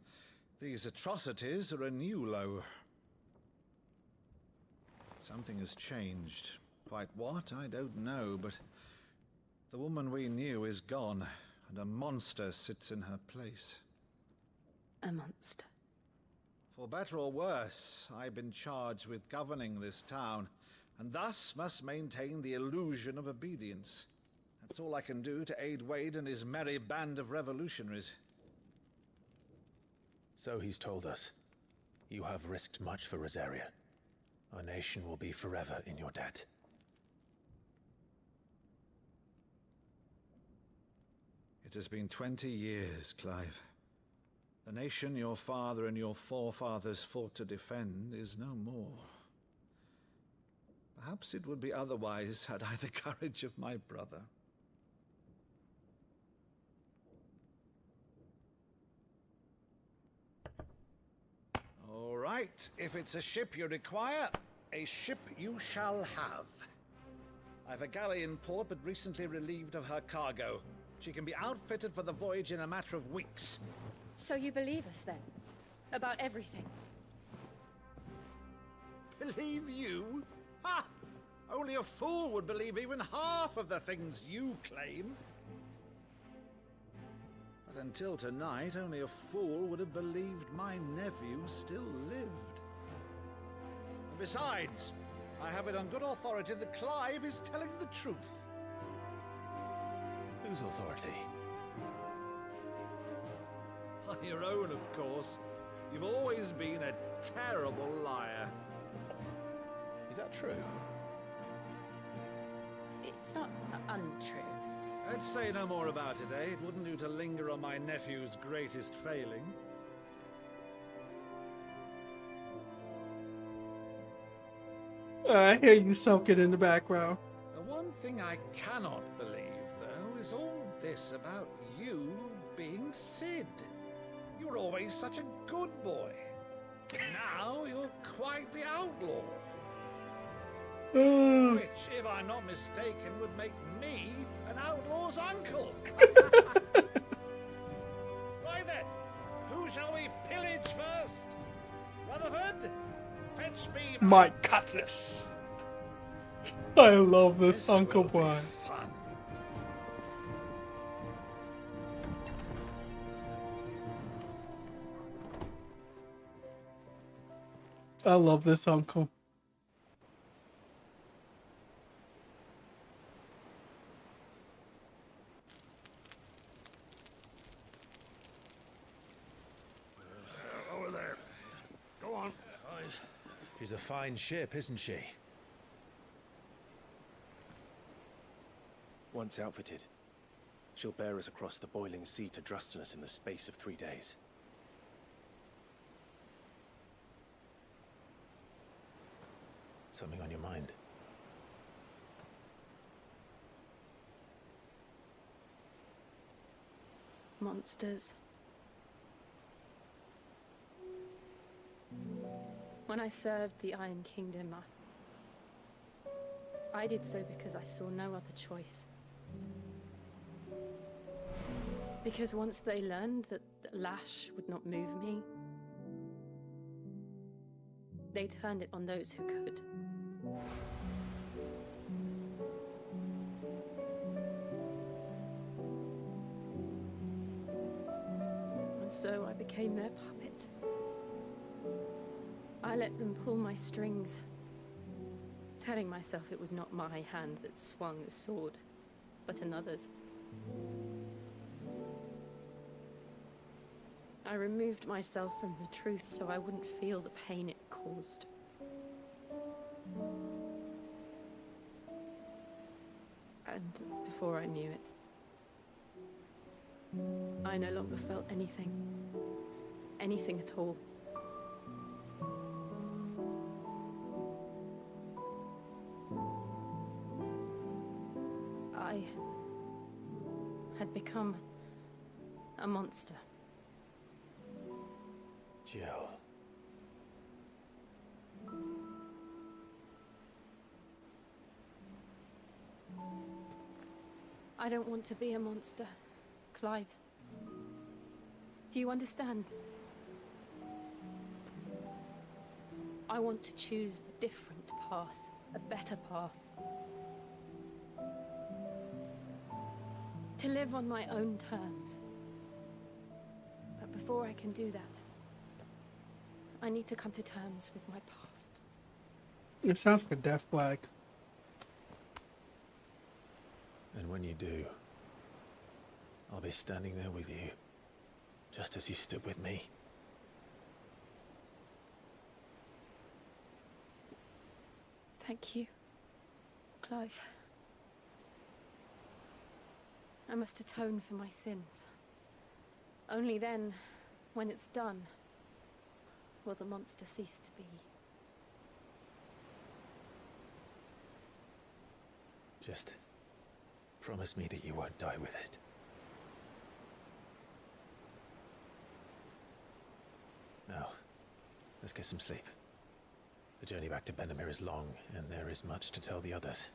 these atrocities are a new low. Something has changed. Quite what, I don't know, but the woman we knew is gone, and a monster sits in her place. A monster. For better or worse, I've been charged with governing this town, and thus must maintain the illusion of obedience. That's all I can do to aid Wade and his merry band of revolutionaries. So he's told us. You have risked much for Rosaria. Our nation will be forever in your debt. It has been 20 years, Clive. The nation your father and your forefathers fought to defend is no more. Perhaps it would be otherwise had I the courage of my brother. All right, if it's a ship you require, a ship you shall have. I've a galley in port, but recently relieved of her cargo. She can be outfitted for the voyage in a matter of weeks. So you believe us then? About everything? Believe you? Ha! Only a fool would believe even half of the things you claim. But until tonight, only a fool would have believed my nephew still lived. And besides, I have it on good authority that Clive is telling the truth. Whose authority? On your own, of course. You've always been a terrible liar. Is that true? It's not untrue. Let's say no more about it, eh? It wouldn't do to linger on my nephew's greatest failing. I hear you soaking in the background. The one thing I cannot believe, though, is all this about you being Sid. You were always such a good boy. Now you're quite the outlaw. Which, if I'm not mistaken, would make me an outlaw's uncle. Right then, who shall we pillage first? Rutherford, fetch me My cutlass. I love this Uncle Boy. fun. I love this uncle. Over there. Go on. She's a fine ship, isn't she? Once outfitted, she'll bear us across the boiling sea to Drustinus in the space of 3 days. Something on your mind? Monsters. When I served the Iron Kingdom, I did so because I saw no other choice. Because once they learned that Lash would not move me, they turned it on those who could. And so I became their puppet. I let them pull my strings, telling myself it was not my hand that swung the sword, but another's. I removed myself from the truth so I wouldn't feel the pain it caused. And before I knew it, I no longer felt anything. Anything at all. I had become a monster. Jill. I don't want to be a monster, Clive. Do you understand? I want to choose a different path, a better path. To live on my own terms. But before I can do that, I need to come to terms with my past. It sounds like a death flag. And when you do, I'll be standing there with you, just as you stood with me. Thank you, Clive. I must atone for my sins. Only then, when it's done, will the monster cease to be. Just promise me that you won't die with it. Now, let's get some sleep. The journey back to Benamir is long, and there is much to tell the others.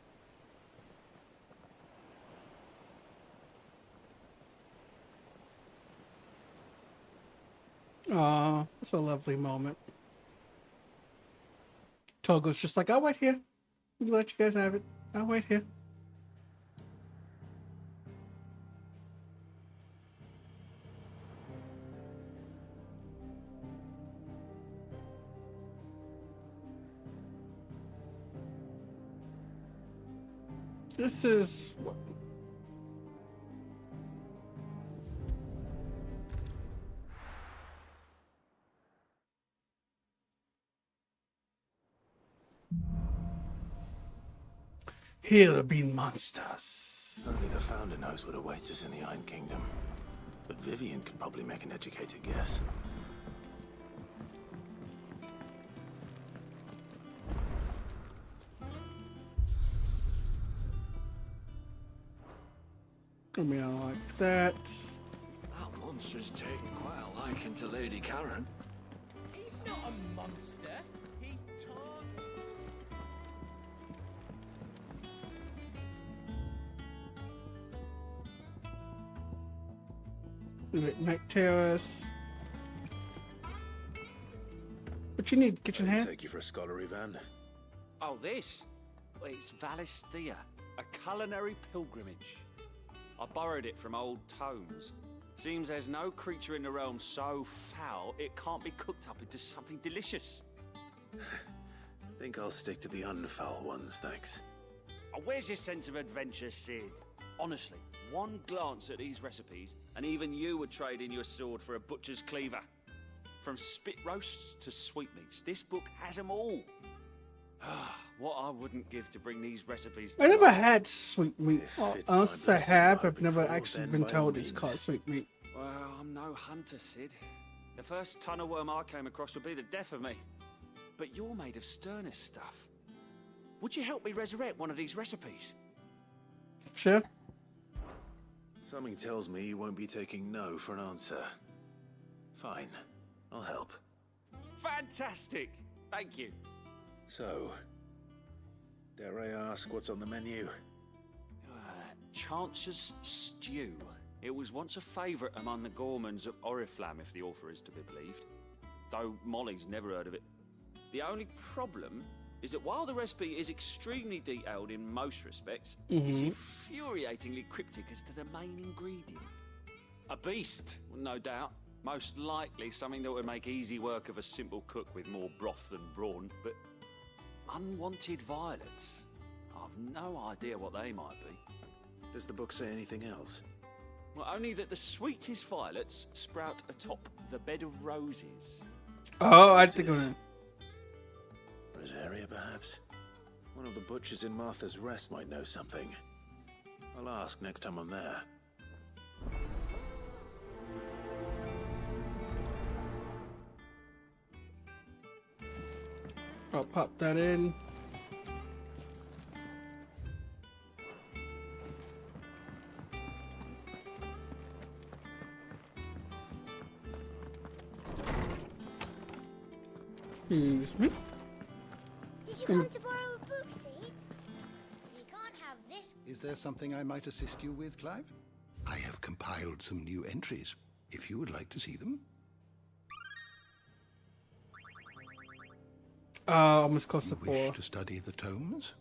Aw, it's a lovely moment. Togo's just like, I'll wait here. I'll let you guys have it. I'll wait here. This is... Here be monsters. Only the Founder knows what awaits us in the Iron Kingdom. But Vivian can probably make an educated guess. I mean, I like that. That monster's taken quite a liking to Lady Karen. He's not a monster. He's Night Terrace. What you need, kitchen hand? Take you for a scholarly van. Oh, this? Well, it's Valisthea, a culinary pilgrimage. I borrowed it from old tomes. Seems there's no creature in the realm so foul it can't be cooked up into something delicious. Think I'll stick to the unfoul ones, thanks. Oh, where's your sense of adventure, Sid? Honestly, one glance at these recipes, and even you would trade in your sword for a butcher's cleaver. From spit roasts to sweetmeats, this book has them all. What I wouldn't give to bring these recipes to I never life. had sweet meat. Well, unless I have, I've never actually been told it's called sweet meat. Well, I'm no hunter, Sid. The first tunnel worm I came across would be the death of me. But you're made of sterner stuff. Would you help me resurrect one of these recipes? Sure. Something tells me you won't be taking no for an answer. Fine, I'll help. Fantastic! Thank you. So, dare I ask what's on the menu? Chance's Stew. It was once a favourite among the gourmands of Oriflamme, if the author is to be believed. Though Molly's never heard of it. The only problem is that while the recipe is extremely detailed in most respects, it's infuriatingly cryptic as to the main ingredient. A beast, no doubt. Most likely something that would make easy work of a simple cook with more broth than brawn, but unwanted violets. I've no idea what they might be. Does the book say anything else? Well, only that the sweetest violets sprout atop the bed of roses. Oh, I think of it. Rosaria, perhaps? One of the butchers in Martha's Rest might know something. I'll ask next time I'm there. I'll pop that in. Excuse me. Did you come to borrow a book, Sid? 'Cause you can't have this. Is there something I might assist you with, Clive? I have compiled some new entries, if you would like to see them. Almost close to You 4. wish to study the tomes?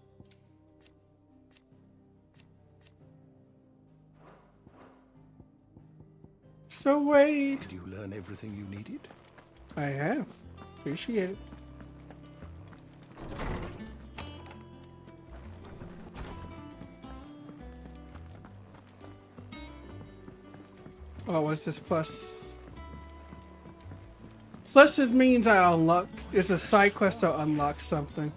So wait. Did you learn everything you needed? I have. Appreciate it. Oh, what's this plus? Pluses means I unlock. It's a side quest to unlock something.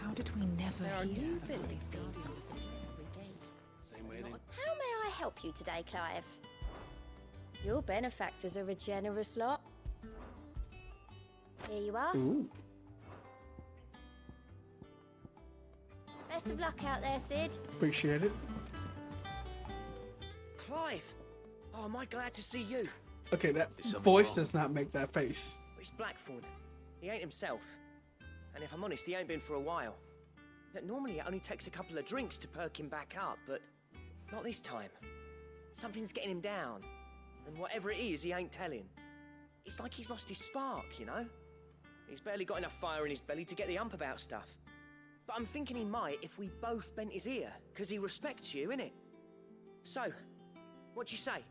How did we never hear about these guardians of the flame? Same way then. How may I help you today, Clive? Your benefactors are a generous lot. Here you are. Ooh. Best of luck out there, Sid. Appreciate it. Clive! Oh, am I glad to see you? Okay, that voice does not make that face. It's Blackthorn. He ain't himself. And if I'm honest, he ain't been for a while. Normally it only takes a couple of drinks to perk him back up, but not this time. Something's getting him down. And whatever it is, he ain't telling. It's like he's lost his spark, you know? He's barely got enough fire in his belly to get the ump about stuff. But I'm thinking he might if we both bent his ear, because he respects you, innit? So, what you say?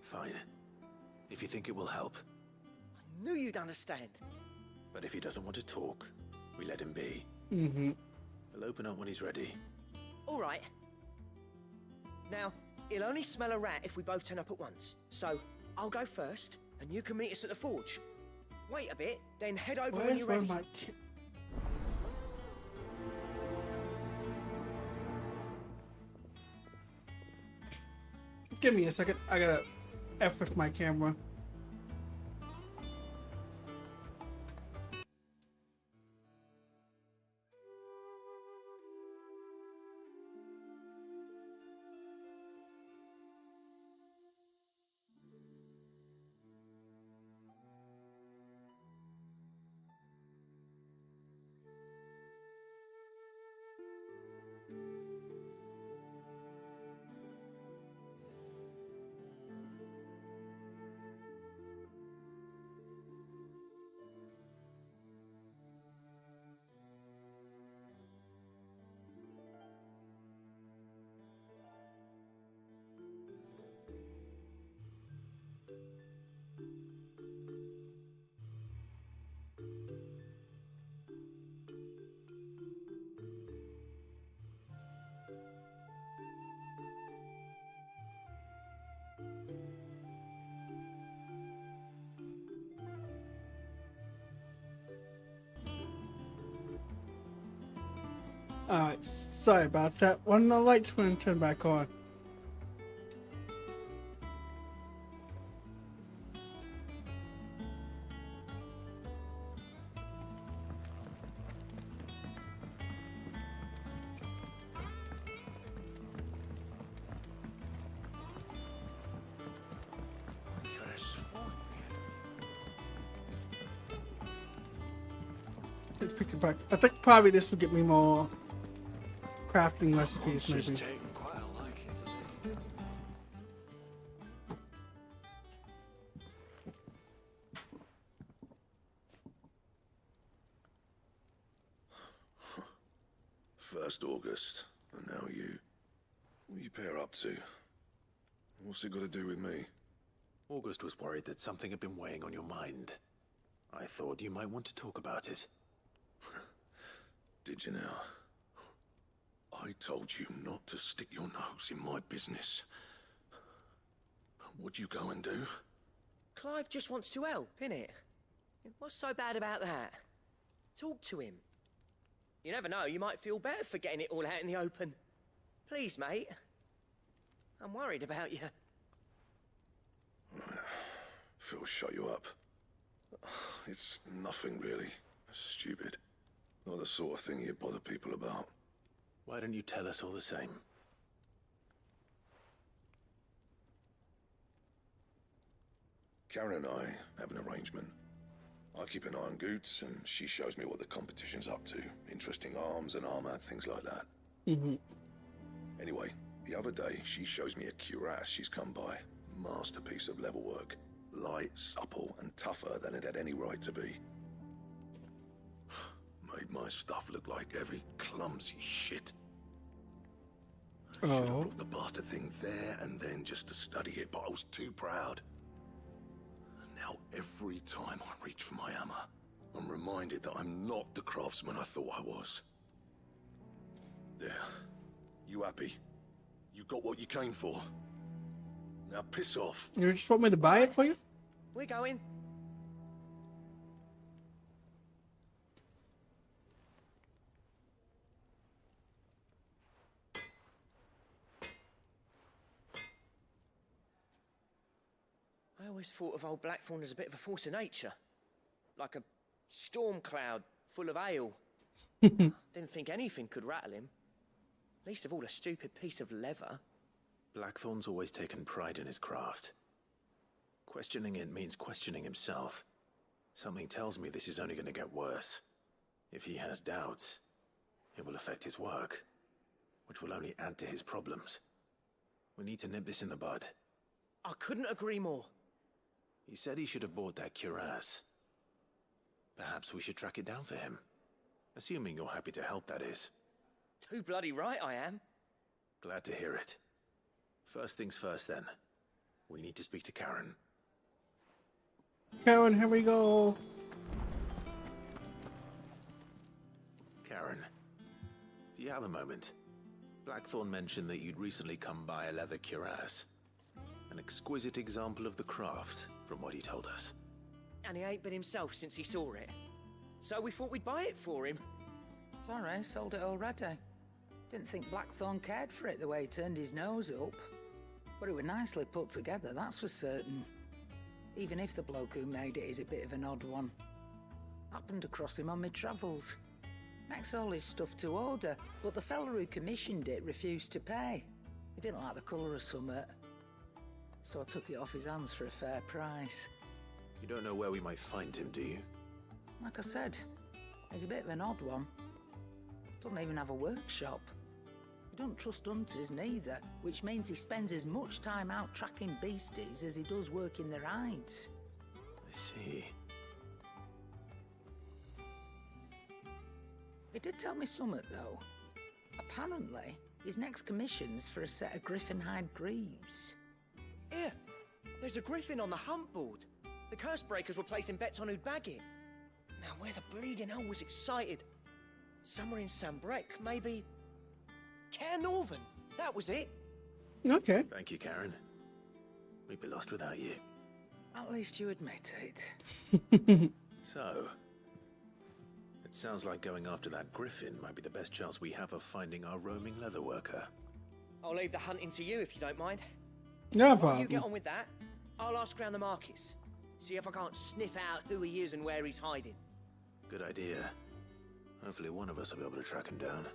Fine. If you think it will help. I knew you'd understand. But if he doesn't want to talk, we let him be. Mm-hmm. He'll open up when he's ready. All right. Now, he'll only smell a rat if we both turn up at once. So, I'll go first, and you can meet us at the forge. Wait a bit, then head over when you're ready. Give me a second. I gotta F with my camera. Alright, sorry about that. When the lights went turn back on. Let's pick it back. I think probably this will get me more crafting recipes, maybe. First August, and now you. What are you pair up to? What's it got to do with me? August was worried that something had been weighing on your mind. I thought you might want to talk about it. Did you now? I told you not to stick your nose in my business. What'd you go and do? Clive just wants to help, innit? What's so bad about that? Talk to him. You never know, you might feel better for getting it all out in the open. Please, mate. I'm worried about you. Phil shut you up. It's nothing really. Stupid. Not the sort of thing you bother people about. Why don't you tell us all the same? Karen and I have an arrangement. I keep an eye on Goots, and she shows me what the competition's up to. Interesting arms and armor, things like that. Anyway, the other day, she shows me a cuirass she's come by. Masterpiece of level work. Light, supple, and tougher than it had any right to be. Made my stuff look like heavy, clumsy shit. I should have brought the bastard thing there and then just to study it, but I was too proud. And now every time I reach for my hammer, I'm reminded that I'm not the craftsman I thought I was. There. You happy? You got what you came for? Now piss off. You just want me to buy it for you? We're going. I always thought of old Blackthorn as a bit of a force of nature. Like a storm cloud full of ale. Didn't think anything could rattle him. Least of all a stupid piece of leather. Blackthorn's always taken pride in his craft. Questioning it means questioning himself. Something tells me this is only going to get worse. If he has doubts, it will affect his work, which will only add to his problems. We need to nip this in the bud. I couldn't agree more. He said he should have bought that cuirass. Perhaps we should track it down for him. Assuming you're happy to help, that is. Too bloody right I am. Glad to hear it. First things first, then. We need to speak to Karen. Karen, here we go. Karen, do you have a moment? Blackthorn mentioned that you'd recently come by a leather cuirass. An exquisite example of the craft, from what he told us. And he ain't been himself since he saw it. So we thought we'd buy it for him. Sorry, sold it already. Didn't think Blackthorn cared for it the way he turned his nose up. But it was nicely put together, that's for certain. Even if the bloke who made it is a bit of an odd one. Happened across him on my travels. Makes all his stuff to order, but the fella who commissioned it refused to pay. He didn't like the colour of summit. So I took it off his hands for a fair price. You don't know where we might find him, do you? Like I said, he's a bit of an odd one. Doesn't even have a workshop. He don't trust hunters neither, which means he spends as much time out tracking beasties as he does working their hides. I see. He did tell me something, though. Apparently, his next commission's for a set of griffin hide greaves. Here, there's a griffin on the hunt board. The curse breakers were placing bets on who'd bag it. Now, where the bleeding hell was excited? Somewhere in Sambrec, maybe... Care Northern, that was it. Okay. Thank you, Karen. We'd be lost without you. At least you admit it. So, it sounds like going after that griffin might be the best chance we have of finding our roaming leatherworker. I'll leave the hunting to you if you don't mind. No While problem. you get on with that, I'll ask around the markets. See if I can't sniff out who he is and where he's hiding. Good idea. Hopefully one of us will be able to track him down.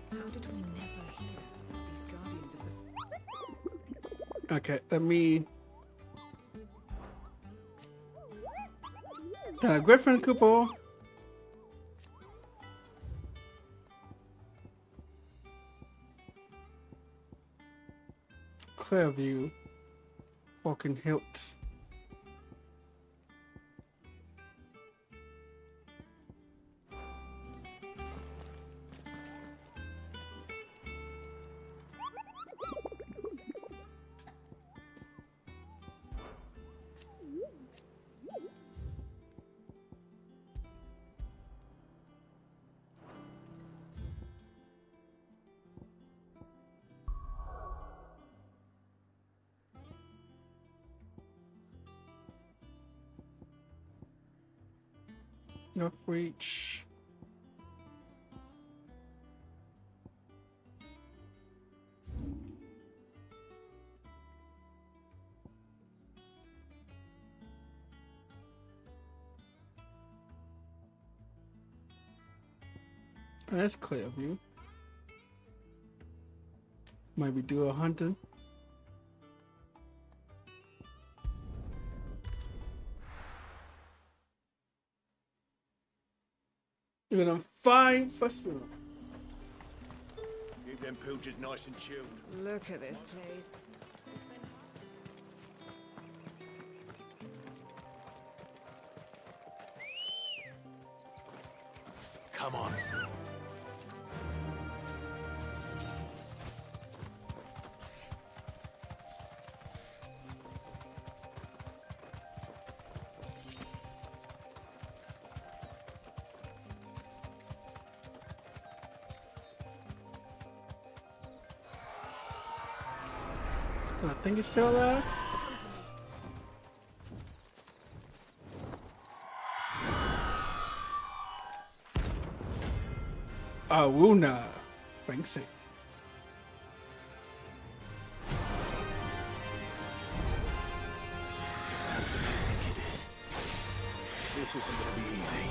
How did we never hear about these guardians of the... Okay, let me... Griffin Cooper. Clearview. Walking Hilt. North Reach. That's clear view. Maybe do a hunting. You're gonna find festival. Keep them pilchers nice and chilled. Look at this place. Come on. I think it's still alive. Wuna. Banksy. That's what I think it is. This isn't gonna be easy.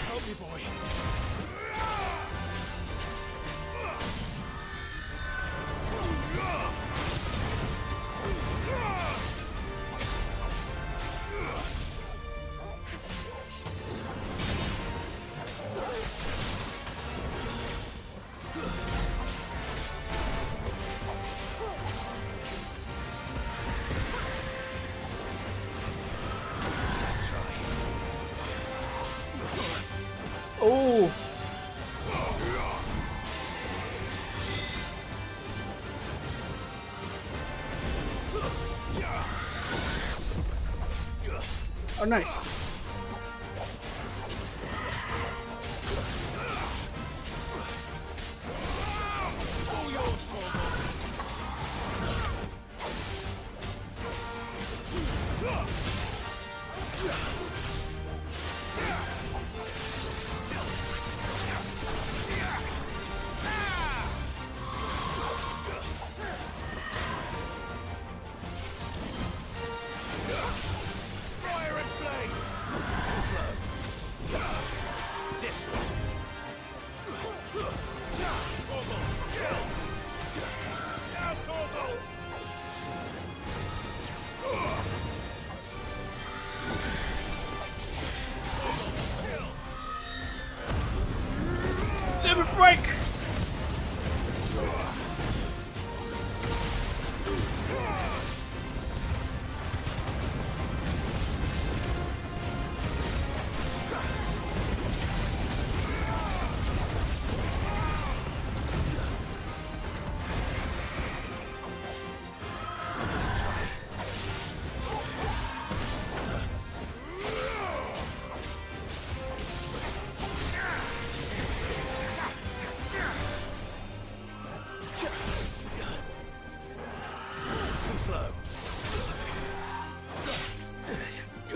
Help me, boy. Oh. Oh, nice. Let me break.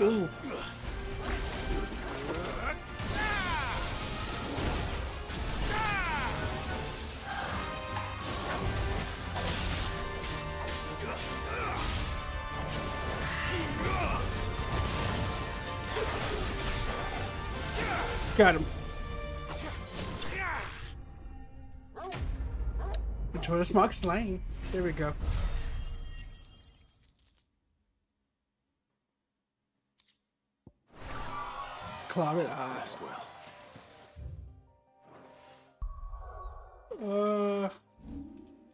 Ooh. Got him. Enjoy the smoke slain. There we go. Clouded eyes.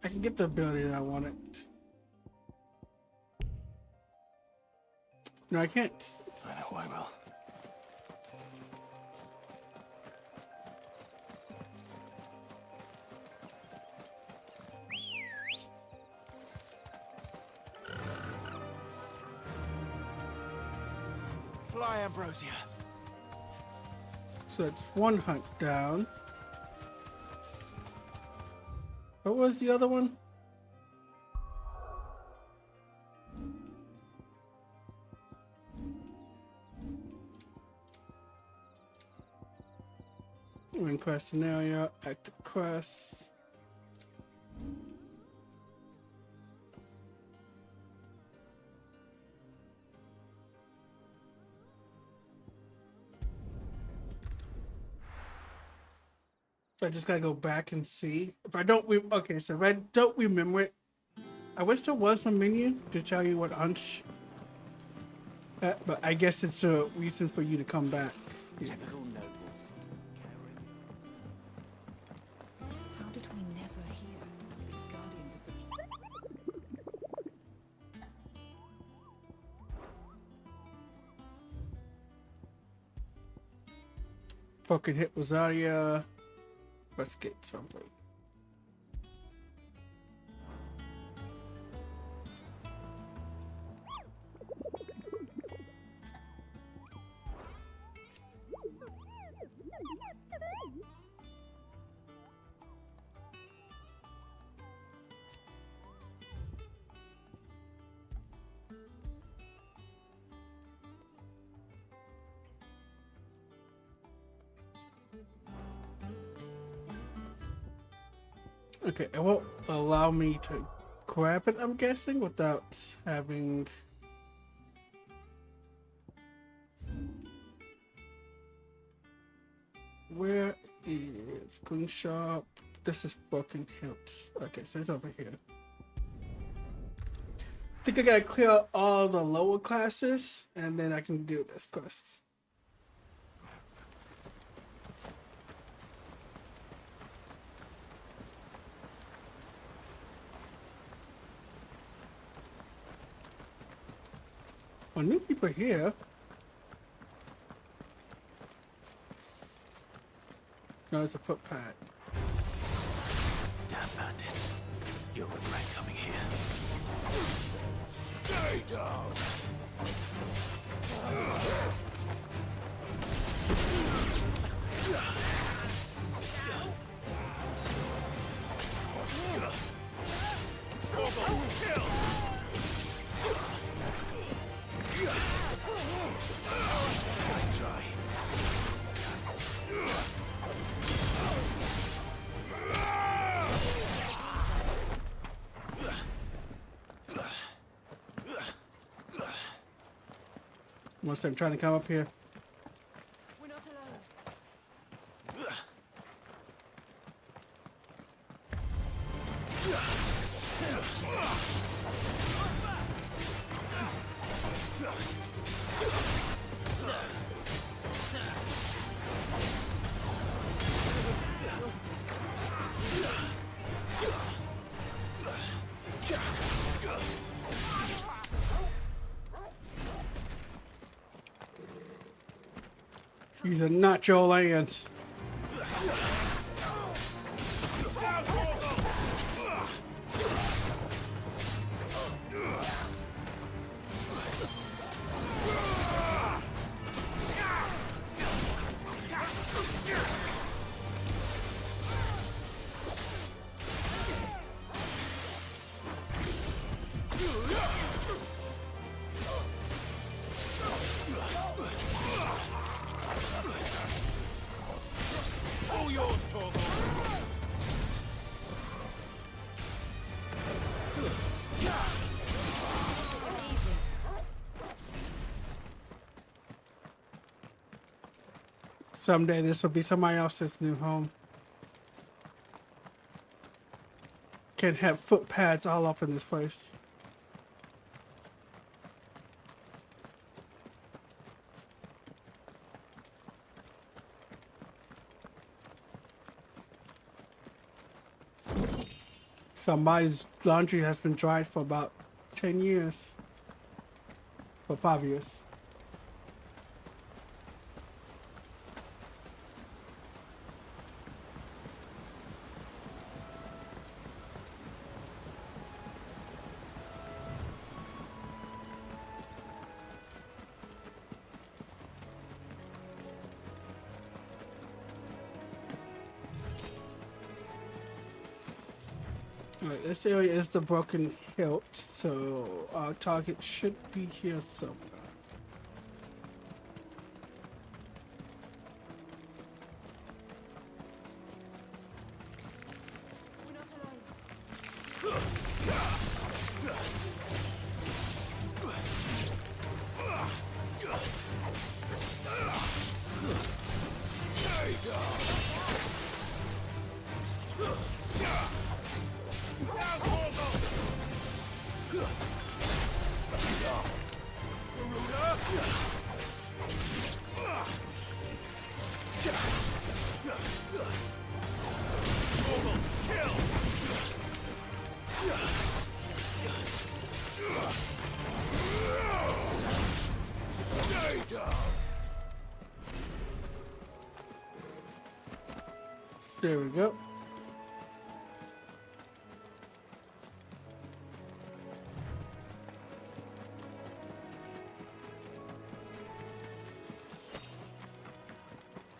I can get the ability that I wanted. No, I can't. I know I will. Fly, Ambrosia. So that's one hunt down. What was the other one? Main quest scenario, active quests. So I just gotta go back and see. If I don't, okay, so if I don't remember it, I wish there was a menu to tell you what hunch. But I guess it's a reason for you to come back. Typical nobles. How did we never hear these guardians of the... Fucking hit Rosaria. Let's get something. Okay, it won't allow me to grab it, I'm guessing, without having... Where is Green Shop? This is Broken Hills. Okay, so it's over here. I think I gotta clear all the lower classes, and then I can do this quest. Oh, new people here. No, it's a footpad. Damn bandits. You'll regret coming here. Stay down. Nice try. Once I'm trying to come up here. We're not alone. These are not your lands. All yours, Torgo. Someday this will be somebody else's new home. Can't have footpads all up in this place. Somebody's laundry has been dried for about 10 years. For 5 years. Alright, this area is the broken hilt, so our target should be here somewhere. There we go.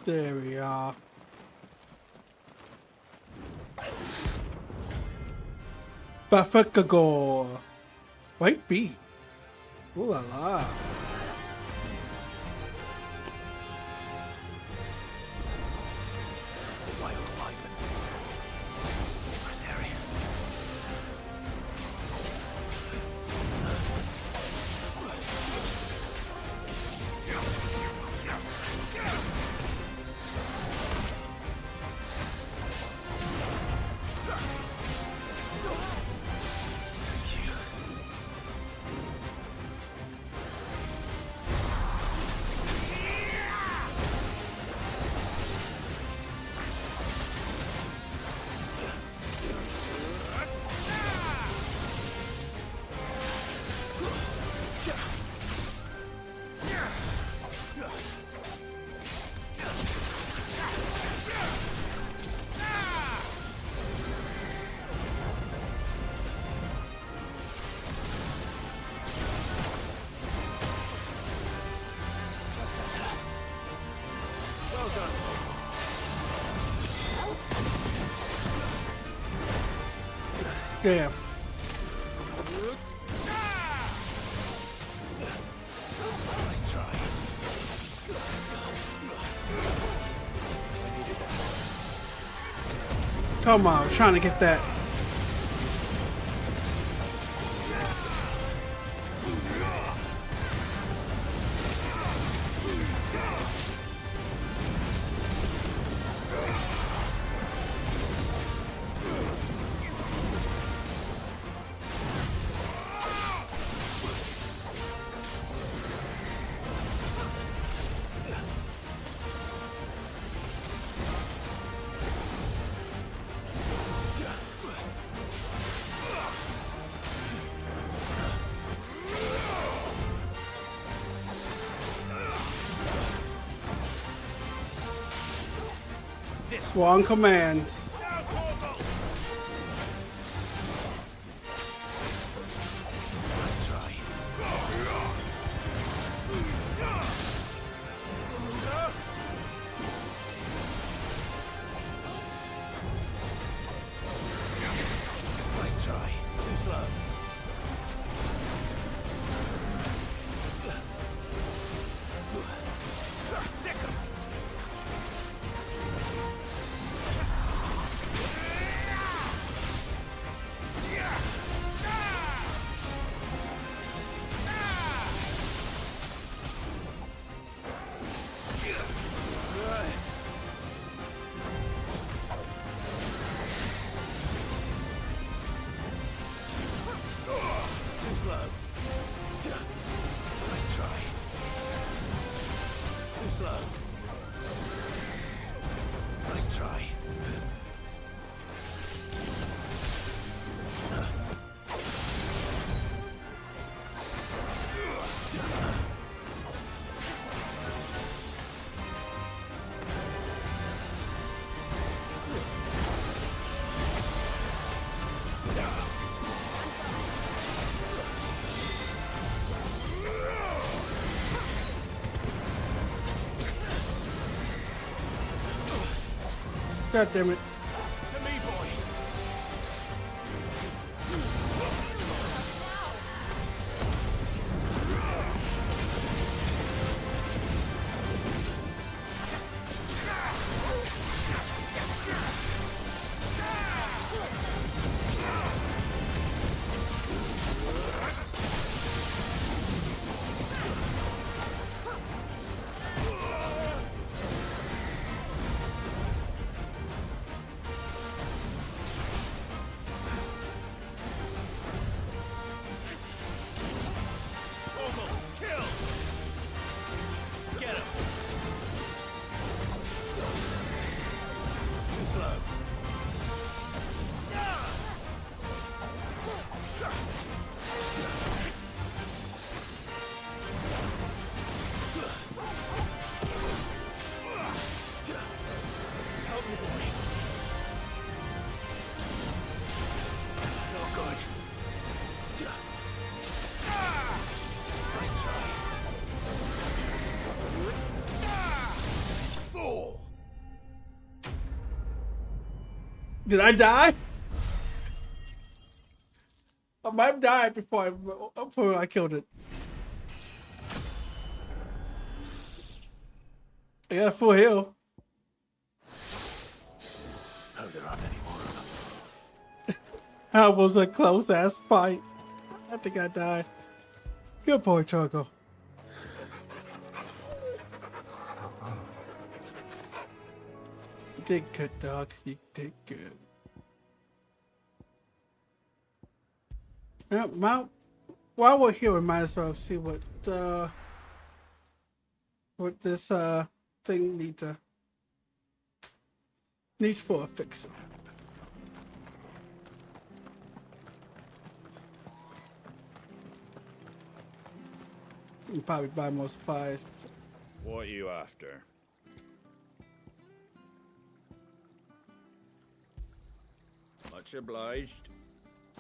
There we are. Bafakagor. White bee. Ooh la la. Damn. Nice try. Come on, I'm trying to get that. Swan commands. Nice try. Nice try. Too slow. Slow. Nice try. Too slow. Nice try. God damn it. To me, boy. Did I die? I might have died before I killed it. I got a full heal. Hope there aren't any more of them. That was a close ass fight. I think I died. Good boy, Choco. You did good, dog. You did good. While we're here, we might as well see what this thing needs for a fix. You can probably buy more supplies. What are you after? Much obliged.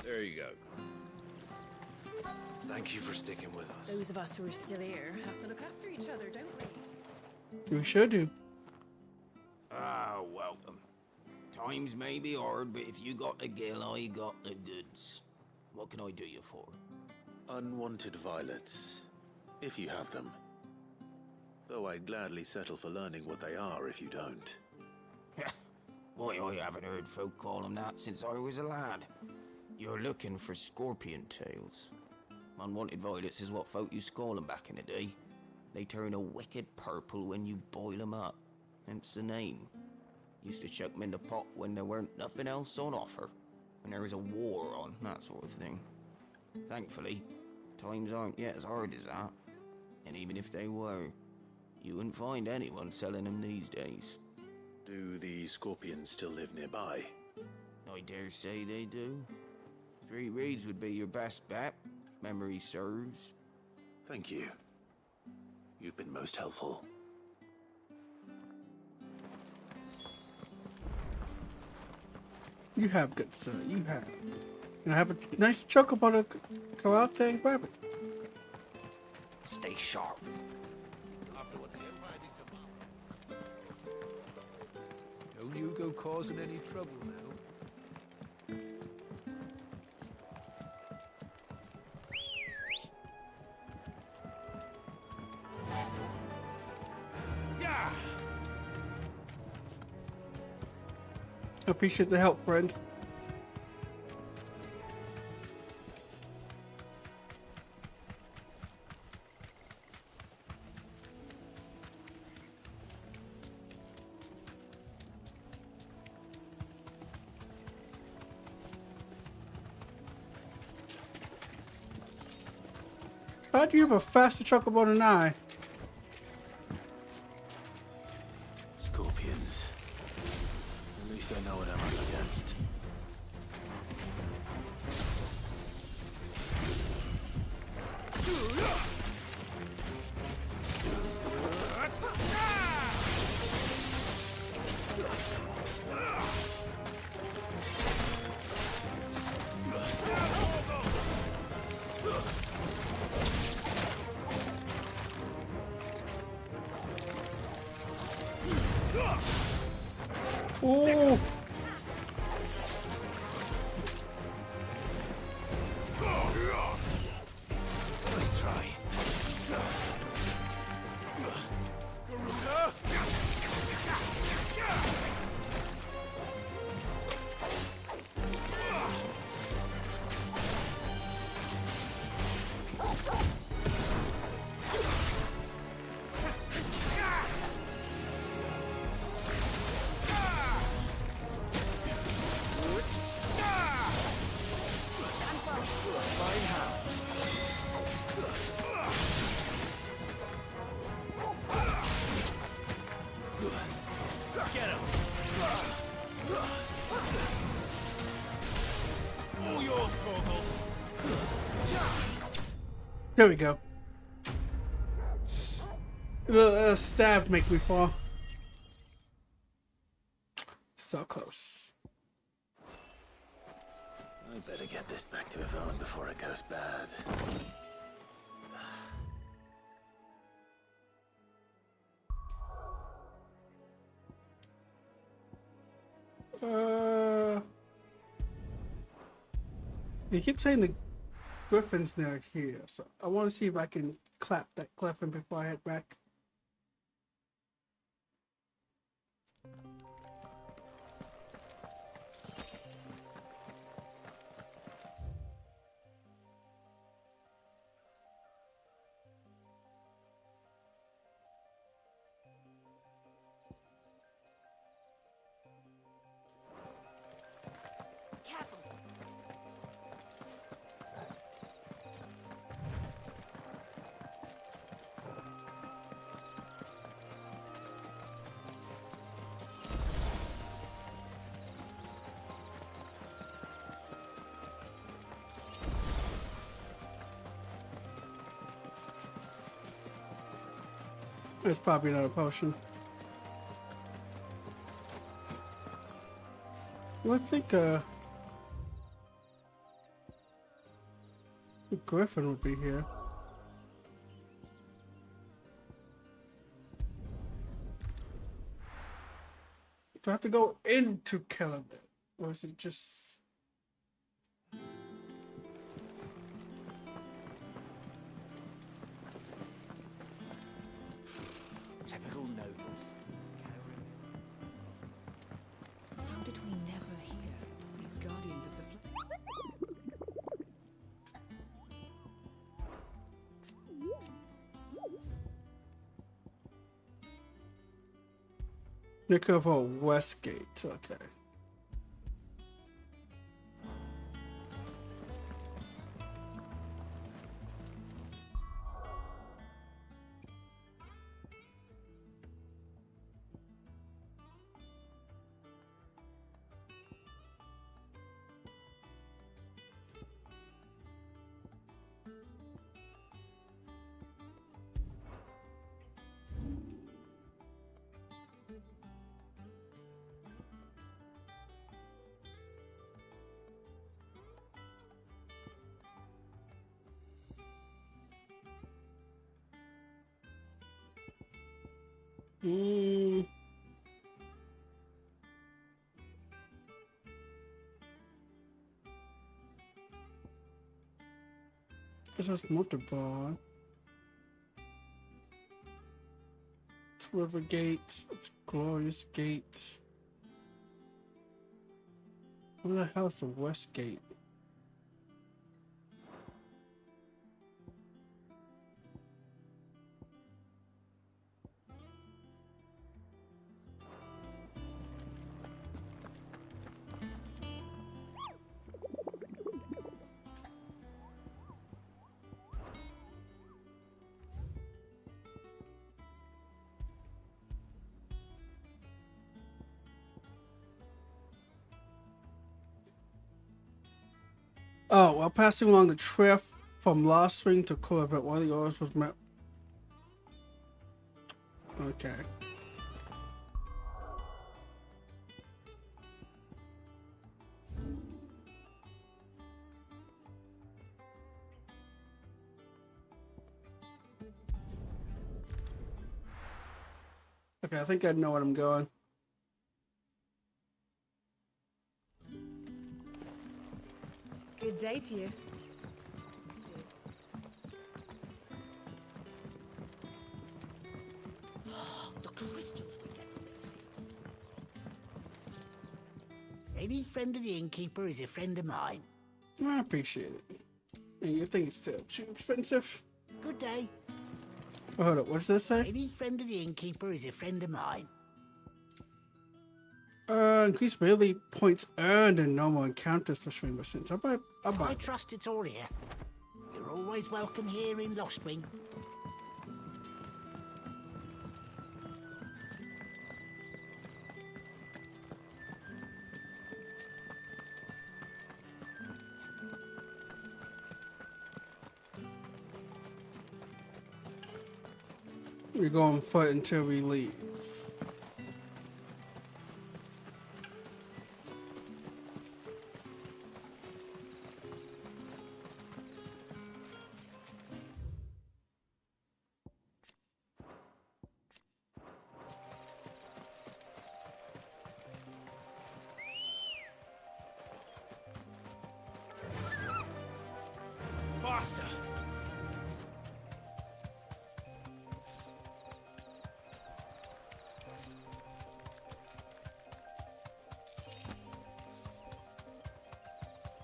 There you go. Thank you for sticking with us. Those of us who are still here have to look after each other, don't we? We sure do. Ah, welcome. Times may be hard, but if you got the gill, I got the goods. What can I do you for? Unwanted violets, if you have them. Though I'd gladly settle for learning what they are if you don't. Why, I haven't heard folk call them that since I was a lad. You're looking for scorpion tails. Unwanted violets is what folk used to call them back in the day. They turn a wicked purple when you boil them up. Hence the name. Used to chuck them in the pot when there weren't nothing else on offer. When there was a war on, that sort of thing. Thankfully, times aren't yet as hard as that. And even if they were, you wouldn't find anyone selling them these days. Do the scorpions still live nearby? I dare say they do. 3 reeds would be your best bet, if memory serves. Thank you. You've been most helpful. You have, good sir. You have. And I have a nice chocobo to go out there and grab it. Stay sharp. Don't you go causing any trouble now. Yeah. Appreciate the help, friend. How do you have a faster chocobo than I? Scorpions. At least I know what I'm up against. Oh! Let's try. There we go. The stab make me fall. So close. I better get this back to Yvonne before it goes bad. You keep saying the Griffin's near here, so I want to see if I can clap that Griffin before I head back. There's probably another potion. I think the Griffin would be here. Do I have to go into kill him? Or is it just... Typical nobles. How did we never hear of these guardians of the Nickel Westgate, okay. This is motorbar. It's River Gate. It's Glorious Gate. Where the hell is the West Gate? Oh, while passing along the trail from Lost Spring to Corvette, one of the orders was met. Okay. Okay, I think I know where I'm going. day to you. The crystals we get from the table. Any friend of the innkeeper is a friend of mine. I appreciate it. And you think it's still too expensive? Good day. Oh, hold up, what does this say? Any friend of the innkeeper is a friend of mine. Increase ability points earned in normal encounters for swing distance. I trust it's all here. You're always welcome here in Lostwing. We go on foot until we leave. Faster!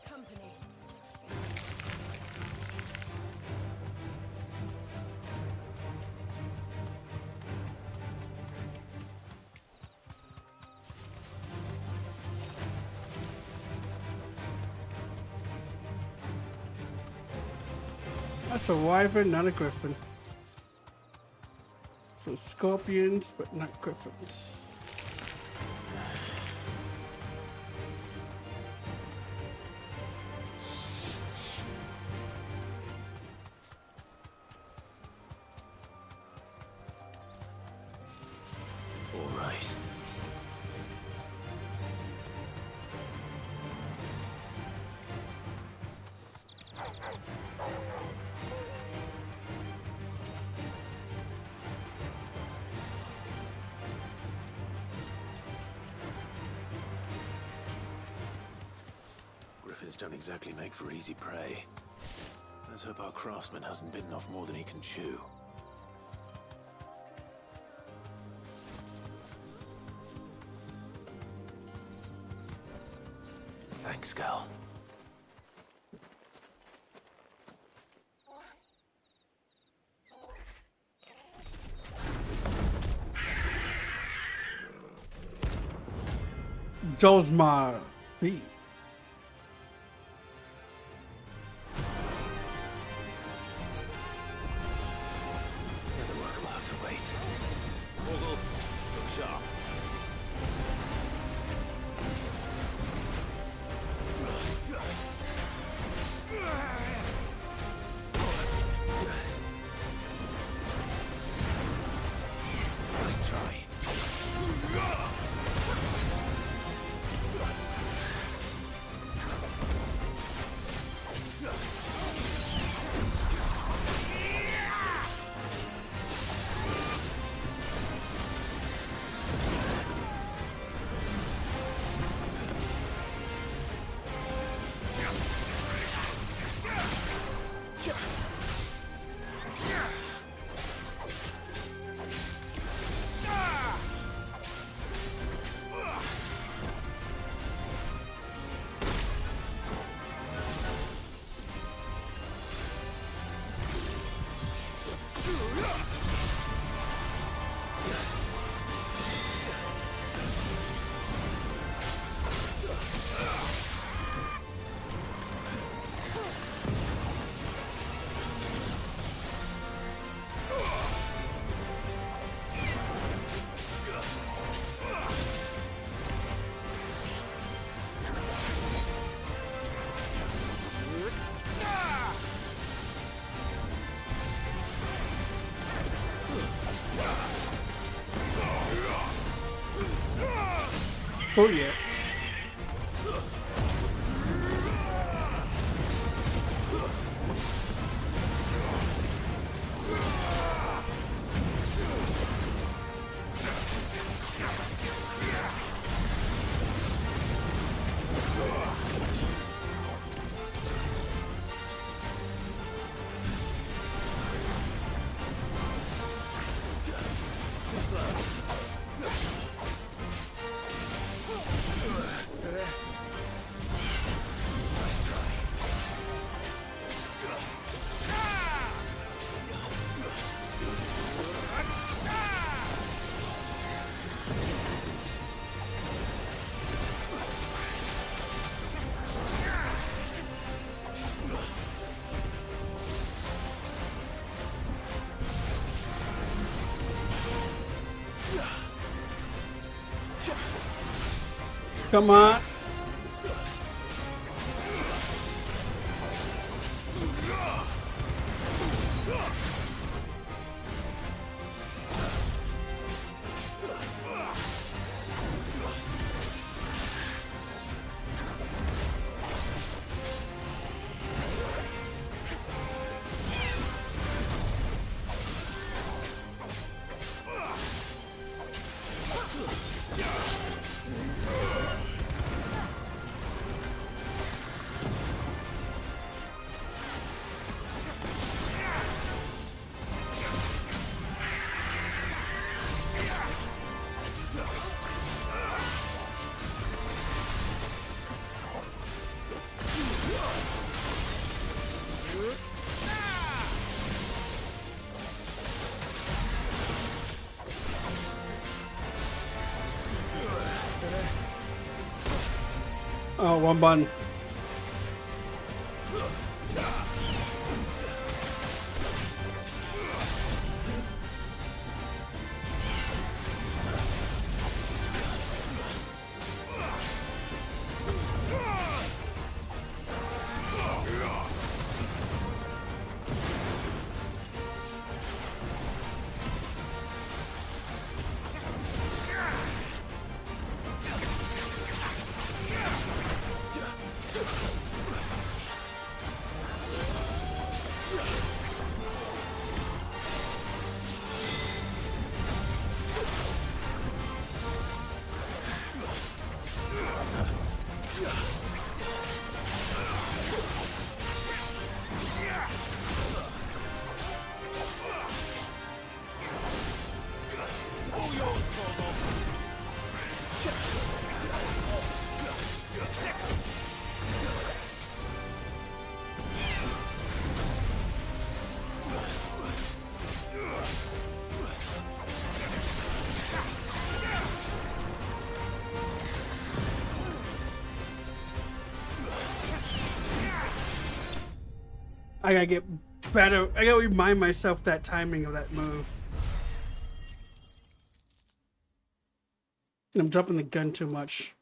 Company. That's a wyvern, not a griffin. So scorpions, but not griffins. All right. Griffins don't exactly make for easy prey. Let's hope our craftsman hasn't bitten off more than he can chew. Thanks, Gal. Josmar B. The work will have to wait. Look sharp. Nice try. Oh yeah. Come on. Oh, one button. I gotta get better. I gotta remind myself that timing of that move. I'm jumping the gun too much.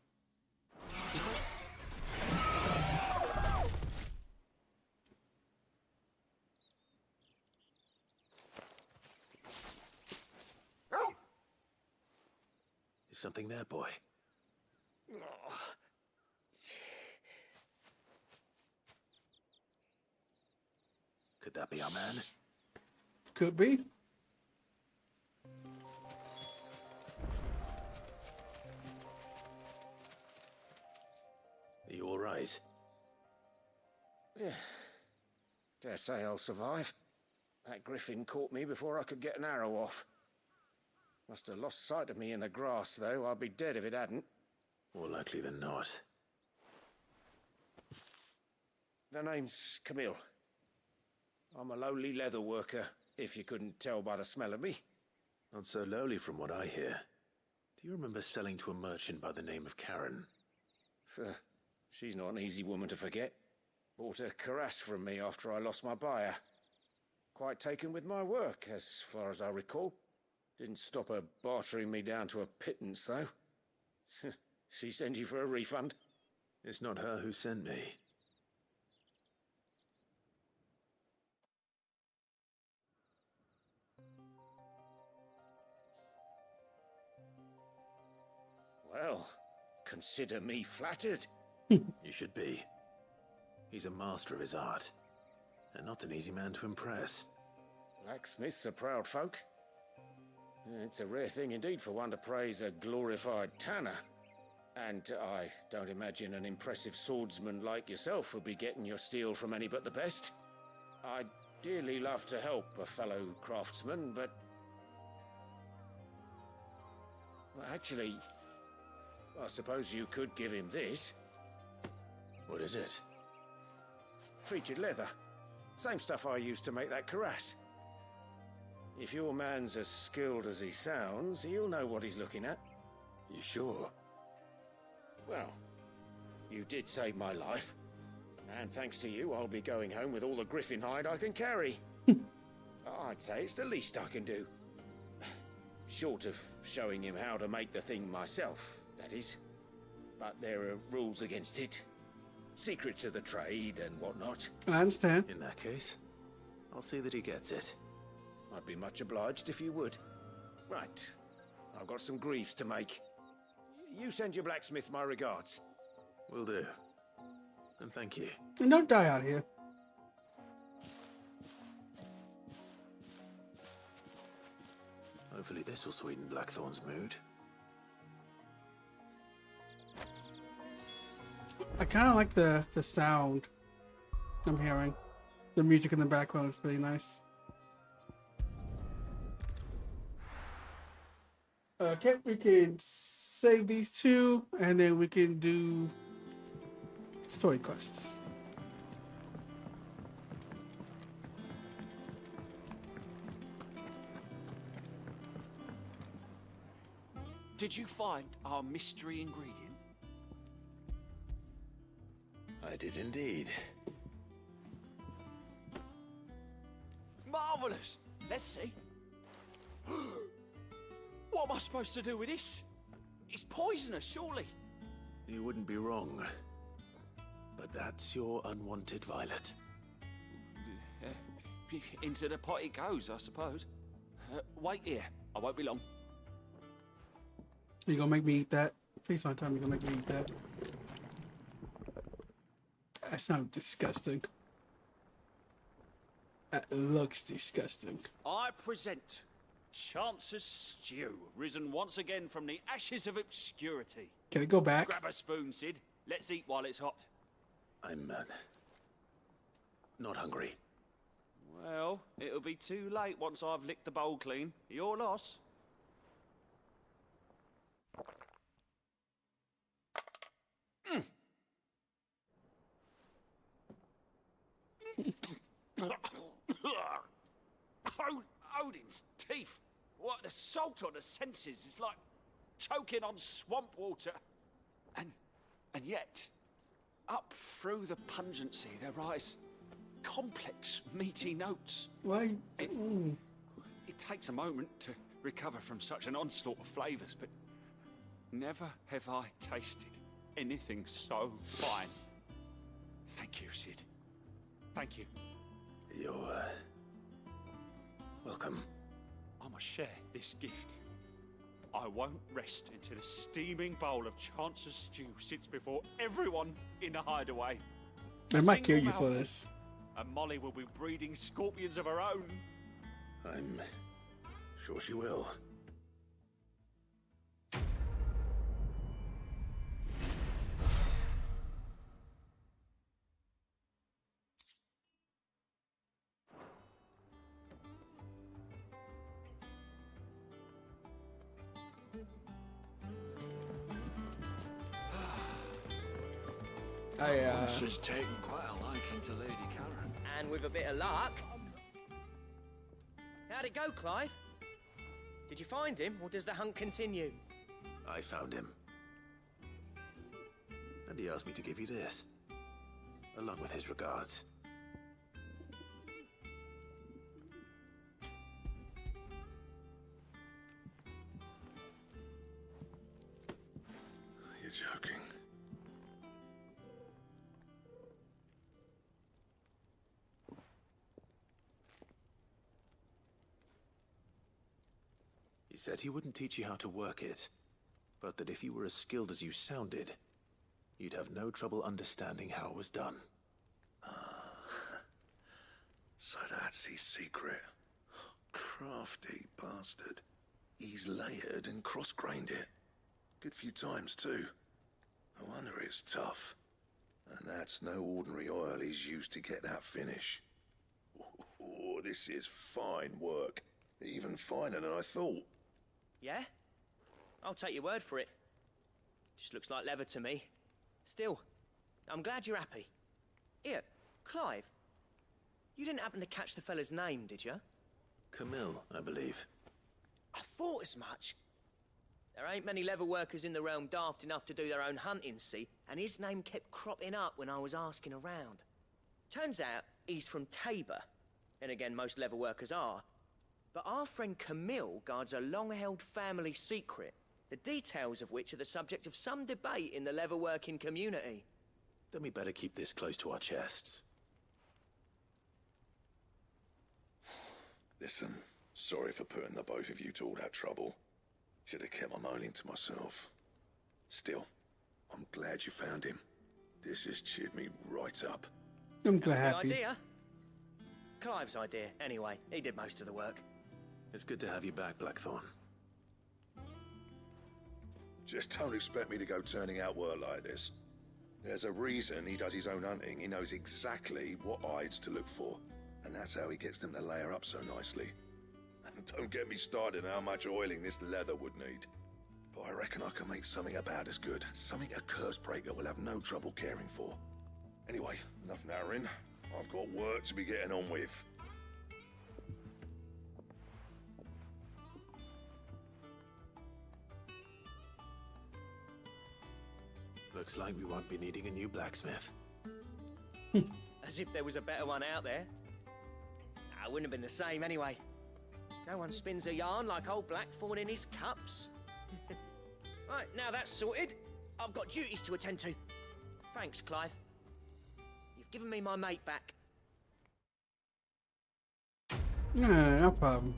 Is something there, boy? Could that be our man? Could be. Are you all right? Dare say I'll survive. That griffin caught me before I could get an arrow off. Must have lost sight of me in the grass, though. I'd be dead if it hadn't. More likely than not. The name's Camille. I'm a lowly leather worker, if you couldn't tell by the smell of me. Not so lowly from what I hear. Do you remember selling to a merchant by the name of Karen? She's not an easy woman to forget. Bought a cuirass from me after I lost my buyer. Quite taken with my work, as far as I recall. Didn't stop her bartering me down to a pittance, though. She sent you for a refund? It's not her who sent me. Well, consider me flattered. You should be. He's a master of his art, and not an easy man to impress. Blacksmiths are proud folk. It's a rare thing indeed for one to praise a glorified tanner. And I don't imagine an impressive swordsman like yourself would be getting your steel from any but the best. I'd dearly love to help a fellow craftsman, but... well, actually, I suppose you could give him this. What is it? Treated leather. Same stuff I used to make that cuirass. If your man's as skilled as he sounds, he'll know what he's looking at. You sure? Well, you did save my life. And thanks to you, I'll be going home with all the griffin hide I can carry. I'd say it's the least I can do. Short of showing him how to make the thing myself, that is. but there are rules against it. Secrets of the trade and whatnot. I understand. In that case, I'll see that he gets it. I'd be much obliged if you would. Right. I've got some griefs to make. You send your blacksmith my regards. Will do. And thank you. And don't die out here. Hopefully this will sweeten Blackthorn's mood. I kind of like the sound I'm hearing. The music in the background is really nice. Okay, we can save these two, and then we can do story quests. Did you find our mystery ingredient? I did indeed. Marvelous! Let's see. What am I supposed to do with this? It's poisonous, surely. You wouldn't be wrong. But that's your unwanted violet. Into the pot it goes, I suppose. Wait here. I won't be long. You gonna make me eat that? Please don't tell me you're gonna make me eat that. That sounds disgusting. That looks disgusting. I present Chance's Stew, risen once again from the ashes of obscurity. Can we go back? Grab a spoon, Sid. Let's eat while it's hot. I'm not hungry. Well, it'll be too late once I've licked the bowl clean. Your loss. Odin's teeth. What an assault on the senses. It's like choking on swamp water. And yet, up through the pungency, there rise complex, meaty notes. Why? It takes a moment to recover from such an onslaught of flavours, but never have I tasted anything so fine. Thank you, Sid. Thank you. You're welcome. I must share this gift. I won't rest until a steaming bowl of Chance's Stew sits before everyone in the hideaway. I might kill you for this. And Molly will be breeding scorpions of her own. I'm sure she will. She's taken quite a liking to Lady Karen. And with a bit of luck. How'd it go, Clive? Did you find him, or does the hunt continue? I found him. And he asked me to give you this, along with his regards. You're joking. He said he wouldn't teach you how to work it, but that if you were as skilled as you sounded, you'd have no trouble understanding how it was done. So that's his secret. Crafty bastard. He's layered and cross-grained it. Good few times, too. No wonder it's tough. And that's no ordinary oil he's used to get that finish. Oh, this is fine work. Even finer than I thought. Yeah? I'll take your word for it. Just looks like leather to me. Still, I'm glad you're happy. Here, Clive. You didn't happen to catch the fella's name, did you? Camille, I believe. I thought as much. There ain't many leather workers in the realm daft enough to do their own hunting, see? And his name kept cropping up when I was asking around. Turns out he's from Tabor. And again, most leather workers are. But our friend Camille guards a long-held family secret the details of which are the subject of some debate in the leatherworking community. Then we better keep this close to our chests. Listen, sorry for putting the both of you to all that trouble. Should have kept my moaning to myself. Still, I'm glad you found him. This has cheered me right up. I'm That was glad. the idea. Clive's idea, anyway. He did most of the work. It's good to have you back, Blackthorn. Just don't expect me to go turning out work like this. There's a reason he does his own hunting. He knows exactly what hides to look for. And that's how he gets them to layer up so nicely. And don't get me started on how much oiling this leather would need. But I reckon I can make something about as good. Something a Cursebreaker will have no trouble caring for. Anyway, enough narrowing. I've got work to be getting on with. Looks like we won't be needing a new blacksmith. As if there was a better one out there. It wouldn't have been the same anyway. No one spins a yarn like old Blackthorn in his cups. Right, now that's sorted, I've got duties to attend to. Thanks, Clive. You've given me my mate back. No problem.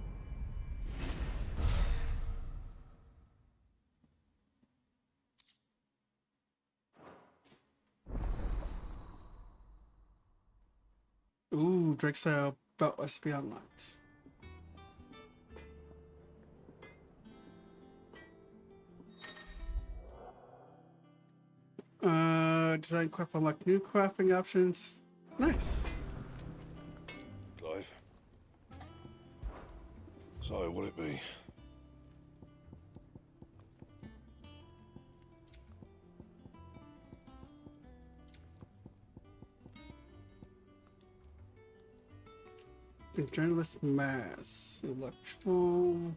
Ooh, Drake's belt recipe unlocked. Design craft unlock new crafting options. Nice. Clive? So, what'll it be? Journalist mass. Electron.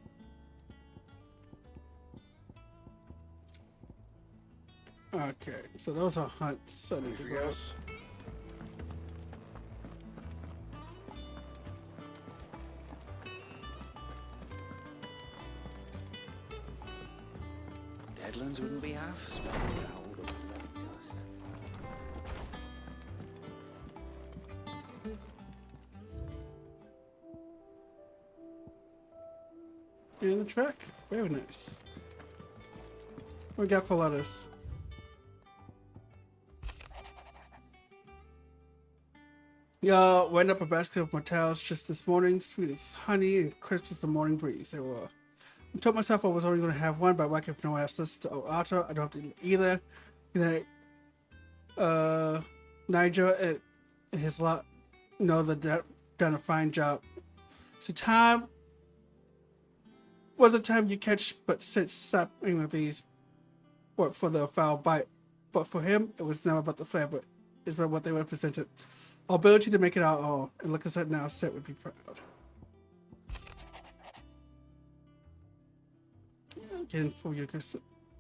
Okay, so those are hunts. I need to Anything go. else? Deadlands wouldn't be half as bad without all the bloody dust. And the track. Very nice. What we got for lettuce? Yeah, went up a basket of motels just this morning. Sweet as honey and crisp as the morning breeze. They were. I told myself I was only going to have one, but if no one else listens to Arthur, I don't have to eat either. Nigel and his lot know that they've done a fine job. So time was a time you catch, but sit stopping with these work for the foul bite. But for him, it was never about the flavor. It's about what they represented. Our ability to make it our own. And look at that now, Set would be proud. Again, for your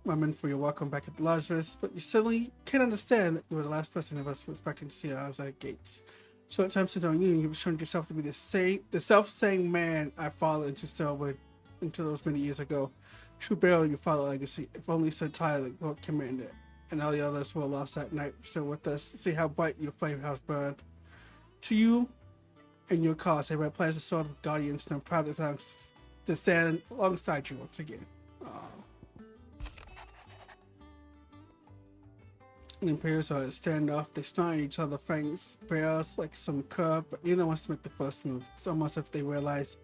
women, for your welcome back at Lazarus, but you suddenly can't understand that you were the last person of us expecting to see outside gates. Short time since on you've shown yourself to be the self-same man I followed into Starwood into those many years ago. True burial your father legacy, if only so tired what commanded. And all the others were lost that night. So with us, see how bright your flame house burned. To you and your cause, I wear plans a sword of guardians, and I'm proud to stand alongside you once again. The Imperials are standoff. They snort at each other fangs, bears like some curb, but neither wants to make the first move. It's almost as if they realize,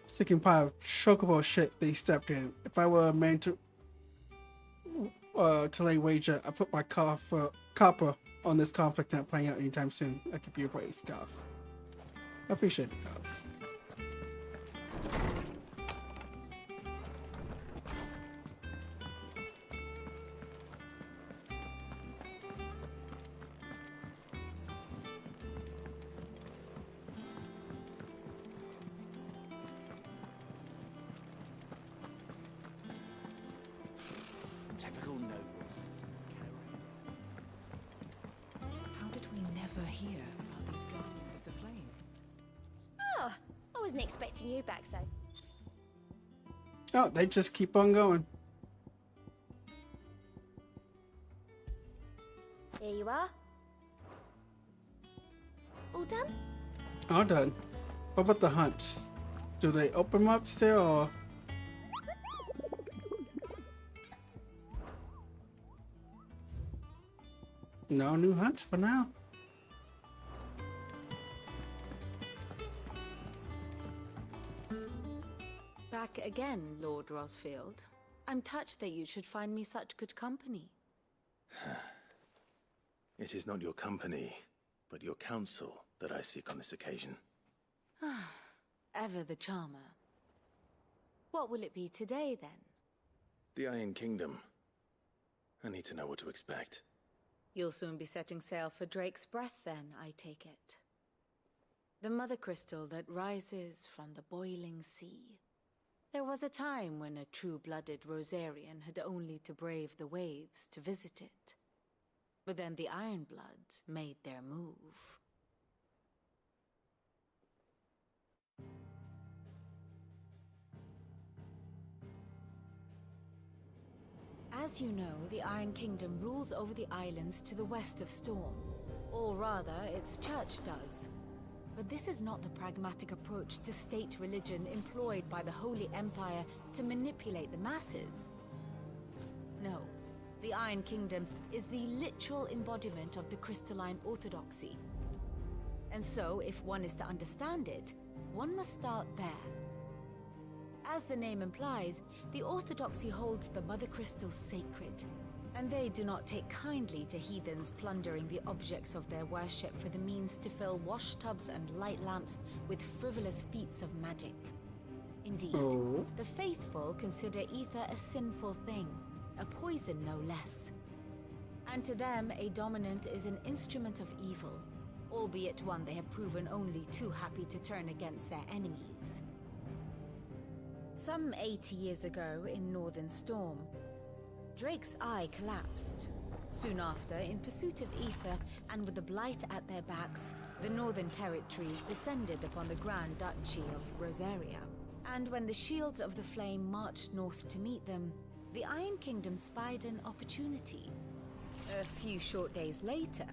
sticking pile of chocobo shit they stepped in. If I were a man to lay wager, I put my copper on this conflict not playing out anytime soon. I could be your praise, Goff. I appreciate it, Goff. Typical nobles. How did we never hear about these Guardians of the Flame? Oh, I wasn't expecting you back so. Oh, they just keep on going. Here you are. All done? All done. What about the hunts? Do they open them up still, or? No new hunts for now. Back again, Lord Rosfield. I'm touched that you should find me such good company. It is not your company, but your counsel that I seek on this occasion. Ever the charmer. What will it be today, then? The Iron Kingdom. I need to know what to expect. You'll soon be setting sail for Drake's Breath, then, I take it. The mother crystal that rises from the boiling sea. There was a time when a true-blooded Rosarian had only to brave the waves to visit it. But then the Ironblood made their move. As you know, the Iron Kingdom rules over the islands to the west of Storm. Or rather, its church does. But this is not the pragmatic approach to state religion employed by the Holy Empire to manipulate the masses. No, the Iron Kingdom is the literal embodiment of the crystalline orthodoxy. And so, if one is to understand it, one must start there. As the name implies, the orthodoxy holds the mother crystals sacred, and they do not take kindly to heathens plundering the objects of their worship for the means to fill washtubs and light lamps with frivolous feats of magic. Indeed, the faithful consider ether a sinful thing, a poison no less. And to them, a dominant is an instrument of evil, albeit one they have proven only too happy to turn against their enemies. Some 80 years ago in Northern Storm, Drake's eye collapsed. Soon after, in pursuit of ether and with the blight at their backs, the Northern Territories descended upon the Grand Duchy of Rosaria. And when the Shields of the Flame marched north to meet them, the Iron Kingdom spied an opportunity. A few short days later,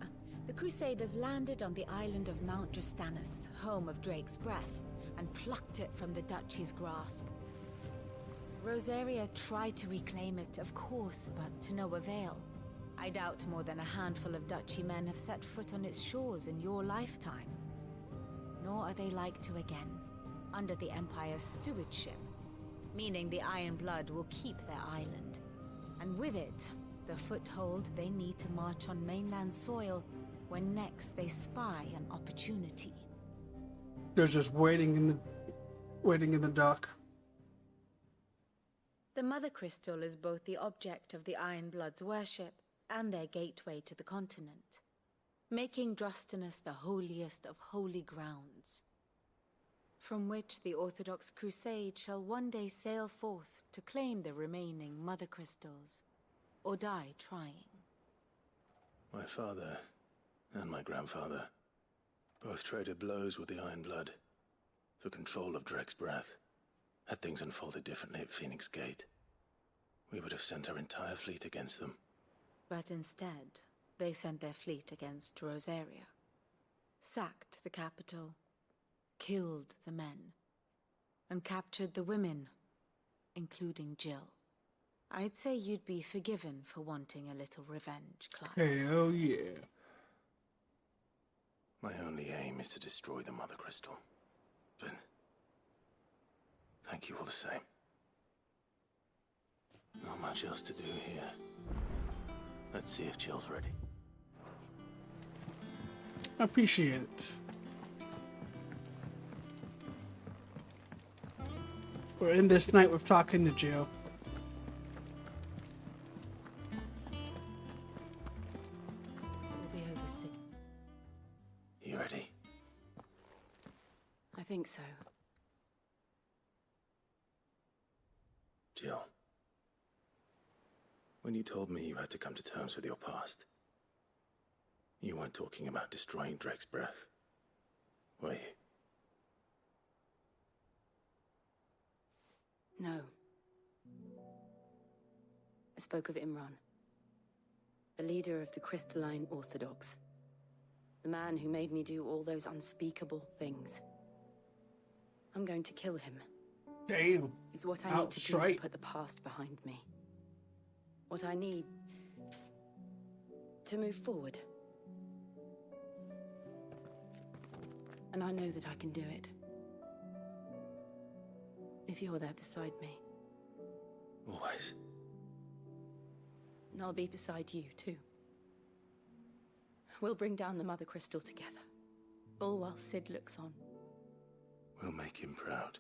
the Crusaders landed on the island of Mount Drastanus, home of Drake's Breath, and plucked it from the Duchy's grasp. Rosaria tried to reclaim it, of course, but to no avail. I doubt more than a handful of Duchy men have set foot on its shores in your lifetime. Nor are they like to again, under the Empire's stewardship, meaning the Iron Blood will keep their island, and with it, the foothold they need to march on mainland soil when next they spy an opportunity. They're just waiting in the dock. The Mother Crystal is both the object of the Iron Blood's worship and their gateway to the continent, making Drastanus the holiest of holy grounds, from which the Orthodox Crusade shall one day sail forth to claim the remaining Mother Crystals, or die trying. My father and my grandfather both traded blows with the Iron Blood for control of Drake's Breath. Had things unfolded differently at Phoenix Gate, we would have sent our entire fleet against them. But instead, they sent their fleet against Rosaria, sacked the capital, killed the men, and captured the women, including Jill. I'd say you'd be forgiven for wanting a little revenge, Clive. Hell yeah. My only aim is to destroy the Mother Crystal. But thank you all the same. Not much else to do here. Let's see if Jill's ready. I appreciate it. We're in this night with talking to Jill. We'll be over soon. You ready? I think so. Jill, when you told me you had to come to terms with your past, you weren't talking about destroying Drake's Breath, were you? No. I spoke of Imran. The leader of the Crystalline Orthodox. The man who made me do all those unspeakable things. I'm going to kill him. Damn. It's what I need to do to put the past behind me. What I need to move forward. And I know that I can do it. If you're there beside me. Always. And I'll be beside you, too. We'll bring down the Mother Crystal together. All while Sid looks on. We'll make him proud.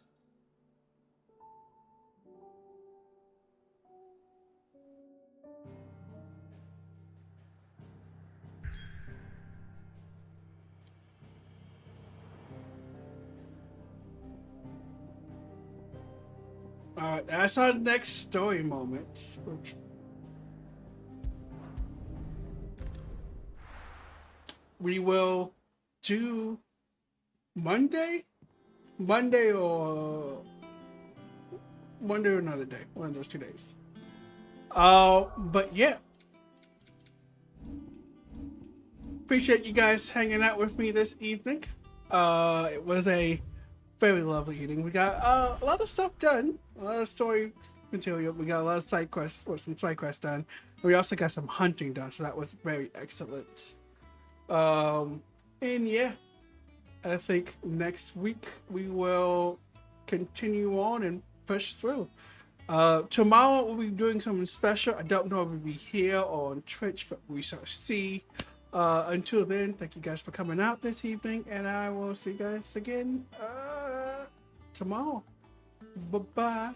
Alright, that's our next story moment. We will do Monday or another day, one of those 2 days. But yeah, appreciate you guys hanging out with me this evening. It was a very lovely evening. We got a lot of stuff done, a lot of story material. We got a lot of side quests, or some side quests done. We also got some hunting done, so that was very excellent. And yeah, I think next week we will continue on and push through. Tomorrow we'll be doing something special. I don't know if we'll be here or on Twitch, but we shall see. Until then, thank you guys for coming out this evening, and I will see you guys again tomorrow. Bye-bye.